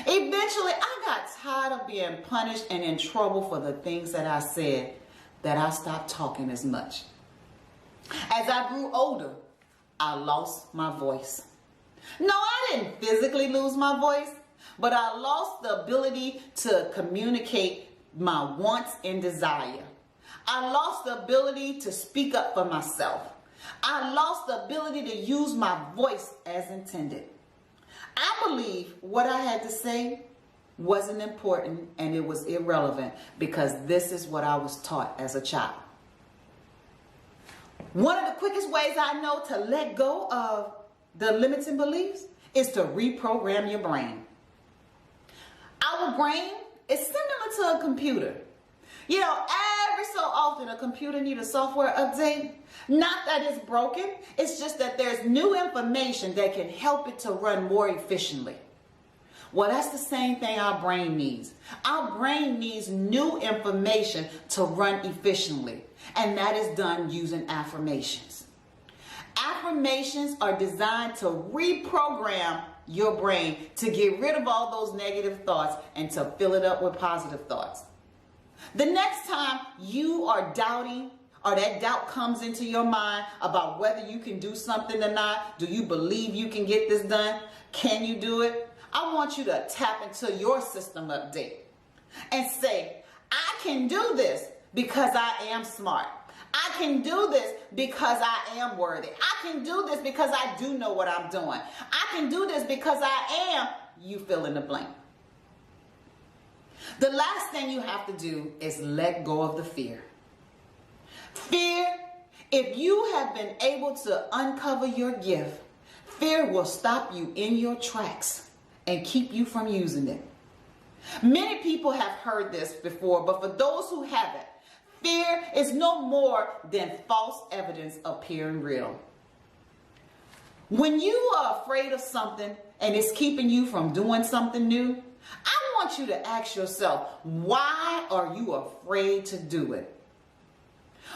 Eventually, I got tired of being punished and in trouble for the things that I said, that I stopped talking as much. As I grew older, I lost my voice. No, I didn't physically lose my voice, but I lost the ability to communicate my wants and desire. I lost the ability to speak up for myself. I lost the ability to use my voice as intended. I believe what I had to say wasn't important and it was irrelevant because this is what I was taught as a child. One of the quickest ways I know to let go of the limiting beliefs is to reprogram your brain. Our brain is similar to a computer. You know, every so often a computer needs a software update. Not that it's broken, it's just that there's new information that can help it to run more efficiently. Well, that's the same thing our brain needs. Our brain needs new information to run efficiently, and that is done using affirmations. Affirmations are designed to reprogram your brain to get rid of all those negative thoughts and to fill it up with positive thoughts. The next time you are doubting or that doubt comes into your mind about whether you can do something or not, do you believe you can get this done? Can you do it? I want you to tap into your system update and say, I can do this because I am smart. I can do this because I am worthy. I can do this because I do know what I'm doing. I can do this because I am, you fill in the blank. The last thing you have to do is let go of the fear. Fear, if you have been able to uncover your gift, fear will stop you in your tracks and keep you from using it. Many people have heard this before, but for those who haven't, fear is no more than false evidence appearing real. When you are afraid of something and it's keeping you from doing something new, I want you to ask yourself, why are you afraid to do it?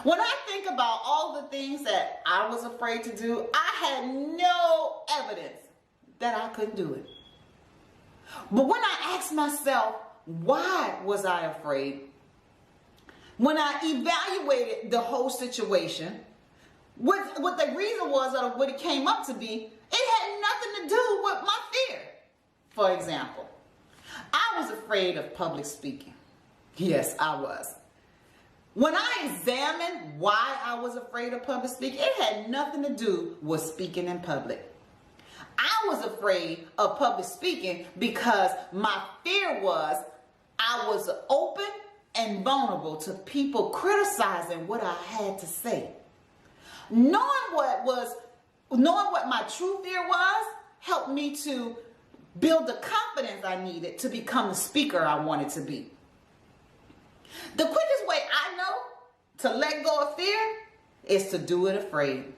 When I think about all the things that I was afraid to do, I had no evidence that I couldn't do it. But when I asked myself, why was I afraid? When I evaluated the whole situation, what the reason was, or what it came up to be, it had nothing to do with my fear. For example, I was afraid of public speaking. Yes, I was. When I examined why I was afraid of public speaking, it had nothing to do with speaking in public. I was afraid of public speaking because my fear was I was open and vulnerable to people criticizing what I had to say. Knowing what my true fear was helped me to build the confidence I needed to become the speaker I wanted to be. The quickest way I know to let go of fear is to do it afraid.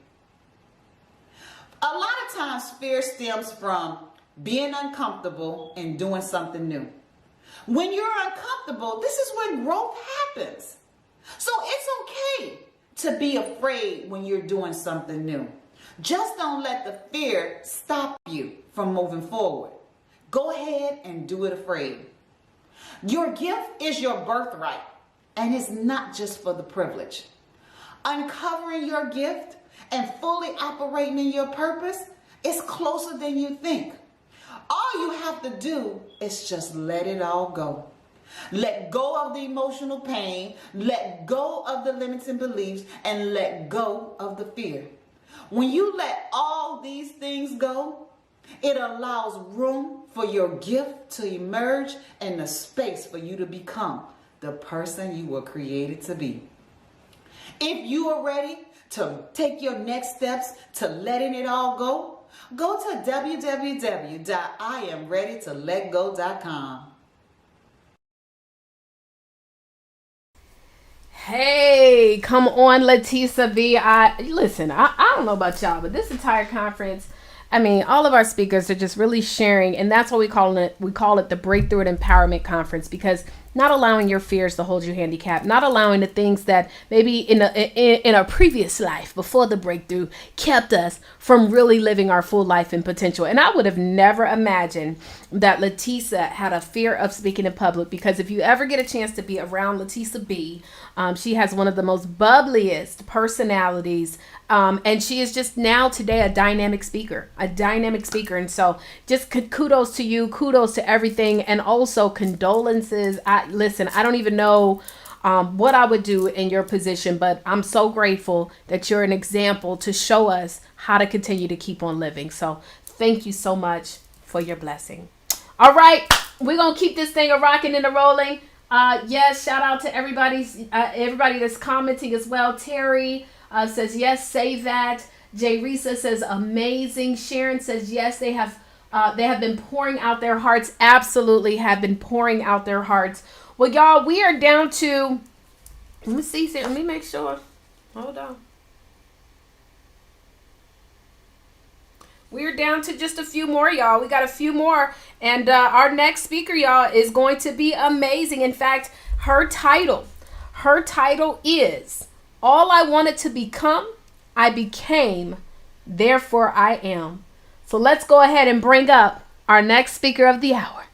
A lot of times fear stems from being uncomfortable and doing something new. When you're uncomfortable, this is when growth happens. So it's okay to be afraid when you're doing something new. Just don't let the fear stop you from moving forward. Go ahead and do it afraid. Your gift is your birthright, and it's not just for the privilege. Uncovering your gift and fully operating in your purpose is closer than you think. All you have to do is just let it all go. Let go of the emotional pain, let go of the limiting beliefs, and let go of the fear. When you let all these things go, it allows room for your gift to emerge and the space for you to become the person you were created to be. If you are ready to take your next steps to letting it all go, go to www.IamReadyToLetGo.com. Hey, come on, Latisa V. I don't know about y'all, but this entire conference, I mean, all of our speakers are just really sharing, and that's what we call it the Breakthrough and Empowerment Conference, because not allowing your fears to hold you handicapped, not allowing the things that maybe in a previous life before the breakthrough kept us from really living our full life and potential. And I would have never imagined that Latisa had a fear of speaking in public, because if you ever get a chance to be around Latisa B, she has one of the most bubbliest personalities, and she is just now today a dynamic speaker. And so just kudos to you, kudos to everything, and also condolences. I don't even know what I would do in your position, but I'm so grateful that you're an example to show us how to continue to keep on living. So thank you so much for your blessing. All right, we're going to keep this thing a rocking and a rolling. Yes, shout out to everybody that's commenting as well. Terry says, yes, say that. Jay Risa says, amazing. Sharon says, yes, they have been pouring out their hearts. Absolutely have been pouring out their hearts. Well, y'all, we are down to, let me see, let me make sure. Hold on. We're down to just a few more, y'all. We got a few more. And our next speaker, y'all, is going to be amazing. In fact, her title is All I Wanted to Become, I Became, Therefore I Am. So let's go ahead and bring up our next speaker of the hour,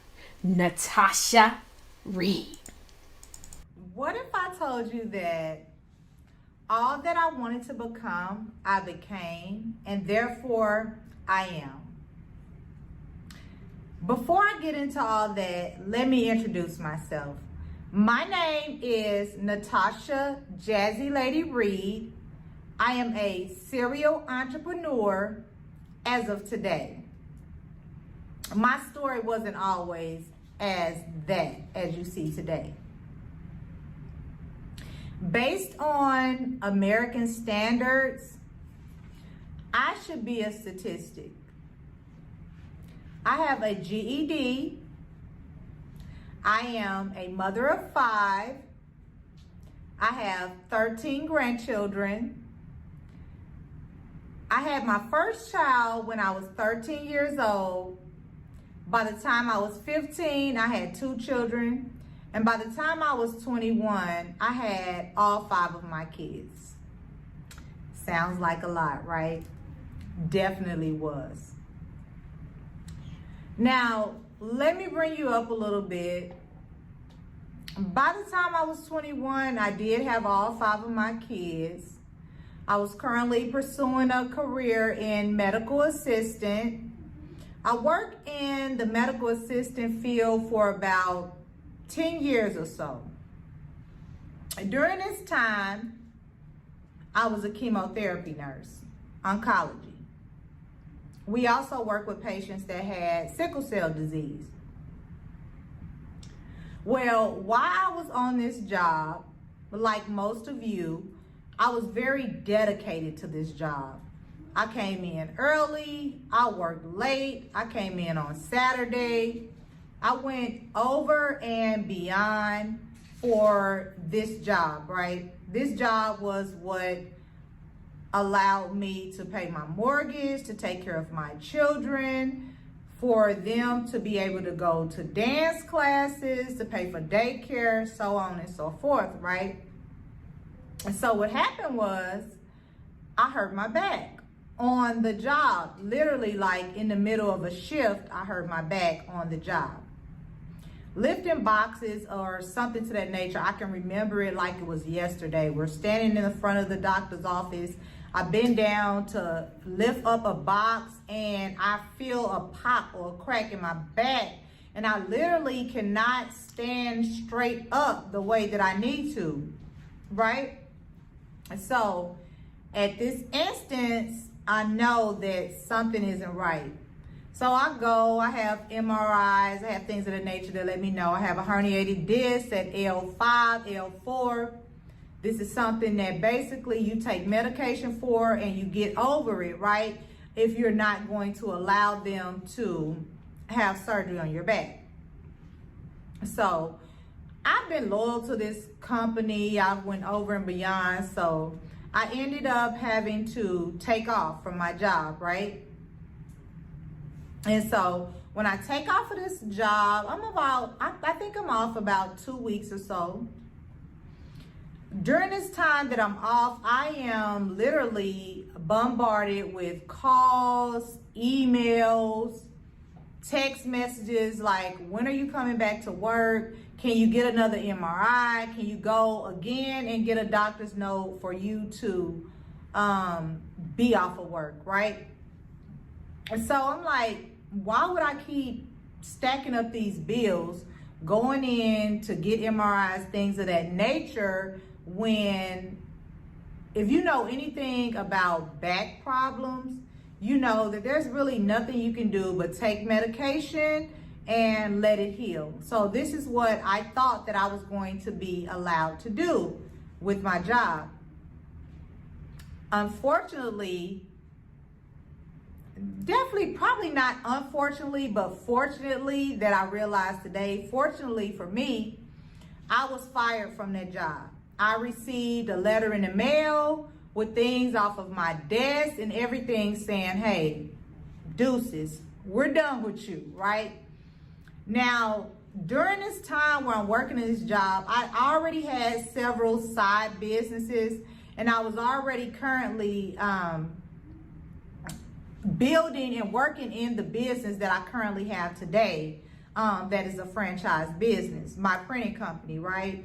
Natasha Reed. What if I told you that all that I wanted to become, I became, and therefore I am? Before I get into all that, let me introduce myself. My name is Natasha Jazzy Lady Reed. I am a serial entrepreneur as of today. My story wasn't always as you see today. Based on American standards, I should be a statistic. I have a GED. I am a mother of 5. I have 13 grandchildren. I had my first child when I was 13 years old. By the time I was 15, I had 2 children. And by the time I was 21, I had all 5 of my kids. Sounds like a lot, right? Definitely was. Now, let me bring you up a little bit. By the time I was 21, I did have all 5 of my kids. I was currently pursuing a career in medical assistant. I worked in the medical assistant field for about 10 years or so. During this time, I was a chemotherapy nurse, oncology. We also worked with patients that had sickle cell disease. Well, while I was on this job, like most of you, I was very dedicated to this job. I came in early, I worked late, I came in on Saturday. I went over and beyond for this job, right? This job was what allowed me to pay my mortgage, to take care of my children, for them to be able to go to dance classes, to pay for daycare, so on and so forth, right? And so what happened was I hurt my back on the job. Literally, like in the middle of a shift, I hurt my back on the job. Lifting boxes or something to that nature, I can remember it like it was yesterday. We're standing in the front of the doctor's office. I bend down to lift up a box and I feel a pop or a crack in my back. And I literally cannot stand straight up the way that I need to, right? And so at this instance, I know that something isn't right. So I go, I have MRIs, I have things of that nature that let me know. I have a herniated disc at L5, L4. This is something that basically you take medication for and you get over it, right? If you're not going to allow them to have surgery on your back. So I've been loyal to this company. I went over and beyond. So I ended up having to take off from my job, right? And so when I take off of this job, I think I'm off about 2 weeks or so. During this time that I'm off, I am literally bombarded with calls, emails, text messages like, when are you coming back to work? Can you get another MRI? Can you go again and get a doctor's note for you to be off of work, right? And so I'm like, why would I keep stacking up these bills going in to get MRIs, things of that nature, when if you know anything about back problems, you know that there's really nothing you can do but take medication and let it heal. So this is what I thought that I was going to be allowed to do with my job. Unfortunately, definitely, probably not unfortunately, but fortunately that I realized today, fortunately for me, I was fired from that job. I received a letter in the mail with things off of my desk and everything saying, hey, deuces, we're done with you, right? Now, during this time where I'm working in this job, I already had several side businesses, and I was already currently building and working in the business that I currently have today, that is a franchise business, my printing company, right?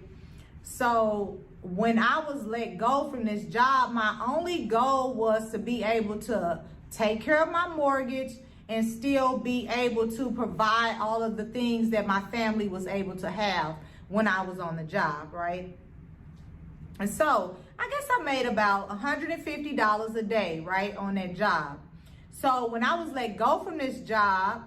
So when I was let go from this job, my only goal was to be able to take care of my mortgage and still be able to provide all of the things that my family was able to have when I was on the job, right? And so I guess I made about $150 a day, right, on that job. So when I was let go from this job,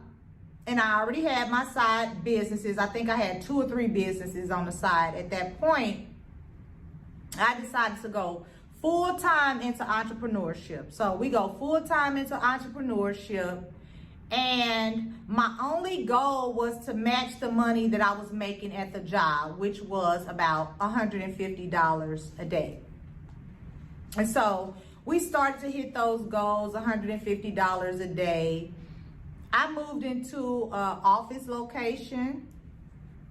and I already had my side businesses, I think I had 2 or 3 businesses on the side at that point, I decided to go full-time into entrepreneurship. So we go full-time into entrepreneurship, and my only goal was to match the money that I was making at the job, which was about $150 a day. And so we started to hit those goals, $150 a day. I moved into an office location.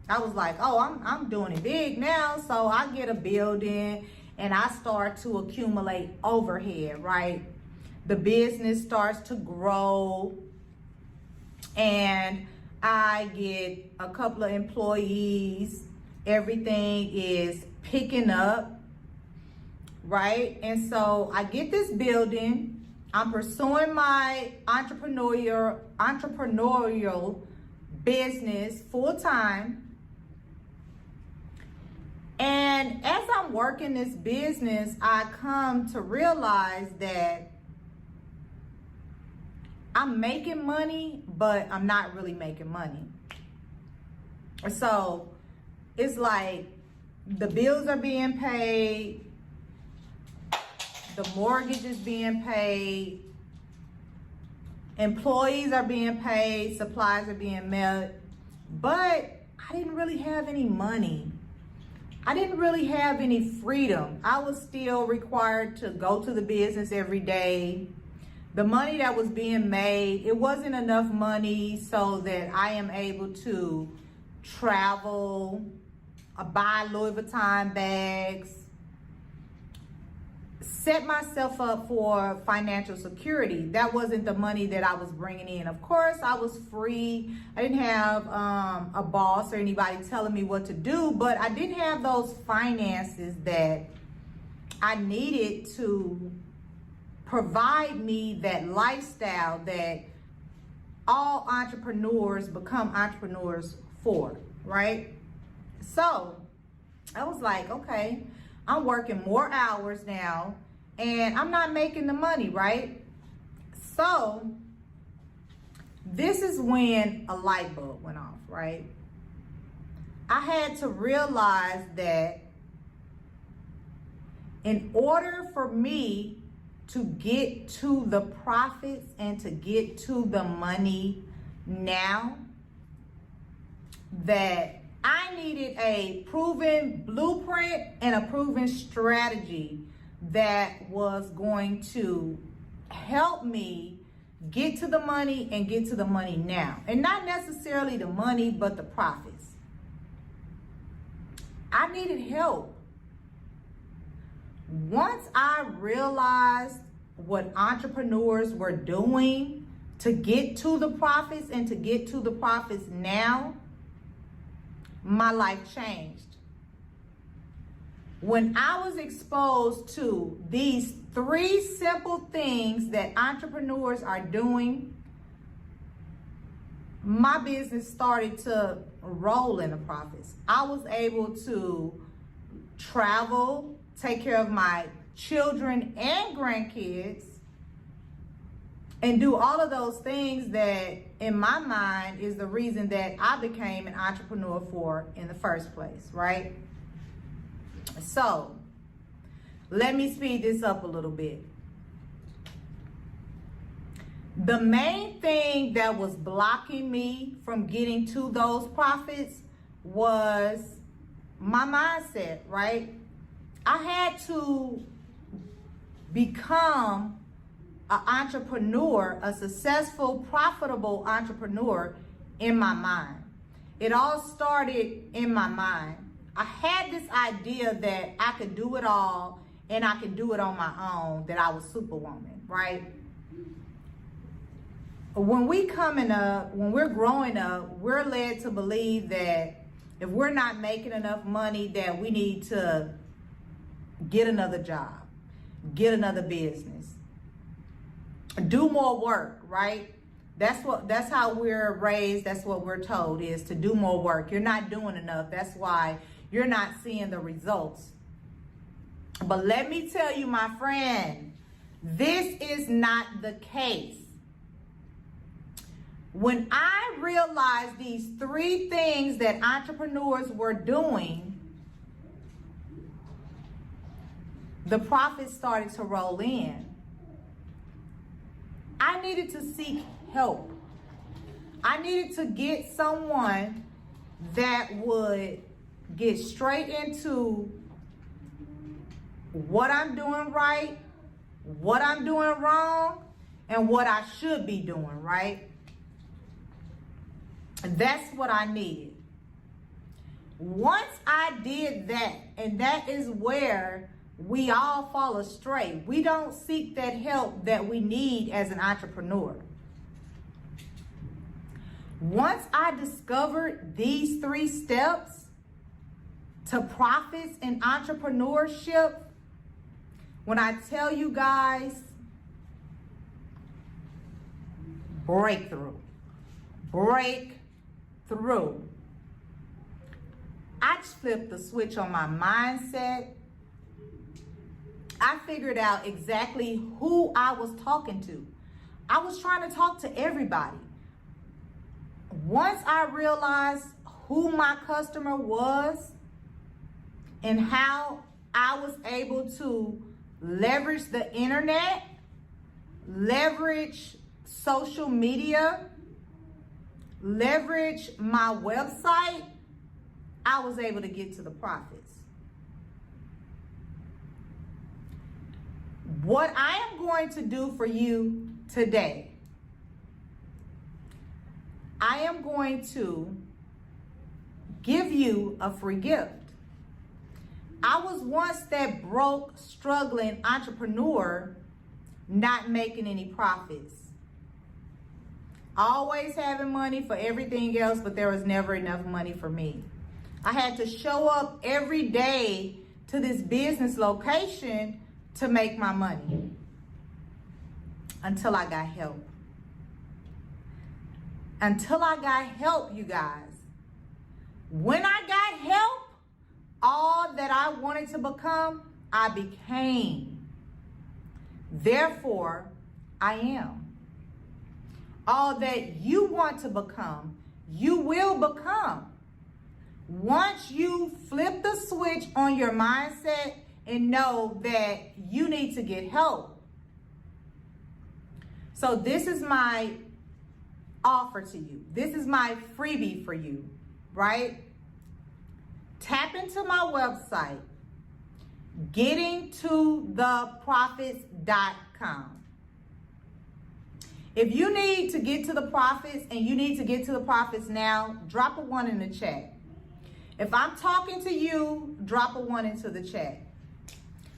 I was like, oh, I'm doing it big now. So I get a building and I start to accumulate overhead, right? The business starts to grow and I get a couple of employees. Everything is picking up, right? And so I get this building. I'm pursuing my entrepreneurial business full time. And as I'm working this business, I come to realize that I'm making money, but I'm not really making money. So it's like the bills are being paid, the mortgage is being paid, employees are being paid, supplies are being met, but I didn't really have any money. I didn't really have any freedom. I was still required to go to the business every day. The money that was being made, it wasn't enough money so that I am able to travel, buy Louis Vuitton bags, set myself up for financial security. That wasn't the money that I was bringing in. Of course, I was free. I didn't have a boss or anybody telling me what to do, but I didn't have those finances that I needed to provide me that lifestyle that all entrepreneurs become entrepreneurs for, right? So I was like, okay, I'm working more hours now and I'm not making the money, right? So this is when a light bulb went off, right? I had to realize that in order for me to get to the profits and to get to the money now, that I needed a proven blueprint and a proven strategy that was going to help me get to the money and get to the money now. And not necessarily the money, but the profits. I needed help. Once I realized what entrepreneurs were doing to get to the profits and to get to the profits now, my life changed. When I was exposed to these 3 simple things that entrepreneurs are doing, my business started to roll in the profits. I was able to travel, take care of my children and grandkids, and do all of those things that in my mind is the reason that I became an entrepreneur for in the first place, right? So let me speed this up a little bit. The main thing that was blocking me from getting to those profits was my mindset, right? I had to become an entrepreneur, a successful, profitable entrepreneur in my mind. It all started in my mind. I had this idea that I could do it all and I could do it on my own, that I was Superwoman, right? When we're growing up, we're led to believe that if we're not making enough money, that we need to get another job, get another business, do more work, right? That's how we're raised. That's what we're told, is to do more work. You're not doing enough. That's why you're not seeing the results. But let me tell you, my friend, this is not the case. When I realized these 3 things that entrepreneurs were doing, the profits started to roll in. I needed to seek help. I needed to get someone that would get straight into what I'm doing right, what I'm doing wrong, and what I should be doing, right? That's what I needed. Once I did that, and that is where we all fall astray. We don't seek that help that we need as an entrepreneur. Once I discovered these 3 steps to profits in entrepreneurship, when I tell you guys, breakthrough. I just flipped the switch on my mindset. I figured out exactly who I was talking to. I was trying to talk to everybody. Once I realized who my customer was and how I was able to leverage the internet, leverage social media, leverage my website, I was able to get to the profits. What I am going to do for you today, I am going to give you a free gift. I was once that broke, struggling entrepreneur, not making any profits. Always having money for everything else, but there was never enough money for me. I had to show up every day to this business location to make my money until I got help. Until I got help, you guys. When I got help, all that I wanted to become, I became. Therefore, I am. All that you want to become, you will become. Once you flip the switch on your mindset and know that you need to get help. So this is my offer to you. This is my freebie for you, right? Tap into my website, gettingtotheprofits.com. If you need to get to the profits and you need to get to the profits now, drop a 1 in the chat. If I'm talking to you, drop a 1 into the chat.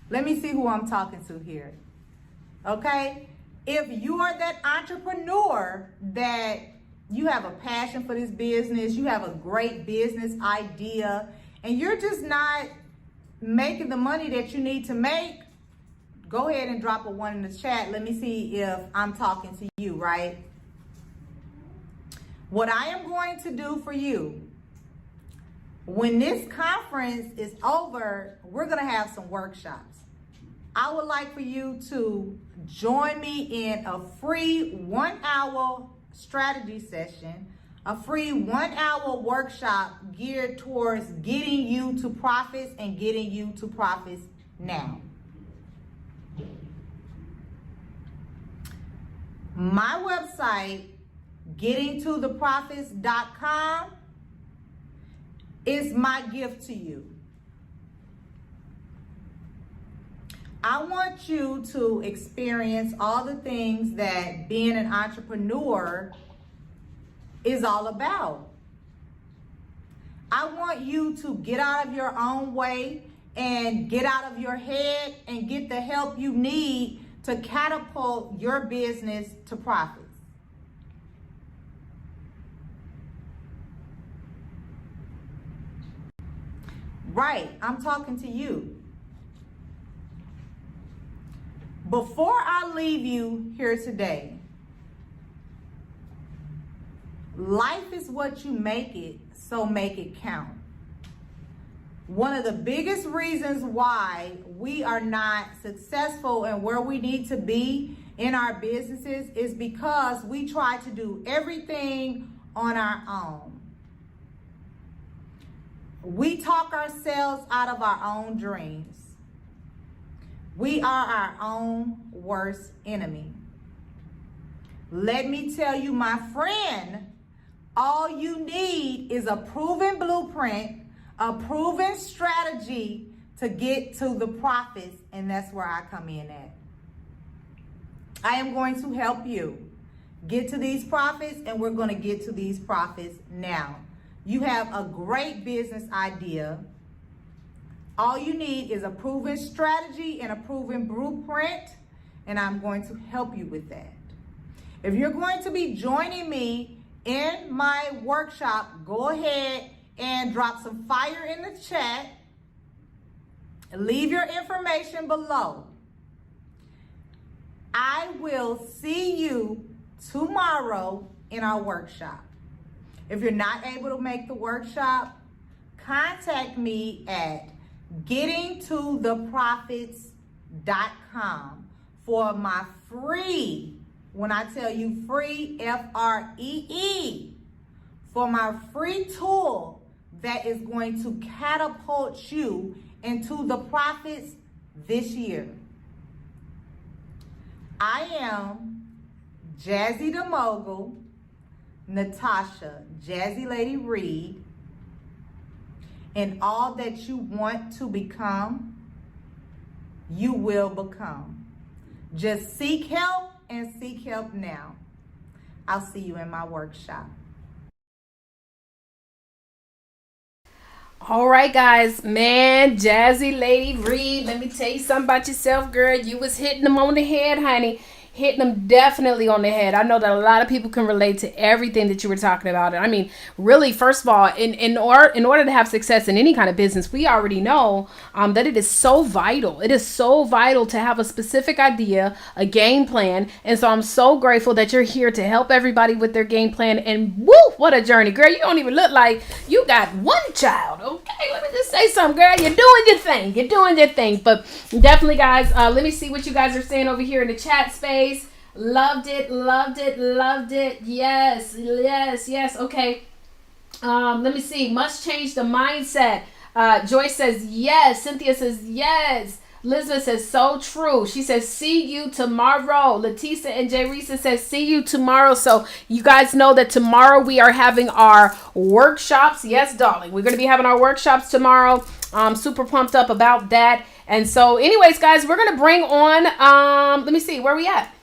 Let me see who I'm talking to here. Okay? If you are that entrepreneur that you have a passion for this business, you have a great business idea, and you're just not making the money that you need to make, go ahead and drop a 1 in the chat. Let me see if I'm talking to you, right? What I am going to do for you, when this conference is over, we're going to have some workshops. I would like for you to join me in a free 1-hour strategy session, a free 1-hour workshop geared towards getting you to profits and getting you to profits now. My website, gettingtotheprofits.com, is my gift to you. I want you to experience all the things that being an entrepreneur is all about. I want you to get out of your own way and get out of your head and get the help you need to catapult your business to profits. Right, I'm talking to you. Before I leave you here today, life is what you make it, so make it count. One of the biggest reasons why we are not successful and where we need to be in our businesses is because we try to do everything on our own. We talk ourselves out of our own dreams. We are our own worst enemy. Let me tell you, my friend, all you need is a proven blueprint, a proven strategy to get to the profits, and that's where I come in at. I am going to help you get to these profits, and we're going to get to these profits now. You have a great business idea. All you need is a proven strategy and a proven blueprint, and I'm going to help you with that. If you're going to be joining me in my workshop, go ahead and drop some fire in the chat. Leave your information below. I will see you tomorrow in our workshop. If you're not able to make the workshop, contact me at gettingtotheprofits.com for my free, when I tell you free, F-R-E-E, for my free tool that is going to catapult you into the profits this year. I am Jazzy the Mogul, Natasha, Jazzy Lady Reed, and all that you want to become, you will become. Just seek help and seek help now. I'll see you in my workshop. All right, guys, man, Jazzy Lady Reed, let me tell you something about yourself, girl. You was hitting them on the head, honey. Hitting them definitely on the head. I know that a lot of people can relate to everything that you were talking about. And I mean, really, first of all, in order to have success in any kind of business, we already know that it is so vital. It is so vital to have a specific idea, a game plan. And so I'm so grateful that you're here to help everybody with their game plan. And woo, what a journey, girl. You don't even look like you got one child. Okay, let me just say something, girl. You're doing your thing. You're doing your thing. But definitely, guys, let me see what you guys are saying over here in the chat space. Loved it, loved it, loved it. Yes, yes, yes. Okay. Let me see. Must change the mindset. Joyce says yes. Cynthia says yes. Elizabeth says so true. She says see you tomorrow. Letisa and Jerisa says see you tomorrow. So you guys know that tomorrow we are having our workshops. Yes, darling. We're going to be having our workshops tomorrow. I'm super pumped up about that. And so anyways, guys, we're going to bring on, let me see, where we at?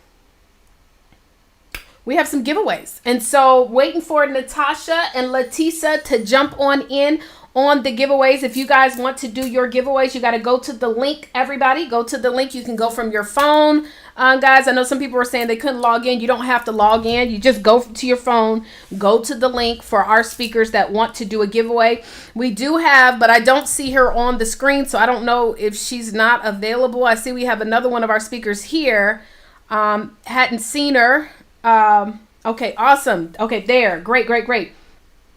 We have some giveaways. And so waiting for Natasha and Letisa to jump on in on the giveaways. If you guys want to do your giveaways, you got to go to the link, everybody. Go to the link. You can go from your phone. Guys, I know some people were saying they couldn't log in. You don't have to log in. You just go to your phone, go to the link for our speakers that want to do a giveaway. We do have, but I don't see her on the screen, so I don't know if she's not available. I see we have another one of our speakers here. Hadn't seen her. Okay, awesome. Okay, there. Great, great, great.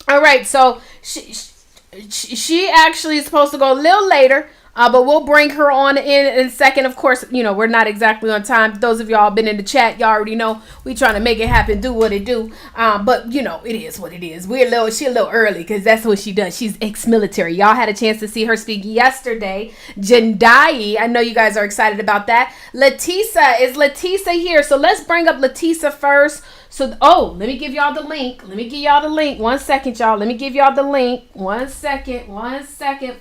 All right, so she actually is supposed to go a little later, but we'll bring her on in a second. Of course, we're not exactly on time. Those of y'all been in the chat, y'all already know we trying to make it happen, do what it do. But it is what it is. She a little early because that's what she does. She's ex-military. Y'all had a chance to see her speak yesterday. Jendai, I know you guys are excited about that. Is Latisa here? So let's bring up Latisa first. So, let me give y'all the link. 1 second, y'all. Let me give y'all the link. 1 second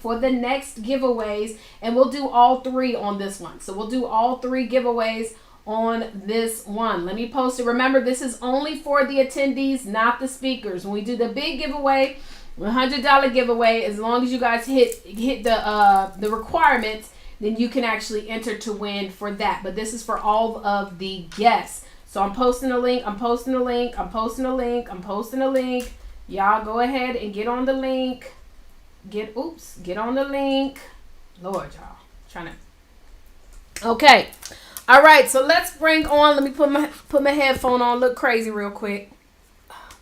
for the next giveaways. And we'll do all 3 on this one. So we'll do all 3 giveaways on this one. Let me post it. Remember, this is only for the attendees, not the speakers. When we do the big giveaway, $100 giveaway, as long as you guys hit the requirements, then you can actually enter to win for that. But this is for all of the guests. So I'm posting a link. Y'all go ahead and get on the link. Get on the link. Lord, y'all. Okay. All right. So let's bring on. Let me put my headphone on. Look crazy real quick.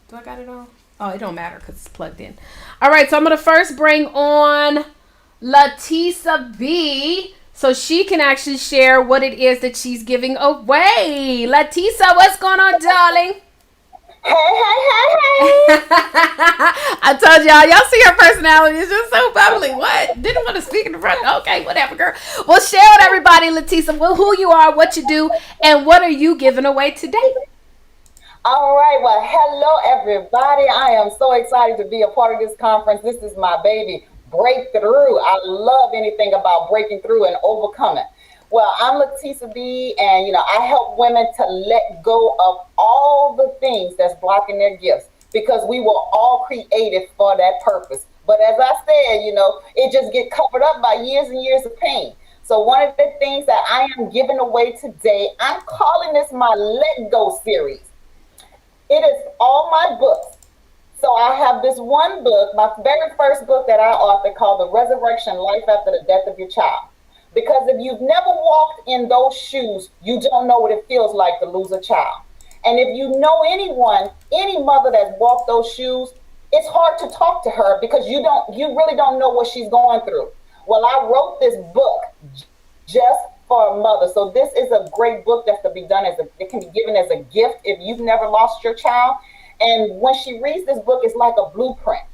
Do I got it on? Oh, it don't matter because it's plugged in. All right. So I'm going to first bring on Latisa B, so she can actually share what it is that she's giving away. Latisa, what's going on, darling? Hey. I told y'all see her personality is just so bubbly. What? Didn't want to speak in the front. Okay, whatever, girl. Well, share with everybody, Latisa, who you are, what you do, and what are you giving away today? All right. Well, hello, everybody. I am so excited to be a part of this conference. This is my baby. Breakthrough. I love anything about breaking through and overcoming. Well, I'm Latisa B, and I help women to let go of all the things that's blocking their gifts, because we were all created for that purpose. But as I said, it just get covered up by years and years of pain. So one of the things that I am giving away today, I'm calling this my Let Go series. It is all my books. So I have this one book, my very first book that I authored, called The Resurrection: Life After the Death of Your Child. Because if you've never walked in those shoes, you don't know what it feels like to lose a child. And if you know anyone, any mother that's walked those shoes, it's hard to talk to her because you really don't know what she's going through. Well, I wrote this book just for a mother. So this is a great book that's to be done it can be given as a gift if you've never lost your child. And when she reads this book, it's like a blueprint.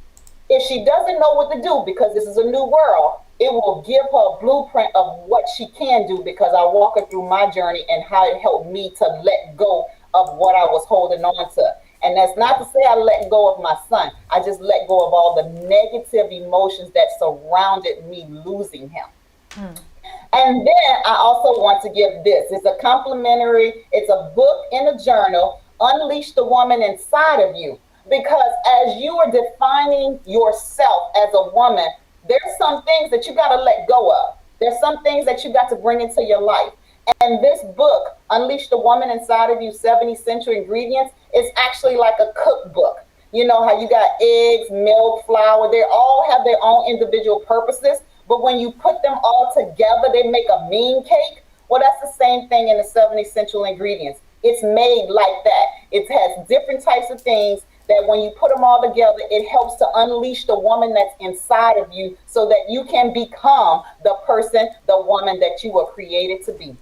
If she doesn't know what to do, because this is a new world, it will give her a blueprint of what she can do, because I walk her through my journey and how it helped me to let go of what I was holding on to. And that's not to say I let go of my son. I just let go of all the negative emotions that surrounded me losing him. And then I also want to give this. It's a complimentary, it's a book and a journal, Unleash the Woman Inside of You. Because as you are defining yourself as a woman, there's some things that you got to let go of. There's some things that you got to bring into your life. And this book, Unleash the Woman Inside of You, 7 Essential Ingredients, is actually like a cookbook. You know how you got eggs, milk, flour, they all have their own individual purposes. But when you put them all together, they make a mean cake. Well, that's the same thing in the 7 Essential Ingredients. It's made like that. It has different types of things that when you put them all together, it helps to unleash the woman that's inside of you so that you can become the person, the woman that you were created to be.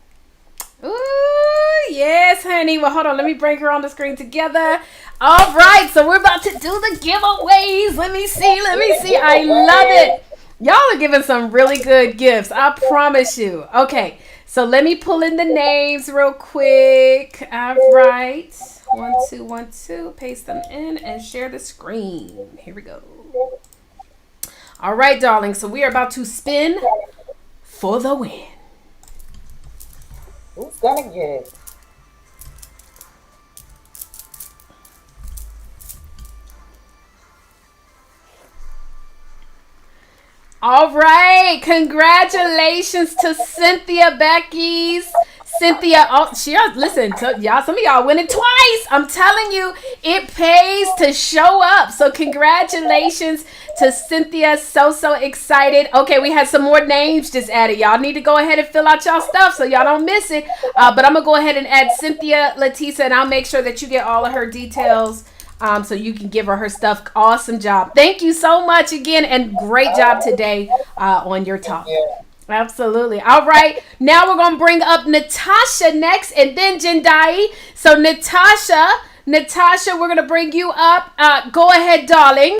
Ooh, yes, honey. Well, hold on. Let me bring her on the screen together. All right. So we're about to do the giveaways. Let me see. I love it. Y'all are giving some really good gifts. I promise you. Okay. So let me pull in the names real quick. All right. 1, 2, 1, 2. Paste them in and share the screen. Here we go. All right, darling. So we are about to spin for the win. Who's gonna get it? All right. Congratulations to Cynthia Becky's. Cynthia, oh, listen to y'all. Some of y'all winning twice. I'm telling you, it pays to show up. So congratulations to Cynthia. So excited. Okay, we had some more names just added. Y'all need to go ahead and fill out y'all stuff so y'all don't miss it. But I'm gonna go ahead and add Cynthia Letisa, and I'll make sure that you get all of her details. So you can give her stuff. Awesome job. Thank you so much again, and great job today on your talk. Absolutely. All right. Now we're going to bring up Natasha next, and then Jendai. So Natasha, we're going to bring you up. Go ahead, darling.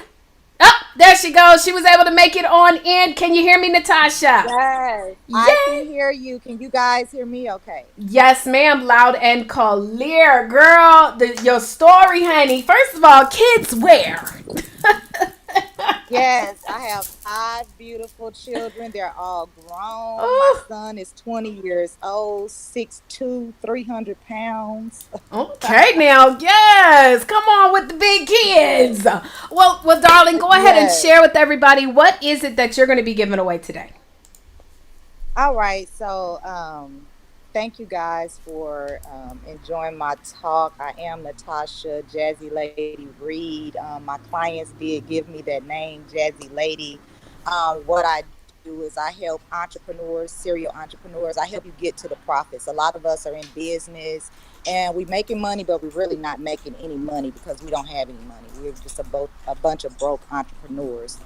Oh, there she goes. She was able to make it on in. Can you hear me, Natasha? Yes, I can hear you. Can you guys hear me okay? Yes, ma'am. Loud and clear. Girl, your story, honey. First of all, kids where? Yes, I have 5 beautiful children. They're all grown. My son is 20 years old, 6'2", 300 pounds. Okay, now, yes. Come on with the big kids. Well, darling, go ahead and share with everybody, what is it that you're going to be giving away today? All right, so thank you guys for enjoying my talk. I am Natasha Jazzy Lady Reed. My clients did give me that name, Jazzy Lady. What I do is I help entrepreneurs, serial entrepreneurs. I help you get to the profits. A lot of us are in business and we're making money, but we're really not making any money because we don't have any money. We're just a bunch of broke entrepreneurs,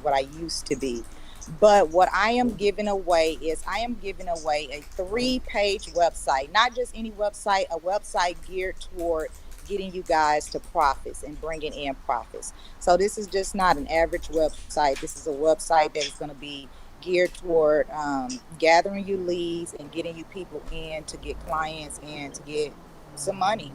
what I used to be. But what I am giving away is I am giving away a 3-page website, not just any website, a website geared toward getting you guys to profits and bringing in profits. So this is just not an average website. This is a website that is going to be geared toward gathering you leads and getting you people in to get clients and to get some money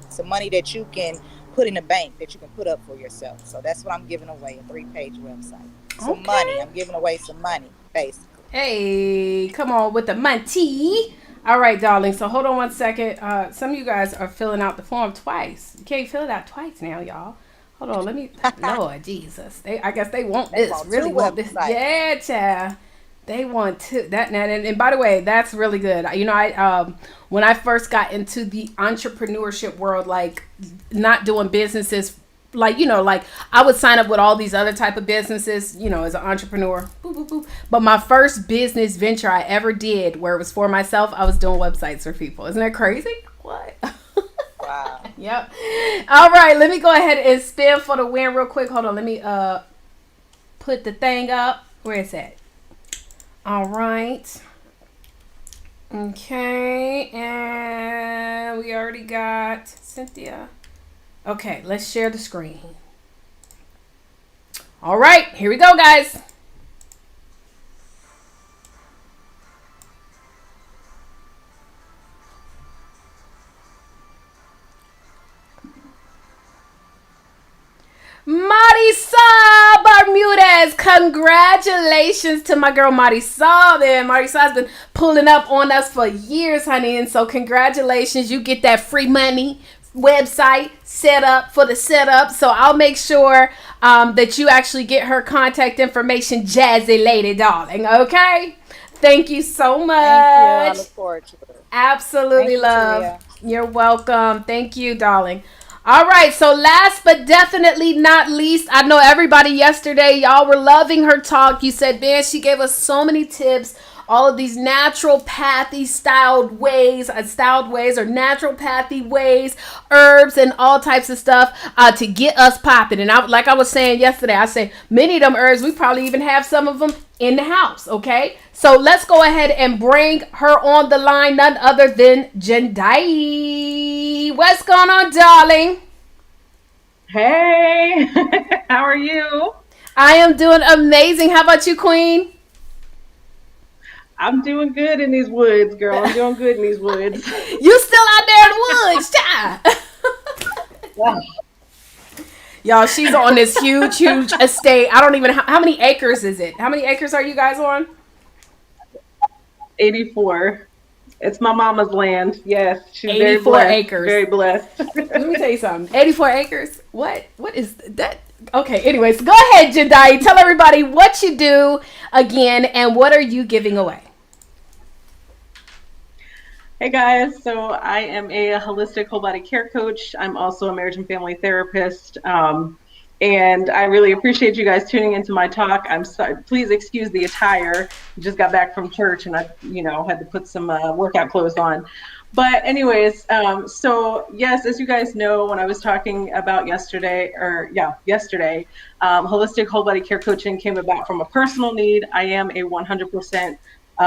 that you can put in the bank, that you can put up for yourself. So that's what I'm giving away, a 3-page website. Some money. I'm giving away some money, basically. Hey, come on with the money. All right, darling. So hold on one second. Some of you guys are filling out the form twice. You can't fill it out twice now, y'all. Hold on. Let me. Lord Jesus. I guess they want this. Really want this. Yeah, child. They want to that now, and by the way, that's really good. You know, I when I first got into the entrepreneurship world, like not doing businesses, like, you know, like I would sign up with all these other type of businesses, you know, as an entrepreneur. Boop, boop, boop. But my first business venture I ever did, where it was for myself, I was doing websites for people. Isn't that crazy? What? Wow. Yep. All right, let me go ahead and spin for the win real quick. Hold on, let me put the thing up. Where is that? All right. Okay, and we already got Cynthia. Okay, let's share the screen. All right, here we go, guys. Marisol Bermudez, congratulations to my girl Marisol there. Marisol's been pulling up on us for years, honey, and so congratulations. You get that free money website set up for the setup. So I'll make sure that you actually get her contact information, Jazzy Lady, darling. Okay? Thank you so much. Thank you. I look forward to it. Absolutely, Thank you, love. Taria. You're welcome. Thank you, darling. All right, so last but definitely not least, I know everybody yesterday, y'all were loving her talk. You said, man, she gave us so many tips, all of these naturopathy styled ways or naturopathy ways, herbs and all types of stuff to get us popping. And like I was saying yesterday, I said many of them herbs, we probably even have some of them in the house, okay? So let's go ahead and bring her on the line, none other than Jendai. What's going on, darling? Hey, how are you? I am doing amazing. How about you, Queen? I'm doing good in these woods, girl. I'm doing good in these woods. You still out there in the woods, child. Y'all, she's on this huge estate. I don't even know how many acres is it? How many acres are you guys on? 84. It's my mama's land. Yes, she's 84 very blessed. acres. Very blessed. Let me tell you something. 84 acres? What is that? Okay, anyways, go ahead, Jendai. Tell everybody what you do again and what are you giving away? Hey guys, so I am a holistic whole body care coach. I'm also a marriage and family therapist. And I really appreciate you guys tuning into my talk. I'm sorry, please excuse the attire. Just got back from church and I, had to put some workout clothes on. But anyways, so yes, as you guys know, when I was talking about yesterday, holistic whole body care coaching came about from a personal need. I am a 100%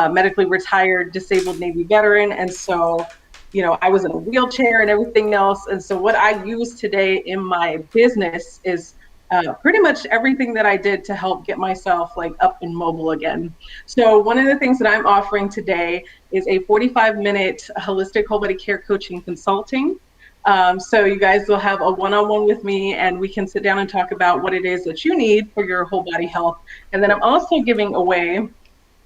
medically retired disabled Navy veteran. And so, I was in a wheelchair and everything else. And so what I use today in my business is pretty much everything that I did to help get myself like up and mobile again. So one of the things that I'm offering today is a 45-minute holistic whole body care coaching consulting. So you guys will have a one-on-one with me and we can sit down and talk about what it is that you need for your whole body health. And then I'm also giving away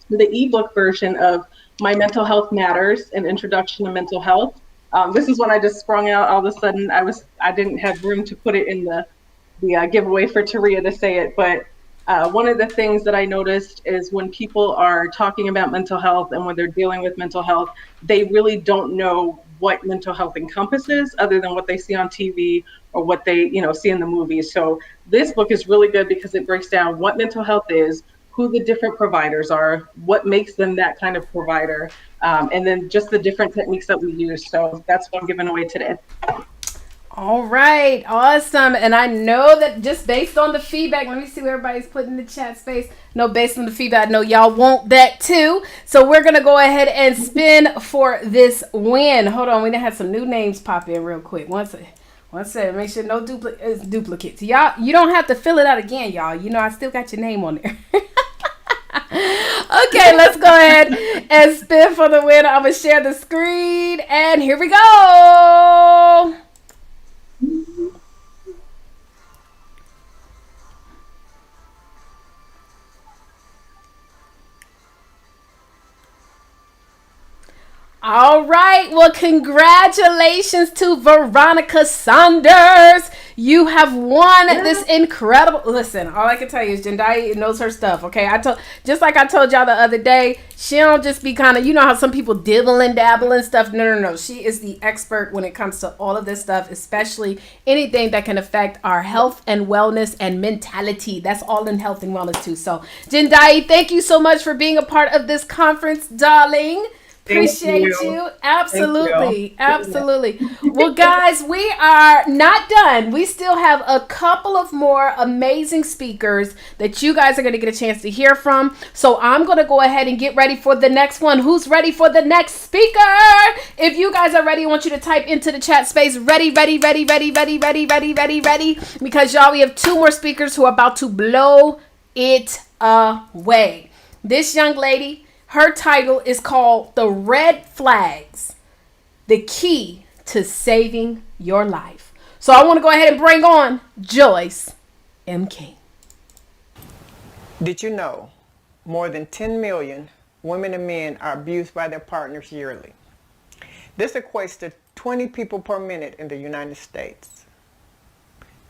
the ebook version of My Mental Health Matters, an introduction to mental health. This is when I just sprung out all of a sudden. I didn't have room to put it in the giveaway for Taria to say it, but one of the things that I noticed is when people are talking about mental health and when they're dealing with mental health, they really don't know what mental health encompasses other than what they see on TV or what they see in the movies. So this book is really good because it breaks down what mental health is, who the different providers are, what makes them that kind of provider, and then just the different techniques that we use. So that's what I'm giving away today. All right, awesome. And I know that just based on the feedback, let me see what everybody's putting in the chat space. No, based on the feedback, I know y'all want that too. So we're going to go ahead and spin for this win. Hold on, we done had some new names pop in real quick. One second, make sure no duplicates. Y'all, you don't have to fill it out again, y'all. I still got your name on there. Okay, let's go ahead and spin for the win. I'm going to share the screen and here we go. All right. Well, congratulations to Veronica Saunders. You have won this incredible. Listen, all I can tell you is Jendai knows her stuff. Okay, just like I told y'all the other day, she don't just be kind of, how some people dibble and dabble and stuff. No. She is the expert when it comes to all of this stuff, especially anything that can affect our health and wellness and mentality. That's all in health and wellness too. So, Jendai, thank you so much for being a part of this conference, darling. Appreciate you. Absolutely. Absolutely. Well, guys, we are not done. We still have a couple of more amazing speakers that you guys are going to get a chance to hear from. So I'm going to go ahead and get ready for the next one. Who's ready for the next speaker? If you guys are ready, I want you to type into the chat space, ready, because y'all, we have two more speakers who are about to blow it away. This young lady, her title is called The Red Flags, the Key to Saving Your Life. So I want to go ahead and bring on Joyce M. King. Did you know more than 10 million women and men are abused by their partners yearly? This equates to 20 people per minute in the United States.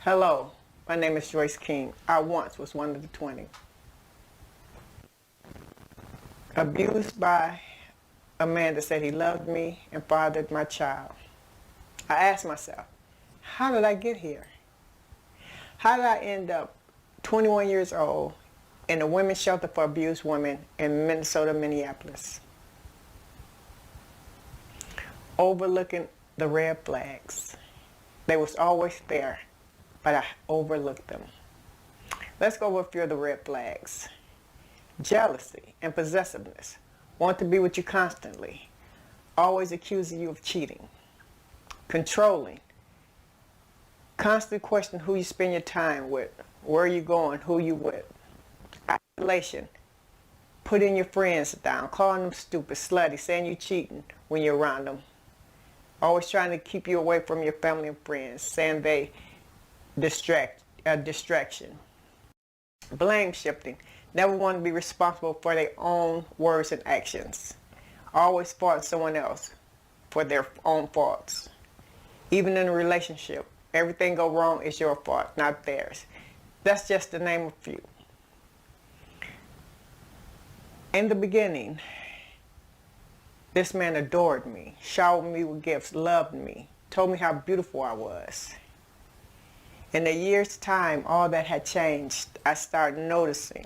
Hello, my name is Joyce King. I once was one of the 20. Abused by a man that said he loved me and fathered my child. I asked myself, how did I get here? How did I end up 21 years old in a women's shelter for abused women in Minnesota, Minneapolis? Overlooking the red flags. They was always there, but I overlooked them. Let's go over a few of the red flags. Jealousy and possessiveness. Want to be with you constantly. Always accusing you of cheating. Controlling. Constant question who you spend your time with. Where are you going? Who you with? Isolation. Putting your friends down. Calling them stupid, slutty. Saying you cheating when you're around them. Always trying to keep you away from your family and friends. Saying they distraction. Blame shifting. Never want to be responsible for their own words and actions. Always fault someone else for their own faults. Even in a relationship, everything go wrong is your fault, not theirs. That's just to name a few. In the beginning, This man adored me, showered me with gifts, loved me, told me how beautiful I was. In a year's time, all that had changed. I started noticing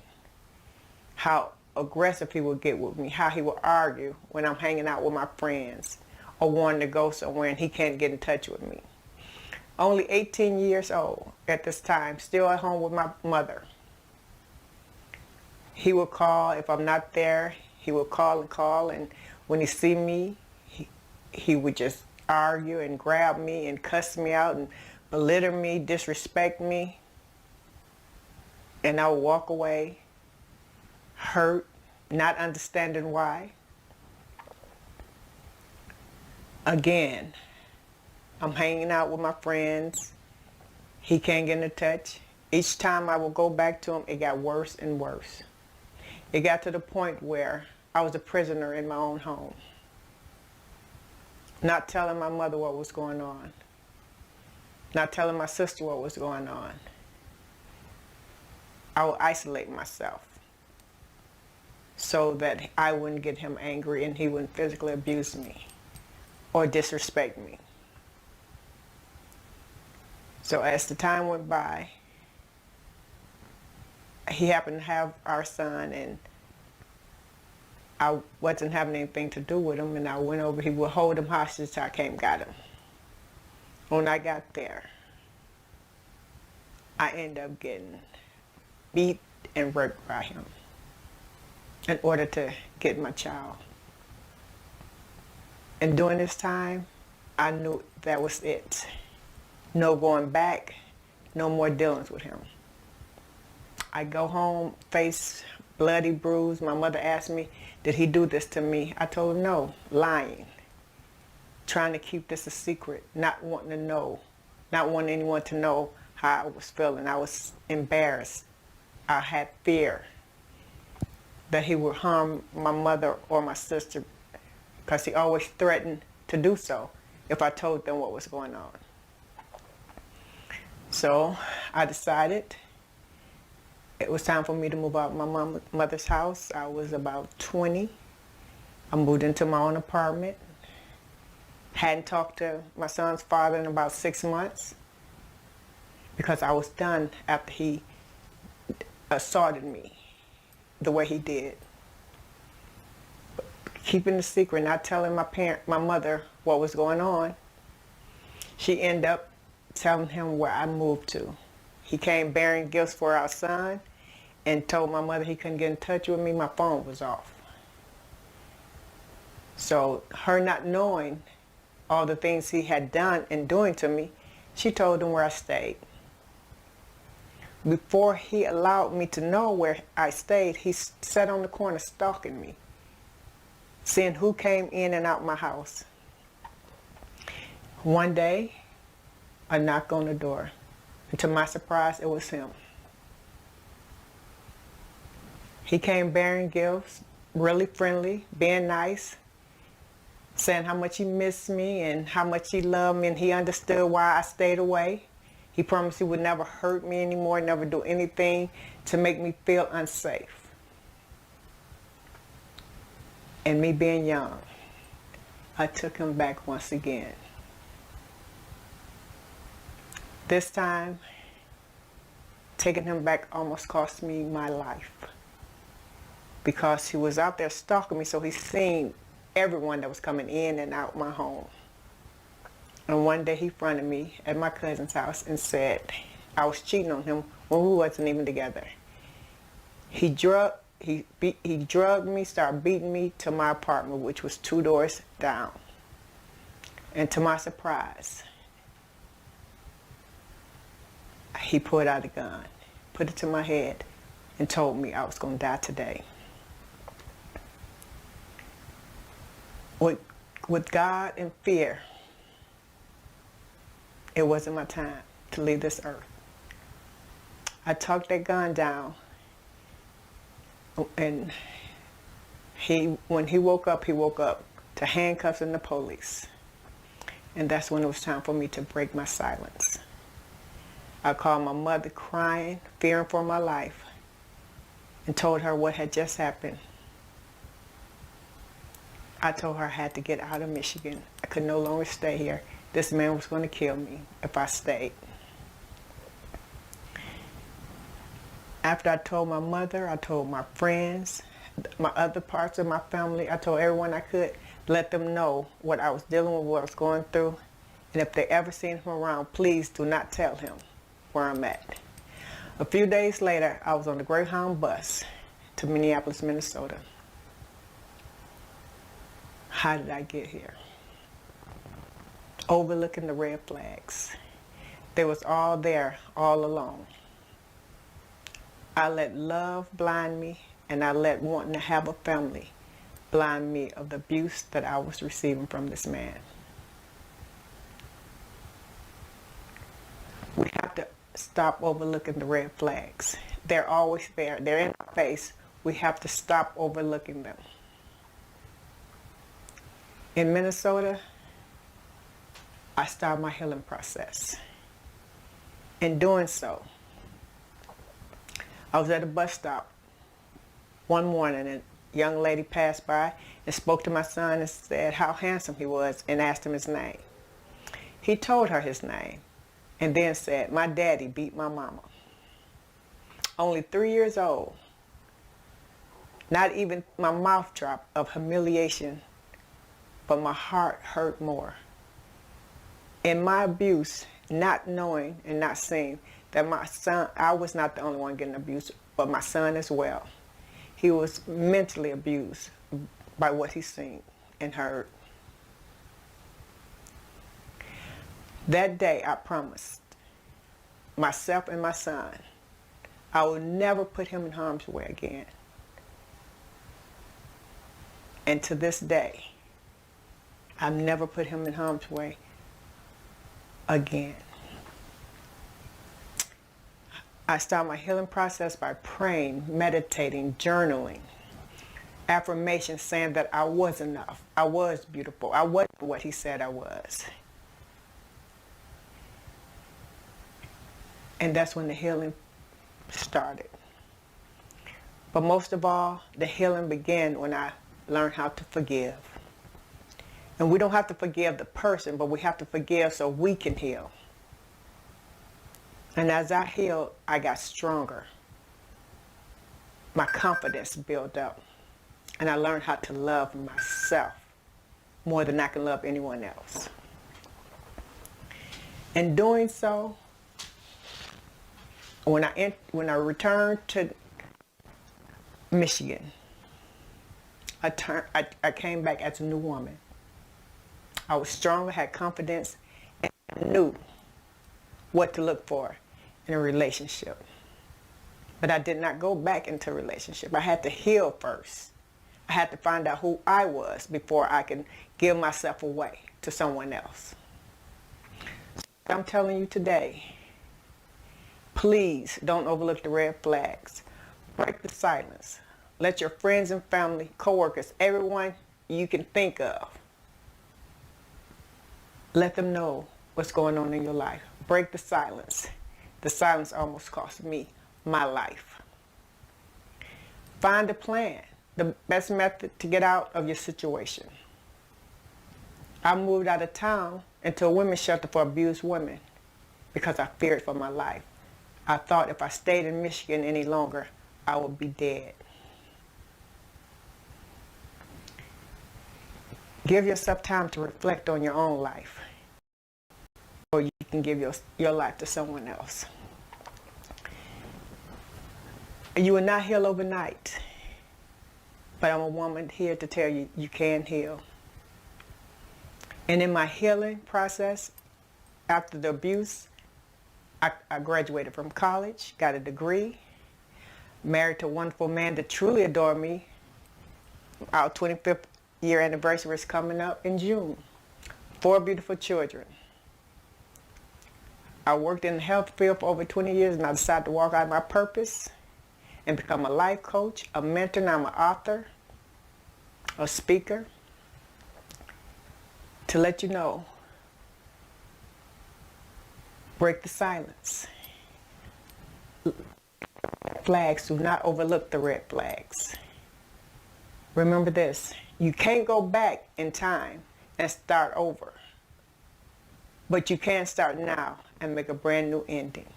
how aggressive he would get with me, how he would argue when I'm hanging out with my friends or wanting to go somewhere and he can't get in touch with me. Only 18 years old at this time, still at home with my mother. He would call if I'm not there. He would call, and when he see me, he would just argue and grab me and cuss me out and belittle me, disrespect me. And I would walk away, hurt, not understanding why. Again, I'm hanging out with my friends. He can't get in touch. Each time I would go back to him, it got worse and worse. It got to the point where I was a prisoner in my own home, not telling my mother what was going on, not telling my sister what was going on. I would isolate myself so that I wouldn't get him angry and he wouldn't physically abuse me or disrespect me. So as the time went by, he happened to have our son, and I wasn't having anything to do with him, and I went over. He would hold him hostage till I came and got him. When I got there, I ended up getting beat and raped by him in order to get my child. And during this time, I knew that was it. No going back, no more dealings with him. I go home, face bloody, bruised. My mother asked me, did he do this to me? I told her no, lying. Trying to keep this a secret, not wanting to know, not wanting anyone to know how I was feeling. I was embarrassed. I had fear that he would harm my mother or my sister because he always threatened to do so if I told them what was going on. So I decided it was time for me to move out of my mother's house. I was about 20. I moved into my own apartment. Hadn't talked to my son's father in about 6 months because I was done after he assaulted me the way he did. Keeping the secret, not telling my mother what was going on, she ended up telling him where I moved to. He came bearing gifts for our son and told my mother he couldn't get in touch with me. My phone was off. So her not knowing all the things he had done and doing to me, she told him where I stayed. Before he allowed me to know where I stayed, he sat on the corner stalking me, seeing who came in and out my house. One day, a knock on the door, and to my surprise, it was him. He came bearing gifts, really friendly, being nice, saying how much he missed me and how much he loved me, and he understood why I stayed away. He promised he would never hurt me anymore, never do anything to make me feel unsafe. And me being young, I took him back once again. This time, taking him back almost cost me my life because he was out there stalking me, so he seen everyone that was coming in and out my home. And one day he fronted me at my cousin's house and said I was cheating on him when we wasn't even together. He drugged me, started beating me to my apartment, which was 2 doors down. And to my surprise, he pulled out a gun, put it to my head, and told me I was going to die today. With God and fear, it wasn't my time to leave this earth. I tucked that gun down, and when he woke up to handcuffs and the police. And that's when it was time for me to break my silence. I called my mother crying, fearing for my life, and told her what had just happened. I told her I had to get out of Michigan. I could no longer stay here. This man was going to kill me if I stayed. After I told my mother, I told my friends, my other parts of my family, I told everyone I could, let them know what I was dealing with, what I was going through. And if they ever seen him around, please do not tell him where I'm at. A few days later, I was on the Greyhound bus to Minneapolis, Minnesota. How did I get here? Overlooking the red flags. They was all there all along. I let love blind me, and I let wanting to have a family blind me of the abuse that I was receiving from this man. We have to stop overlooking the red flags. They're always there. They're in our face. We have to stop overlooking them. In Minnesota, I started my healing process. In doing so, I was at a bus stop one morning, and a young lady passed by and spoke to my son and said how handsome he was and asked him his name. He told her his name and then said, "My daddy beat my mama." Only 3 years old. Not even my mouth dropped of humiliation, but my heart hurt more. In my abuse, not knowing and not seeing that my son, I was not the only one getting abused, but my son as well. He was mentally abused by what he seen and heard. That day, I promised myself and my son, I will never put him in harm's way again. And to this day, I've never put him in harm's way again. I started my healing process by praying, meditating, journaling, affirmations saying that I was enough, I was beautiful, I wasn't what he said I was. And that's when the healing started. But most of all, the healing began when I learned how to forgive. And we don't have to forgive the person, but we have to forgive so we can heal. And as I healed, I got stronger. My confidence built up. And I learned how to love myself more than I can love anyone else. In doing so, when I returned to Michigan, I came back as a new woman. I was stronger, had confidence, and knew what to look for in a relationship. But I did not go back into a relationship. I had to heal first. I had to find out who I was before I can give myself away to someone else. So I'm telling you today, please don't overlook the red flags. Break the silence. Let your friends and family, coworkers, everyone you can think of, let them know what's going on in your life. Break the silence. The silence almost cost me my life. Find a plan, the best method to get out of your situation. I moved out of town into a women's shelter for abused women because I feared for my life. I thought if I stayed in Michigan any longer, I would be dead. Give yourself time to reflect on your own life, or you can give your life to someone else. You will not heal overnight, but I'm a woman here to tell you, you can heal. And in my healing process, after the abuse, I graduated from college, got a degree, married to a wonderful man that truly adored me. Our 25th year anniversary is coming up in June. 4 beautiful children. I worked in the health field for over 20 years, and I decided to walk out my purpose and become a life coach, a mentor. Now I'm an author, a speaker, to let you know, break the silence. Flags, do not overlook the red flags. Remember this, You can't go back in time and start over. But you can start now and make a brand new ending.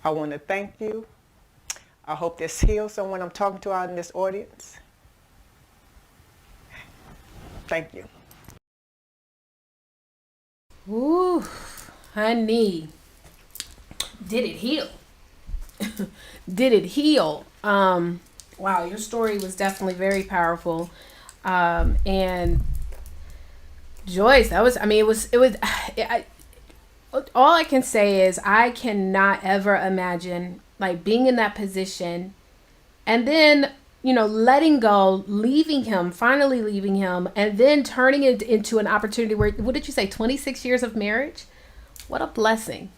I want to thank you. I hope this heals someone I'm talking to out in this audience. Thank you. Ooh, honey. Did it heal? Did it heal? Wow, your story was definitely very powerful. And Joyce, that was, I mean, all I can say is I cannot ever imagine like being in that position and then, letting go, leaving him, finally leaving him, and then turning it into an opportunity where, what did you say, 26 years of marriage? What a blessing.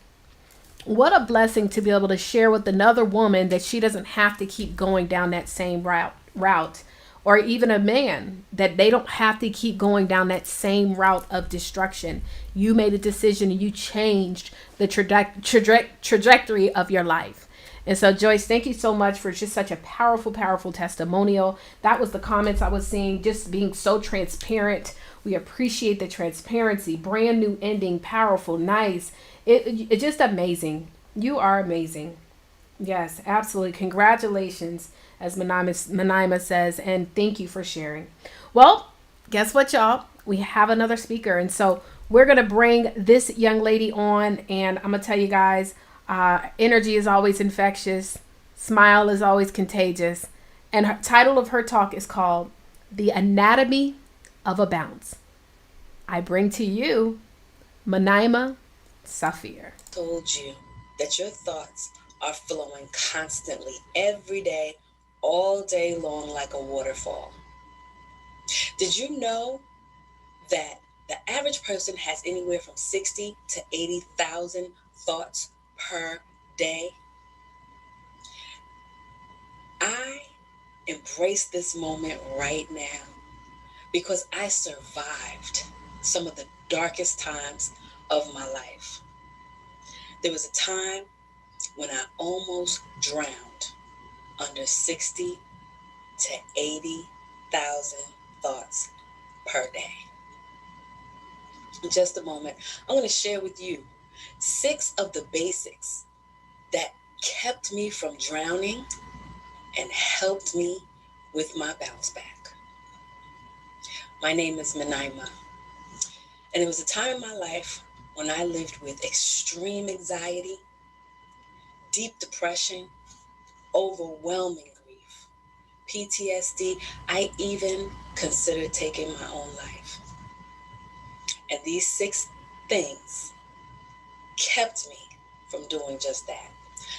What a blessing to be able to share with another woman that she doesn't have to keep going down that same route, or even a man that they don't have to keep going down that same route of destruction. You made a decision and you changed the trajectory of your life. And so, Joyce, thank you so much for just such a powerful, powerful testimonial. That was the comments I was seeing, just being so transparent. We appreciate the transparency. Brand new ending, powerful, nice. It's just amazing. You are amazing. Yes, absolutely. Congratulations, as Manima says, and thank you for sharing. Well, guess what, y'all? We have another speaker, and so we're going to bring this young lady on, and I'm going to tell you guys, energy is always infectious. Smile is always contagious. And her title of her talk is called The Anatomy of a Bounce. I bring to you Manima Safir. Told you that your thoughts are flowing constantly, every day, all day long, like a waterfall. Did you know that the average person has anywhere from 60 to 80,000 thoughts per day? I embrace this moment right now because I survived some of the darkest times of my life. There was a time when I almost drowned under 60 to 80,000 thoughts per day. In just a moment, I'm going to share with you 6 of the basics that kept me from drowning and helped me with my bounce back. My name is Manima, and it was a time in my life when I lived with extreme anxiety, deep depression, overwhelming grief, PTSD. I even considered taking my own life. And these 6 things kept me from doing just that.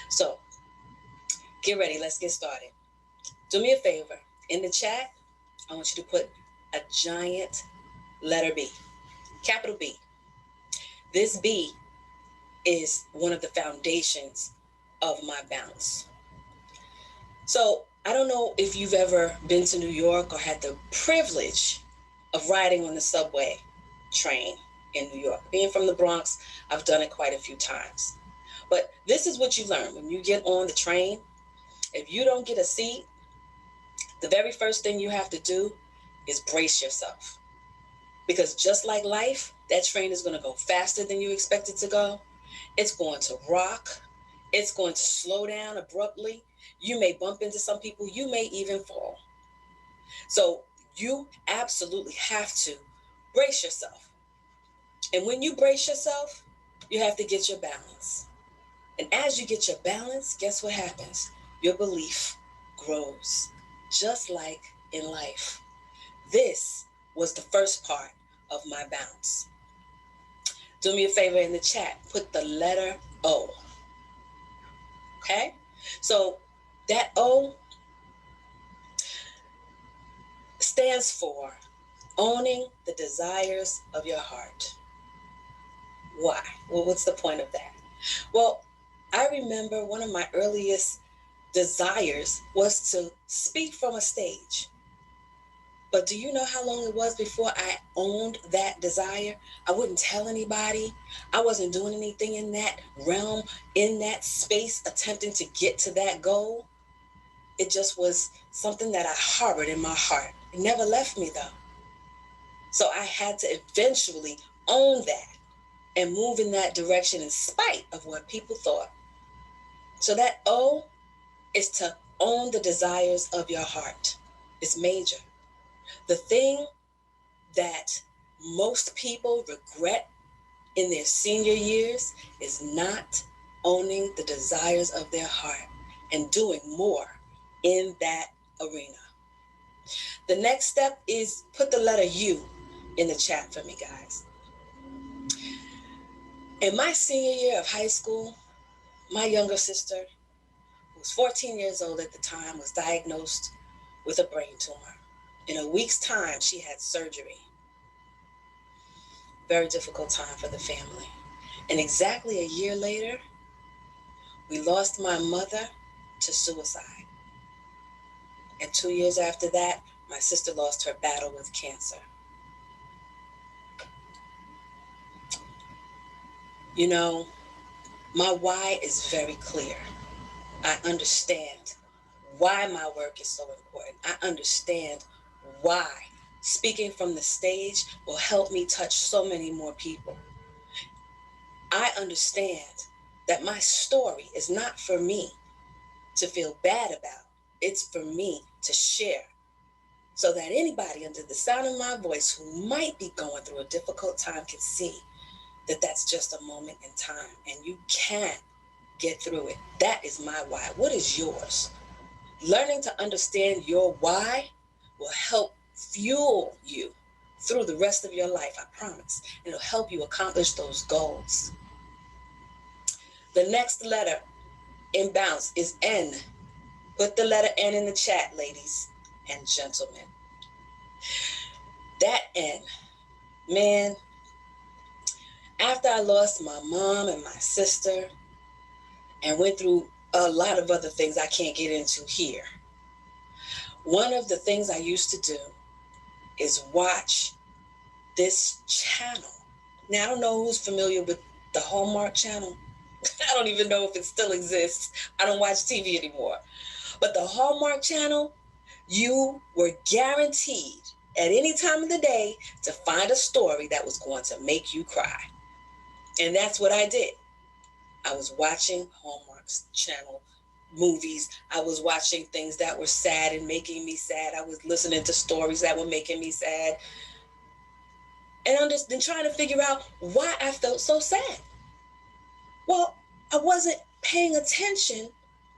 So, get ready, let's get started. Do me a favor, in the chat, I want you to put a giant letter B, capital B. This B is one of the foundations of my bounce. So I don't know if you've ever been to New York or had the privilege of riding on the subway train in New York. Being from the Bronx, I've done it quite a few times. But this is what you learn when you get on the train. If you don't get a seat, the very first thing you have to do is brace yourself. Because just like life, that train is going to go faster than you expect it to go. It's going to rock. It's going to slow down abruptly. You may bump into some people. You may even fall. So you absolutely have to brace yourself. And when you brace yourself, you have to get your balance. And as you get your balance, guess what happens? Your belief grows, just like in life. This was the first part of my bounce. Do me a favor in the chat, put the letter O. Okay? So that O stands for owning the desires of your heart. Why? Well, what's the point of that? Well, I remember one of my earliest desires was to speak from a stage. But do you know how long it was before I owned that desire? I wouldn't tell anybody. I wasn't doing anything in that realm, in that space, attempting to get to that goal. It just was something that I harbored in my heart. It never left me though. So I had to eventually own that and move in that direction in spite of what people thought. So that O is to own the desires of your heart. It's major. The thing that most people regret in their senior years is not owning the desires of their heart and doing more in that arena. The next step is put the letter U in the chat for me, guys. In my senior year of high school, my younger sister, who was 14 years old at the time, was diagnosed with a brain tumor. In a week's time, she had surgery. Very difficult time for the family. And exactly a year later, we lost my mother to suicide. And 2 years after that, my sister lost her battle with cancer. You know, my why is very clear. I understand why my work is so important. I understand why speaking from the stage will help me touch so many more people. I understand that my story is not for me to feel bad about. It's for me to share so that anybody under the sound of my voice who might be going through a difficult time can see that that's just a moment in time and you can get through it. That is my why. What is yours? Learning to understand your why will help fuel you through the rest of your life, I promise. It'll help you accomplish those goals. The next letter in bounce is N. Put the letter N in the chat, ladies and gentlemen. That N, man, after I lost my mom and my sister and went through a lot of other things I can't get into here, one of the things I used to do is watch this channel. Now, I don't know who's familiar with the Hallmark channel. I don't even know if it still exists. I don't watch TV anymore. But the Hallmark channel, you were guaranteed at any time of the day to find a story that was going to make you cry. And that's what I did. I was watching Hallmark's channel movies. I was watching things that were sad and making me sad. I was listening to stories that were making me sad. And I'm just been trying to figure out why I felt so sad. Well, I wasn't paying attention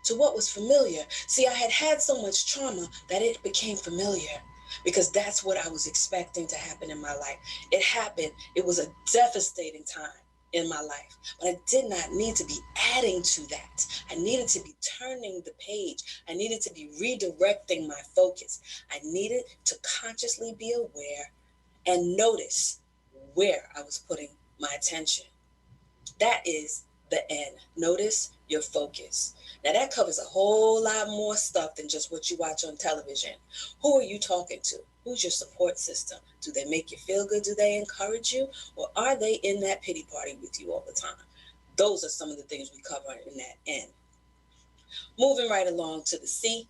to what was familiar. See, I had had so much trauma that it became familiar because that's what I was expecting to happen in my life. It happened. It was a devastating time in my life, but I did not need to be adding to that. I needed to be turning the page. I needed to be redirecting my focus. I needed to consciously be aware and notice where I was putting my attention. That is the N. Notice your focus. Now that covers a whole lot more stuff than just what you watch on television. Who are you talking to? Who's your support system? Do they make you feel good? Do they encourage you? Or are they in that pity party with you all the time? Those are some of the things we cover in that N. Moving right along to the C.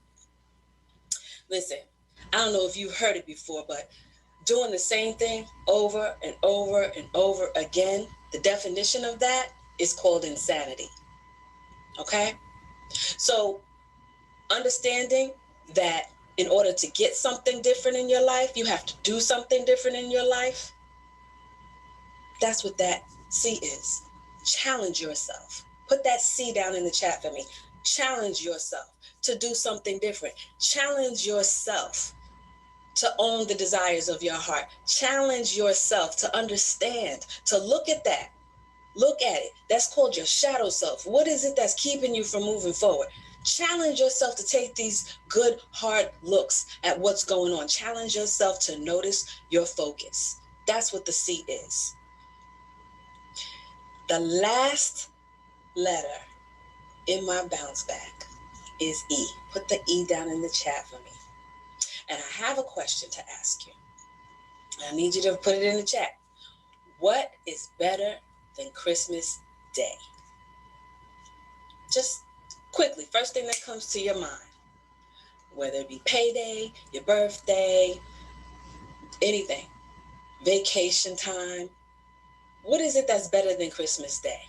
Listen, I don't know if you've heard it before, but doing the same thing over and over and over again, the definition of that is called insanity. Okay? So understanding that in order to get something different in your life, you have to do something different in your life. That's what that C is. Challenge yourself. Put that C down in the chat for me. Challenge yourself to do something different. Challenge yourself to own the desires of your heart. Challenge yourself to understand, to look at that. Look at it. That's called your shadow self. What is it that's keeping you from moving forward? Challenge yourself to take these good, hard looks at what's going on. Challenge yourself to notice your focus. That's what the C is. The last letter in my bounce back is E. Put the E down in the chat for me. And I have a question to ask you. I need you to put it in the chat. What is better than Christmas Day? Just quickly, first thing that comes to your mind. Whether it be payday, your birthday, Anything. Vacation time. What is it that's better than Christmas Day?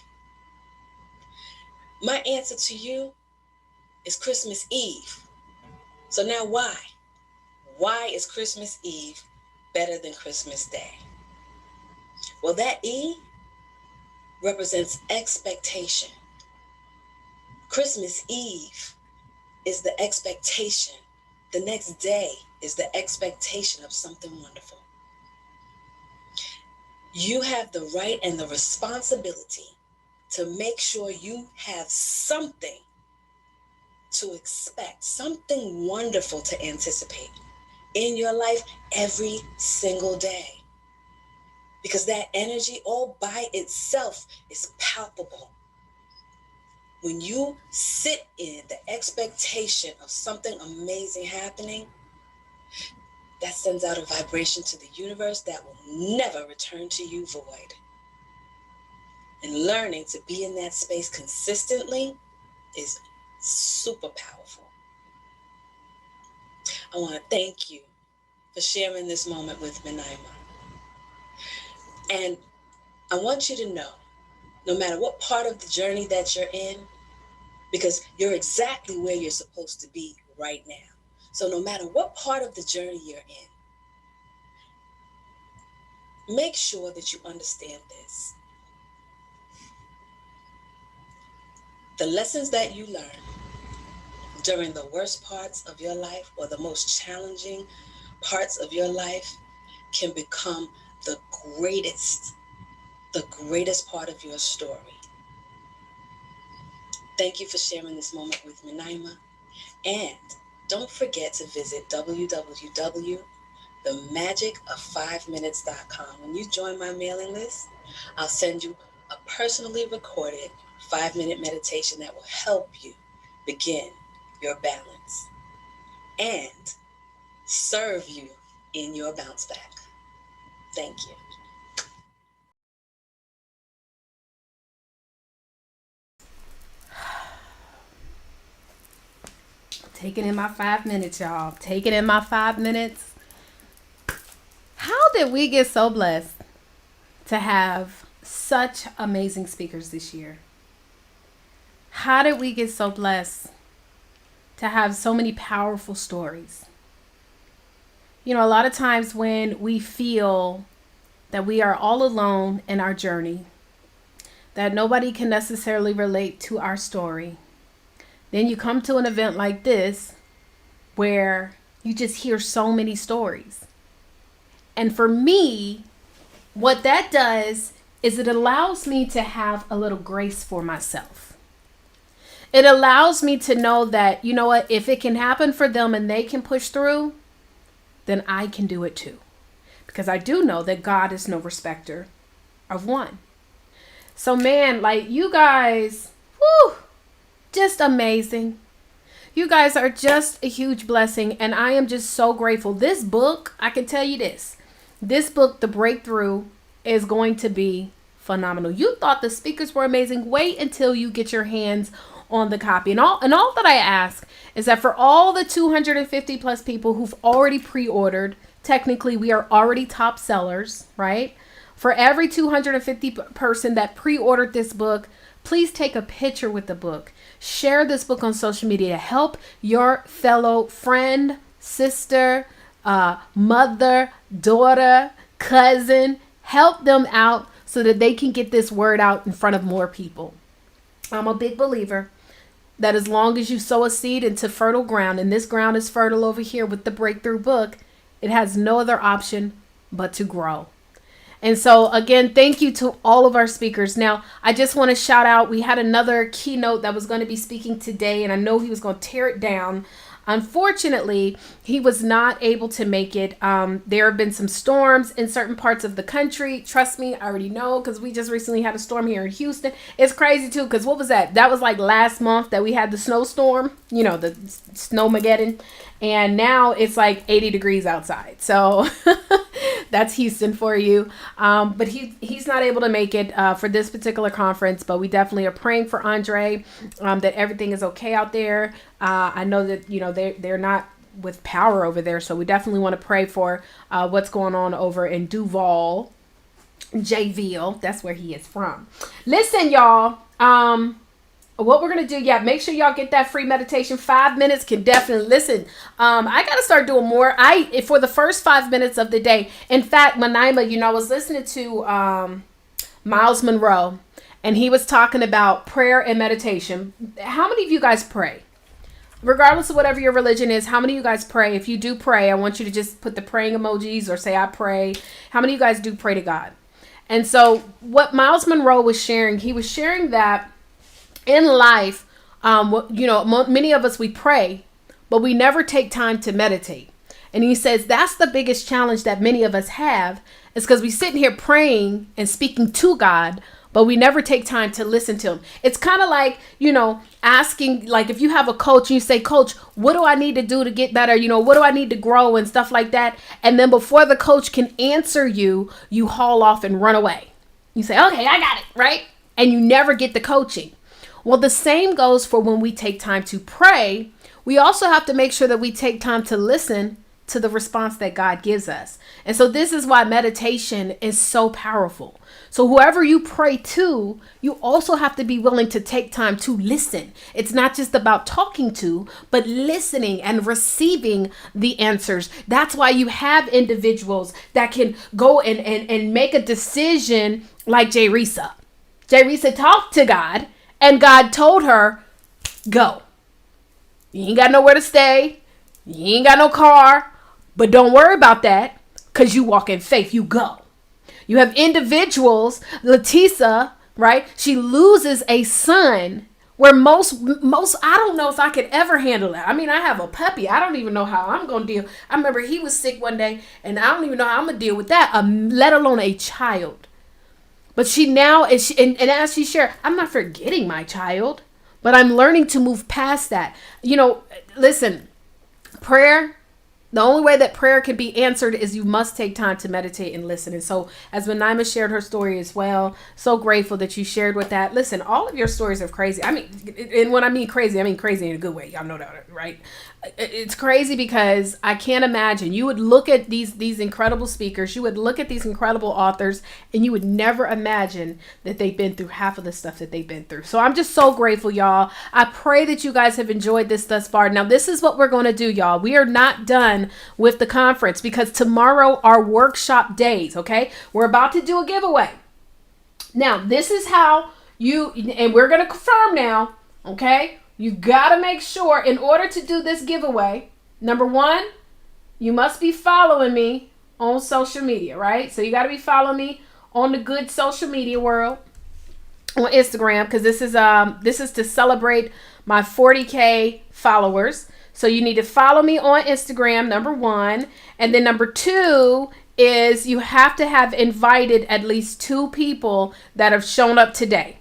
My answer to you is Christmas Eve. So now why? Why is Christmas Eve better than Christmas Day? Well, that E represents expectation. Christmas Eve is the expectation. The next day is the expectation of something wonderful. You have the right and the responsibility to make sure you have something to expect, something wonderful to anticipate in your life every single day. Because that energy all by itself is palpable. When you sit in the expectation of something amazing happening, that sends out a vibration to the universe that will never return to you void. And learning to be in that space consistently is super powerful. I want to thank you for sharing this moment with me, Naima. And I want you to know, no matter what part of the journey that you're in, because you're exactly where you're supposed to be right now. So no matter what part of the journey you're in, make sure that you understand this. The lessons that you learn during the worst parts of your life or the most challenging parts of your life can become the greatest part of your story. Thank you for sharing this moment with me, Naima. And don't forget to visit www.themagicoffiveminutes.com. When you join my mailing list, I'll send you a personally recorded 5-minute meditation that will help you begin your balance and serve you in your bounce back. Thank you. Taking in my 5 minutes, y'all. Taking in my 5 minutes. How did we get so blessed to have such amazing speakers this year? How did we get so blessed to have so many powerful stories? You know, a lot of times when we feel that we are all alone in our journey, that nobody can necessarily relate to our story, then you come to an event like this where you just hear so many stories. And for me, what that does is it allows me to have a little grace for myself. It allows me to know that, you know what, if it can happen for them and they can push through, then I can do it too. Because I do know that God is no respecter of one. So man, like you guys, whew, just amazing. You guys are just a huge blessing, and I am just so grateful. This book, I can tell you this book, The Breakthrough, is going to be phenomenal. You thought the speakers were amazing. Wait until you get your hands on the copy. And all that I ask is that for all the 250 plus people who've already pre-ordered, technically we are already top sellers, right? For every 250 person that pre-ordered this book, please take a picture with the book. Share this book on social media. Help your fellow friend, sister, mother, daughter, cousin. Help them out so that they can get this word out in front of more people. I'm a big believer that as long as you sow a seed into fertile ground, and this ground is fertile over here with the Breakthrough book, it has no other option but to grow. And so again, thank you to all of our speakers. Now, I just want to shout out, we had another keynote that was going to be speaking today, and I know he was going to tear it down. Unfortunately, he was not able to make it. There have been some storms in certain parts of the country. Trust me, I already know because we just recently had a storm here in Houston. It's crazy too because what was that? That was like last month that we had the snowstorm, you know, the Snowmageddon. And now it's like 80 degrees outside. So that's Houston for you. But he's not able to make it for this particular conference. But we definitely are praying for Andre, that everything is okay out there. I know that, you know, they're not with power over there. So we definitely want to pray for what's going on over in Duval, Jayville. That's where he is from. Listen, y'all. What we're gonna do, make sure y'all get that free meditation. 5 minutes can definitely listen. I gotta start doing more. For the first 5 minutes of the day. In fact, Manaima, I was listening to Miles Monroe, and he was talking about prayer and meditation. How many of you guys pray? Regardless of whatever your religion is, how many of you guys pray? If you do pray, I want you to just put the praying emojis or say, I pray. How many of you guys do pray to God? And so what Miles Monroe was sharing, he was sharing that in life, many of us, we pray, but we never take time to meditate. And he says that's the biggest challenge that many of us have, is because we sit here praying and speaking to God, but we never take time to listen to him. It's kind of like, asking, like if you have a coach and you say, Coach, what do I need to do to get better? What do I need to grow and stuff like that? And then before the coach can answer you, you haul off and run away. You say, okay, I got it, right? And you never get the coaching. Well, the same goes for when we take time to pray. We also have to make sure that we take time to listen to the response that God gives us. And so this is why meditation is so powerful. So whoever you pray to, you also have to be willing to take time to listen. It's not just about talking to, but listening and receiving the answers. That's why you have individuals that can go and make a decision like Jerisa. Jerisa talked to God, and God told her, go. You ain't got nowhere to stay. You ain't got no car. But don't worry about that, because you walk in faith. You go. You have individuals, Letisa, right? She loses a son where most, I don't know if I could ever handle that. I mean, I have a puppy. I don't even know how I'm going to deal. I remember he was sick one day, and I don't even know how I'm going to deal with that, let alone a child. But she now, and as she shared, I'm not forgetting my child, but I'm learning to move past that. Listen, prayer, the only way that prayer can be answered is you must take time to meditate and listen. And so as Manaima shared her story as well, so grateful that you shared with that. Listen, all of your stories are crazy. I mean, and when I mean crazy in a good way. Y'all know that, right? It's crazy because I can't imagine. You would look at these incredible speakers, you would look at these incredible authors, and you would never imagine that they've been through half of the stuff that they've been through. So I'm just so grateful, y'all. I pray that you guys have enjoyed this thus far. Now, this is what we're going to do, y'all. We are not done with the conference because tomorrow are workshop days, okay? We're about to do a giveaway. Now, this is how and we're going to confirm now, okay? You got to make sure in order to do this giveaway, number one, you must be following me on social media, right? So you got to be following me on the good social media world on Instagram, because this is to celebrate my 40K followers. So you need to follow me on Instagram, number one. And then number two is you have to have invited at least 2 people that have shown up today.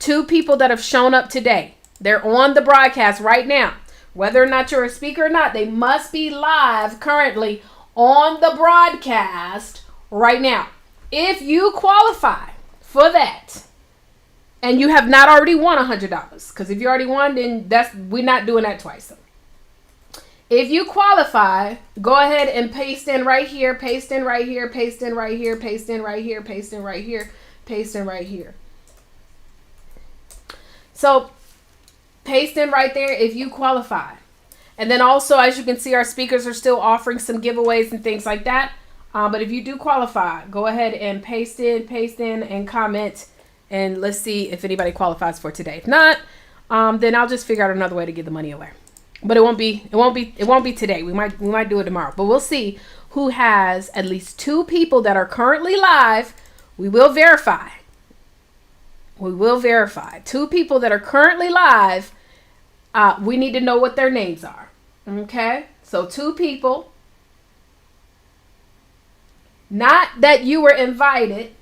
2 people that have shown up today. They're on the broadcast right now. Whether or not you're a speaker or not, they must be live currently on the broadcast right now. If you qualify for that, and you have not already won $100, because if you already won, then we're not doing that twice. So if you qualify, go ahead and paste in right here, paste in right here, paste in right here, paste in right here, paste in right here, paste in right here. So paste in right there if you qualify. And then also, as you can see, our speakers are still offering some giveaways and things like that. But if you do qualify, go ahead and paste in and comment, and let's see if anybody qualifies for today. If not, then I'll just figure out another way to give the money away. But it won't be today. We might do it tomorrow. But we'll see who has at least 2 people that are currently live. We will verify. 2 people that are currently live. We need to know what their names are. Okay? So 2 people. Not that you were invited.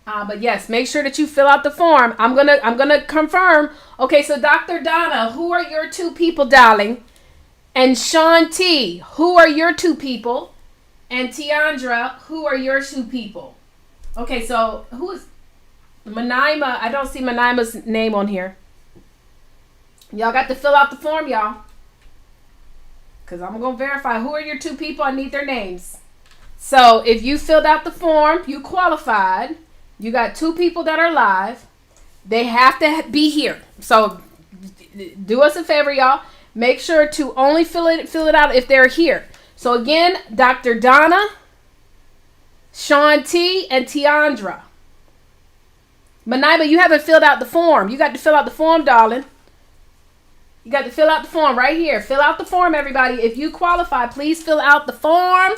But yes, make sure that you fill out the form. I'm gonna confirm. Okay, so Dr. Donna, who are your 2 people, darling? And Sean T, who are your 2 people? And Tiandra, who are your 2 people? Okay, so who is Manaima? I don't see Manaima's name on here. Y'all got to fill out the form, y'all. Because I'm going to verify who are your 2 people. I need their names. So if you filled out the form, you qualified. You got 2 people that are live. They have to be here. So do us a favor, y'all. Make sure to only fill it out if they're here. So again, Dr. Donna, Sean T, and Tiandra. Manaiba, you haven't filled out the form. You got to fill out the form, darling. You got to fill out the form right here. Fill out the form, everybody. If you qualify, please fill out the form.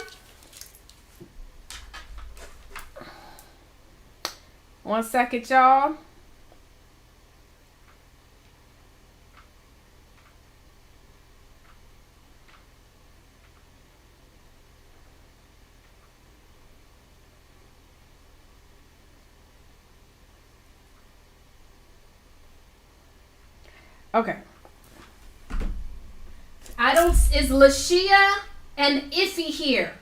One second, y'all. Okay. Is Lashia and Iffy here?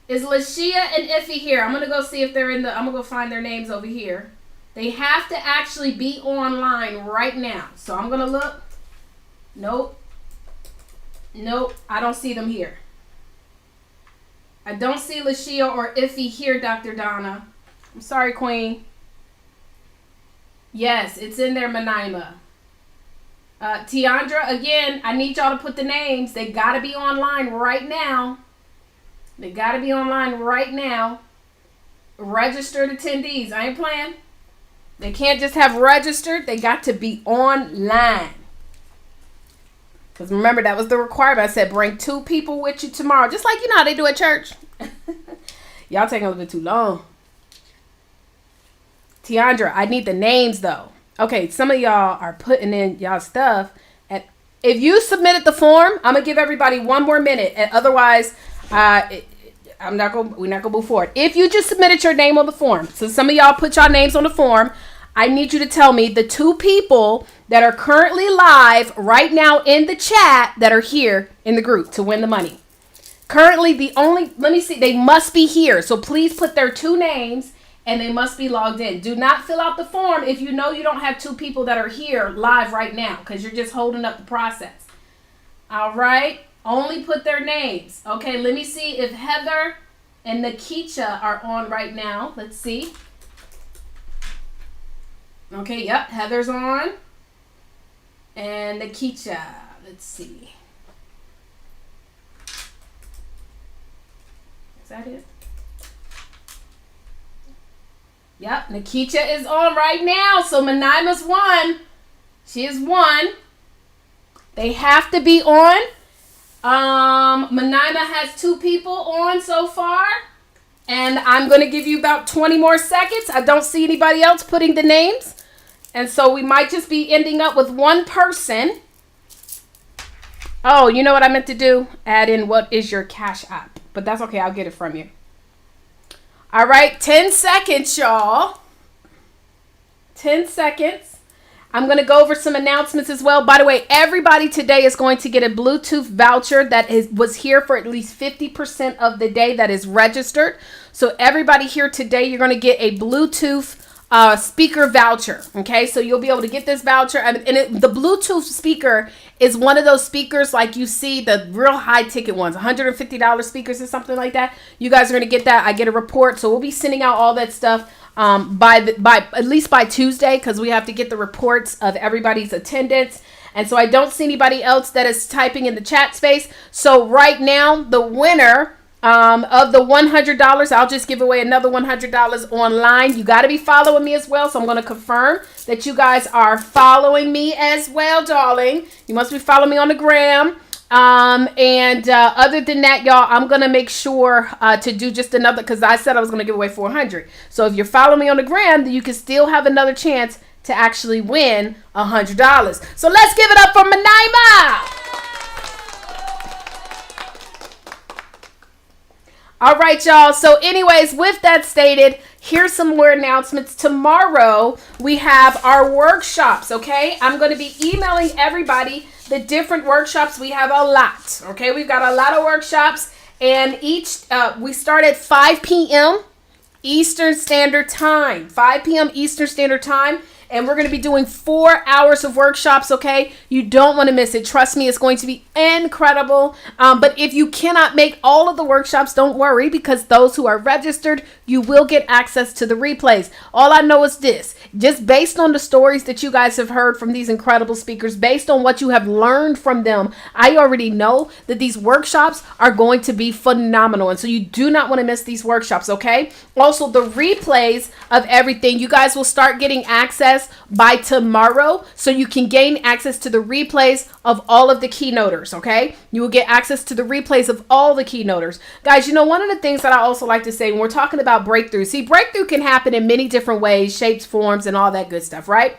Is Lashia and Iffy here? I'm going to go see if they're I'm going to go find their names over here. They have to actually be online right now. So I'm going to look. Nope. I don't see them here. I don't see Lashia or Iffy here, Dr. Donna. I'm sorry, Queen. Yes, it's in there, Manaima. Tiandra, again, I need y'all to put the names. They got to be online right now. Registered attendees. I ain't playing. They can't just have registered. They got to be online. Because remember, that was the requirement. I said, bring 2 people with you tomorrow. Just like, you know how they do at church. Y'all taking a little bit too long. Tiandra, I need the names, though. Okay, some of y'all are putting in y'all stuff. And if you submitted the form, I'm going to give everybody 1 more minute. And otherwise, we're not gonna move forward. If you just submitted your name on the form, so some of y'all put your names on the form, I need you to tell me the 2 people that are currently live right now in the chat that are here in the group to win the money. Currently, let me see, they must be here. So please put their 2 names and they must be logged in. Do not fill out the form if you know you don't have 2 people that are here live right now, because you're just holding up the process. All right. Only put their names. Okay, let me see if Heather and Nikita are on right now. Let's see. Okay, yep, Heather's on. And Nikita, let's see. Is that it? Yep, Nikita is on right now. So Manaima's 1. She is 1. They have to be on. Manaima has 2 people on so far. And I'm going to give you about 20 more seconds. I don't see anybody else putting the names. And so we might just be ending up with 1 person. Oh, you know what I meant to do? Add in what is your Cash App. But that's okay. I'll get it from you. All right. 10 seconds, y'all. 10 seconds. I'm going to go over some announcements as well. By the way, everybody today is going to get a Bluetooth voucher that was here for at least 50% of the day that is registered. So everybody here today, you're going to get a Bluetooth speaker voucher. Okay, so you'll be able to get this voucher. The Bluetooth speaker is one of those speakers like you see the real high ticket ones, $150 speakers or something like that. You guys are going to get that. I get a report. So we'll be sending out all that stuff by at least by Tuesday, because we have to get the reports of everybody's attendance. And so I don't see anybody else that is typing in the chat space. So right now, the winner of the $100, I'll just give away another $100 online. You got to be following me as well. So I'm going to confirm that you guys are following me as well, darling. You must be following me on the gram. Other than that, y'all, I'm going to make sure to do just another, because I said I was going to give away 400. So if you're following me on the gram, then you can still have another chance to actually win $100. So let's give it up for Manaima. All right, y'all. So anyways, with that stated, here's some more announcements. Tomorrow, we have our workshops, okay? I'm going to be emailing everybody the different workshops. We have a lot, okay? We've got a lot of workshops, and each, we start at 5 p.m. Eastern Standard Time. 5 p.m. Eastern Standard Time. And we're going to be doing 4 hours of workshops, okay? You don't want to miss it. Trust me, it's going to be incredible. But if you cannot make all of the workshops, don't worry, because those who are registered, you will get access to the replays. All I know is this, just based on the stories that you guys have heard from these incredible speakers, based on what you have learned from them, I already know that these workshops are going to be phenomenal. And so you do not want to miss these workshops, okay? Also, the replays of everything, you guys will start getting access by tomorrow, so you can gain access to the replays of all of the keynoters, okay? You will get access to the replays of all the keynoters. Guys, you know, one of the things that I also like to say when we're talking about breakthrough, see, breakthrough can happen in many different ways, shapes, forms, and all that good stuff, right?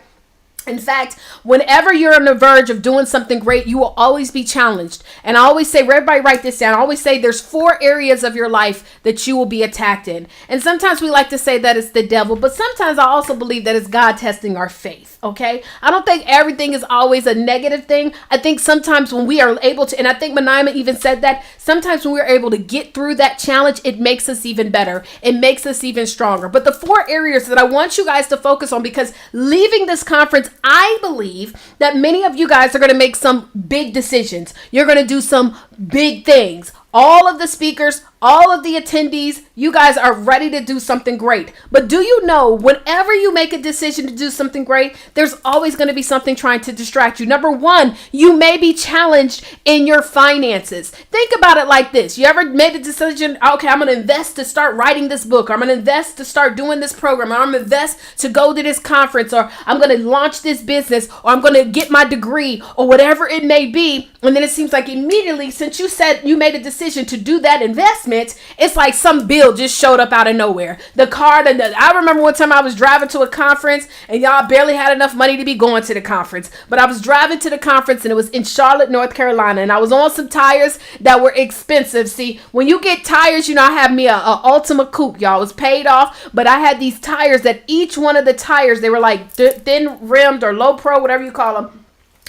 In fact, whenever you're on the verge of doing something great, you will always be challenged. And I always say, everybody write this down. I always say there's 4 areas of your life that you will be attacked in. And sometimes we like to say that it's the devil, but sometimes I also believe that it's God testing our faith, okay? I don't think everything is always a negative thing. I think sometimes when we are able to, and I think Manima even said that, sometimes when we're able to get through that challenge, it makes us even better. It makes us even stronger. But the 4 areas that I want you guys to focus on, because leaving this conference, I believe that many of you guys are going to make some big decisions. You're going to do some big things. All of the speakers, all of the attendees, you guys are ready to do something great. But do you know, whenever you make a decision to do something great, there's always going to be something trying to distract you. Number 1, you may be challenged in your finances. Think about it like this. You ever made a decision, okay, I'm going to invest to start writing this book, or I'm going to invest to start doing this program, or I'm going to invest to go to this conference, or I'm going to launch this business, or I'm going to get my degree, or whatever it may be. And then it seems like immediately, since you said you made a decision to do that investment, it's like some bill just showed up out of nowhere. The card, and I remember one time I was driving to a conference, and y'all barely had enough money to be going to the conference. But I was driving to the conference, and it was in Charlotte, North Carolina, and I was on some tires that were expensive. See, when you get tires, you know, I had me a Ultima Coupe, y'all. It was paid off, but I had these tires that each one of the tires, they were like thin rimmed or low pro, whatever you call them.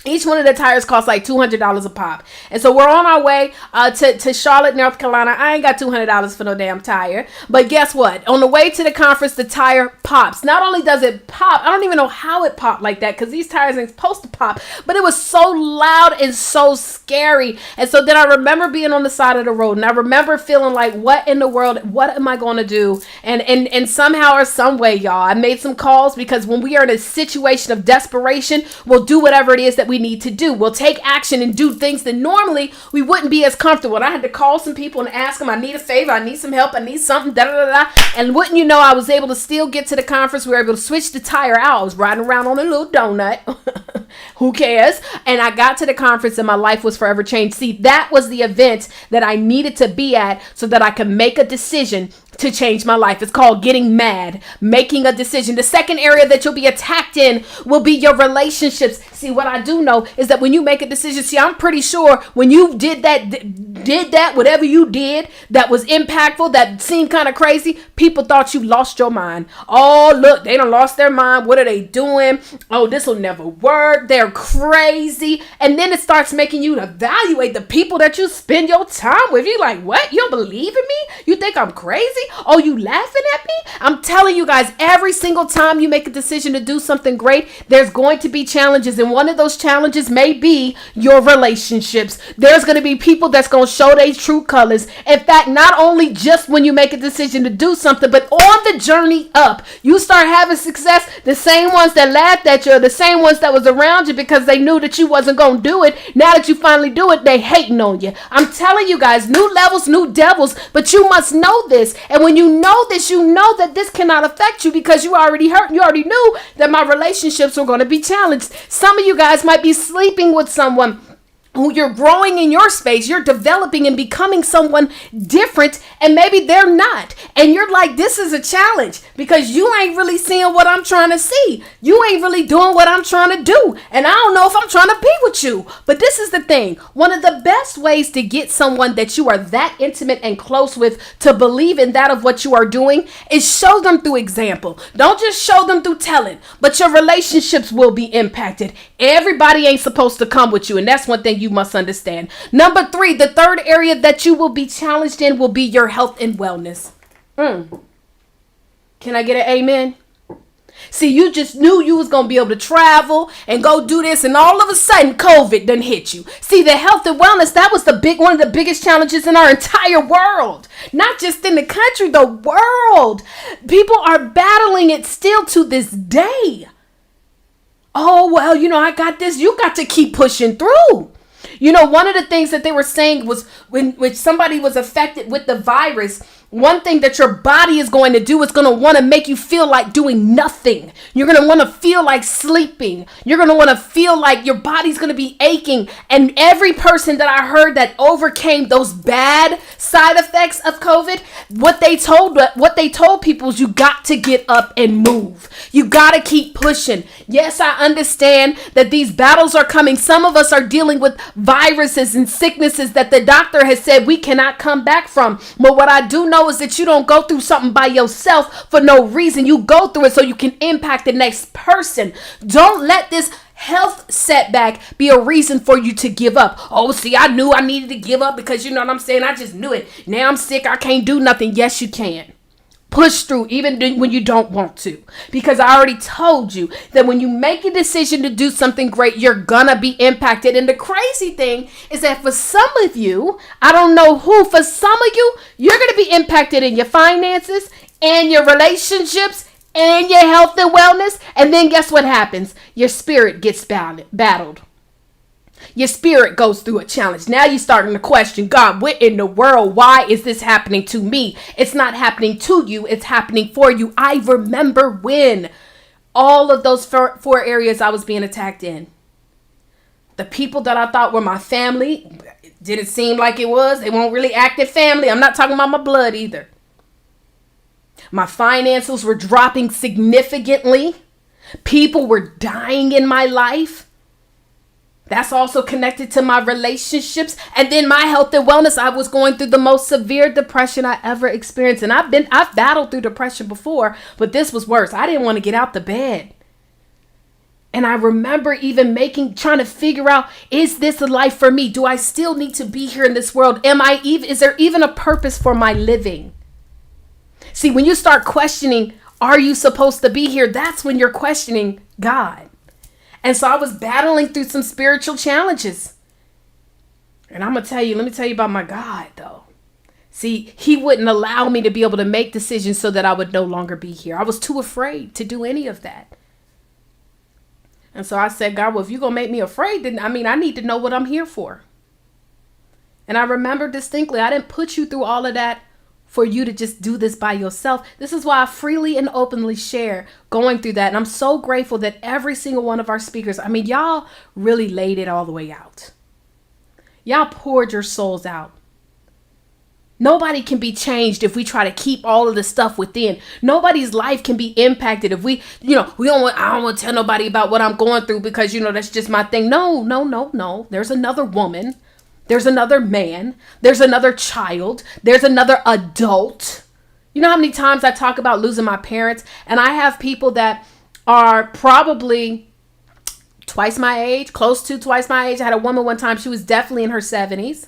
Each one of the tires cost like $200 a pop. And so we're on our way to Charlotte, North Carolina. I ain't got $200 for no damn tire. But guess what? On the way to the conference, the tire pops. Not only does it pop, I don't even know how it popped like that, because these tires ain't supposed to pop. But it was so loud and so scary. And so then I remember being on the side of the road, and I remember feeling like, what in the world? What am I going to do? And somehow or some way, y'all, I made some calls, because when we are in a situation of desperation, we'll do whatever it is that we need to do. We'll take action and do things that normally we wouldn't be as comfortable. And I had to call some people and ask them, I need a favor, I need some help, I need something, da da da da. And wouldn't you know, I was able to still get to the conference. We were able to switch the tire out. I was riding around on a little donut. Who cares? And I got to the conference, and my life was forever changed. See, that was the event that I needed to be at so that I could make a decision to change my life. It's called getting mad, making a decision. The second area that you'll be attacked in will be your relationships. See, what I do know is that when you make a decision, see, I'm pretty sure when you did that, whatever you did that was impactful, that seemed kind of crazy, people thought you lost your mind. Oh, look, they done lost their mind. What are they doing? Oh, this will never work. They're crazy. And then it starts making you evaluate the people that you spend your time with. You're like, what? You don't believe in me? You think I'm crazy? Oh, you laughing at me? I'm telling you guys, every single time you make a decision to do something great, there's going to be challenges. And one of those challenges may be your relationships. There's going to be people that's going to show their true colors. In fact, not only just when you make a decision to do something, but on the journey up, you start having success. The same ones that laughed at you, the same ones that was around you because they knew that you wasn't going to do it. Now that you finally do it, they hating on you. I'm telling you guys, new levels, new devils, but you must know this. And when you know this, you know that this cannot affect you because you already hurt. You already knew that my relationships were going to be challenged. Some of you guys might be sleeping with someone who you're growing in your space, you're developing and becoming someone different, and maybe they're not. And you're like, this is a challenge because you ain't really seeing what I'm trying to see. You ain't really doing what I'm trying to do. And I don't know if I'm trying to be with you. But this is the thing. One of the best ways to get someone that you are that intimate and close with to believe in that of what you are doing is show them through example. Don't just show them through telling, but your relationships will be impacted. Everybody ain't supposed to come with you. And that's one thing you must understand. Number 3, the third area that you will be challenged in will be your health and wellness. Can I get an amen? See, you just knew you was going to be able to travel and go do this, and all of a sudden COVID done hit you. See, the health and wellness, that was one of the biggest challenges in our entire world. Not just in the country, the world. People are battling it still to this day. Oh, well, I got this. You got to keep pushing through. One of the things that they were saying was when somebody was affected with the virus, one thing that your body is going to do is going to want to make you feel like doing nothing. You're going to want to feel like sleeping. You're going to want to feel like your body's going to be aching. And every person that I heard that overcame those bad side effects of COVID, what they told people is you got to get up and move. You got to keep pushing. Yes, I understand that these battles are coming. Some of us are dealing with viruses and sicknesses that the doctor has said we cannot come back from. But what I do know is that you don't go through something by yourself for no reason. You go through it so you can impact the next person. Don't let this health setback be a reason for you to give up. Oh, see, I knew I needed to give up because you know what I'm saying? I just knew it. Now I'm sick. I can't do nothing. Yes, you can. Push through even when you don't want to. Because I already told you that when you make a decision to do something great, you're gonna be impacted. And the crazy thing is that for some of you, I don't know who, for some of you, you're gonna be impacted in your finances and your relationships and your health and wellness. And then guess what happens? Your spirit gets battled. Your spirit goes through a challenge. Now you're starting to question, God, what in the world? Why is this happening to me? It's not happening to you. It's happening for you. I remember when all of those four areas I was being attacked in. The people that I thought were my family, it didn't seem like it was. They weren't really active family. I'm not talking about my blood either. My finances were dropping significantly. People were dying in my life. That's also connected to my relationships. And then my health and wellness. I was going through the most severe depression I ever experienced. And I've battled through depression before, but this was worse. I didn't want to get out the bed. And I remember even trying to figure out, is this a life for me? Do I still need to be here in this world? Is there even a purpose for my living? See, when you start questioning, are you supposed to be here? That's when you're questioning God. And so I was battling through some spiritual challenges. And let me tell you about my God, though. See, he wouldn't allow me to be able to make decisions so that I would no longer be here. I was too afraid to do any of that. And so I said, God, well, if you're going to make me afraid, then I need to know what I'm here for. And I remember distinctly, I didn't put you through all of that for you to just do this by yourself. This is why I freely and openly share going through that. And I'm so grateful that every single one of our speakers, y'all really laid it all the way out. Y'all poured your souls out. Nobody can be changed if we try to keep all of the stuff within. Nobody's life can be impacted if I don't want to tell nobody about what I'm going through because, that's just my thing. No. There's another woman. There's another man. There's another child. There's another adult. You know how many times I talk about losing my parents? And I have people that are probably twice my age, close to twice my age. I had a woman one time, she was definitely in her 70s.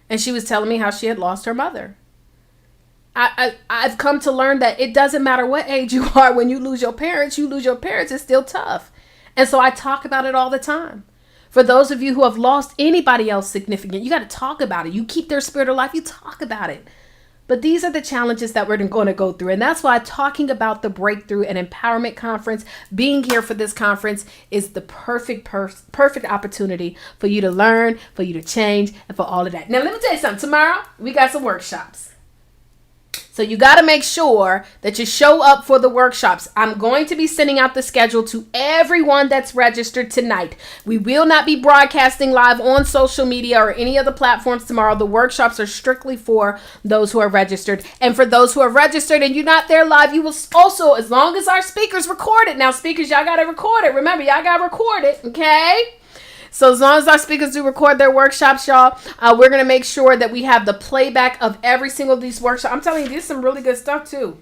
And she was telling me how she had lost her mother. I've come to learn that it doesn't matter what age you are. When you lose your parents, it's still tough. And so I talk about it all the time. For those of you who have lost anybody else significant, you got to talk about it. You keep their spirit alive, you talk about it. But these are the challenges that we're going to go through. And that's why talking about the Breakthrough and Empowerment Conference, being here for this conference is the perfect opportunity for you to learn, for you to change, and for all of that. Now, let me tell you something. Tomorrow, we got some workshops. So you got to make sure that you show up for the workshops. I'm going to be sending out the schedule to everyone that's registered tonight. We will not be broadcasting live on social media or any other platforms tomorrow. The workshops are strictly for those who are registered. And for those who are registered and you're not there live, you will also, as long as our speakers record it. Now, speakers, y'all got to record it. Remember, y'all got to record it, okay? So as long as our speakers do record their workshops, y'all, we're going to make sure that we have the playback of every single of these workshops. I'm telling you, there's some really good stuff too.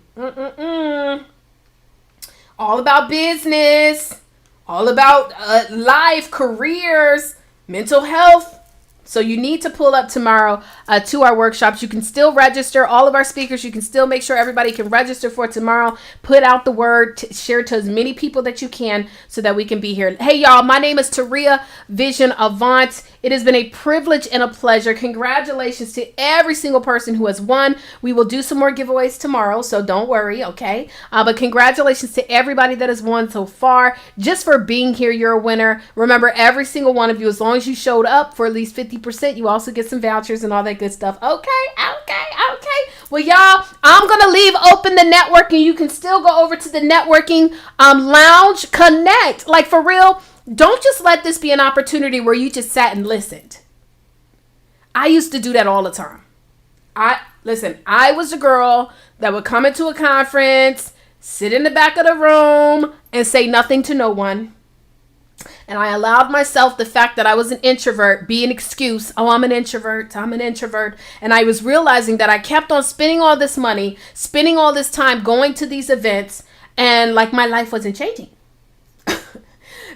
All about business, all about life, careers, mental health, So you need to pull up tomorrow to our workshops. You can still register. All of our speakers, you can still make sure everybody can register for tomorrow. Put out the word, share to as many people that you can so that we can be here. Hey, y'all, my name is Taria Vision Avant. It has been a privilege and a pleasure. Congratulations to every single person who has won. We will do some more giveaways tomorrow, so don't worry, okay? But congratulations to everybody that has won so far. Just for being here, you're a winner. Remember, every single one of you, as long as you showed up for at least 50%, you also get some vouchers and all that good stuff. Okay. Well, y'all, I'm going to leave open the networking. You can still go over to the networking lounge. Connect. Like, for real. Don't just let this be an opportunity where you just sat and listened. I used to do that all the time. I was a girl that would come into a conference, sit in the back of the room, and say nothing to no one. And I allowed myself the fact that I was an introvert be an excuse. Oh, I'm an introvert. And I was realizing that I kept on spending all this money, spending all this time going to these events, and like my life wasn't changing.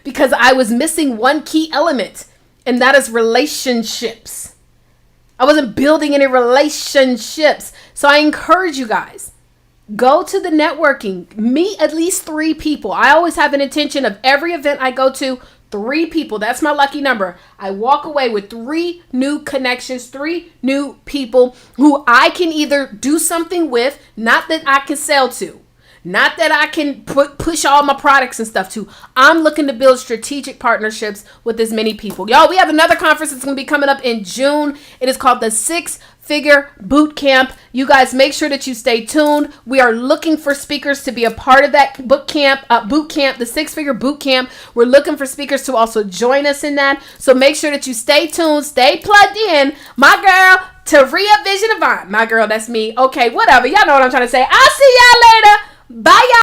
Because I was missing one key element, and that is relationships. I wasn't building any relationships. So I encourage you guys, go to the networking, meet at least 3 people. I always have an intention of every event I go to, 3 people. That's my lucky number. I walk away with 3 new connections, 3 new people who I can either do something with, not that I can sell to. Not that I can push all my products and stuff to. I'm looking to build strategic partnerships with as many people. Y'all, we have another conference that's going to be coming up in June. It is called the 6-Figure Boot Camp. You guys make sure that you stay tuned. We are looking for speakers to be a part of that boot camp, the 6-Figure Boot Camp. We're looking for speakers to also join us in that. So make sure that you stay tuned, stay plugged in. My girl, Taria Vision Avant. My girl, that's me. Okay, whatever. Y'all know what I'm trying to say. I'll see y'all later. Bye, y'all.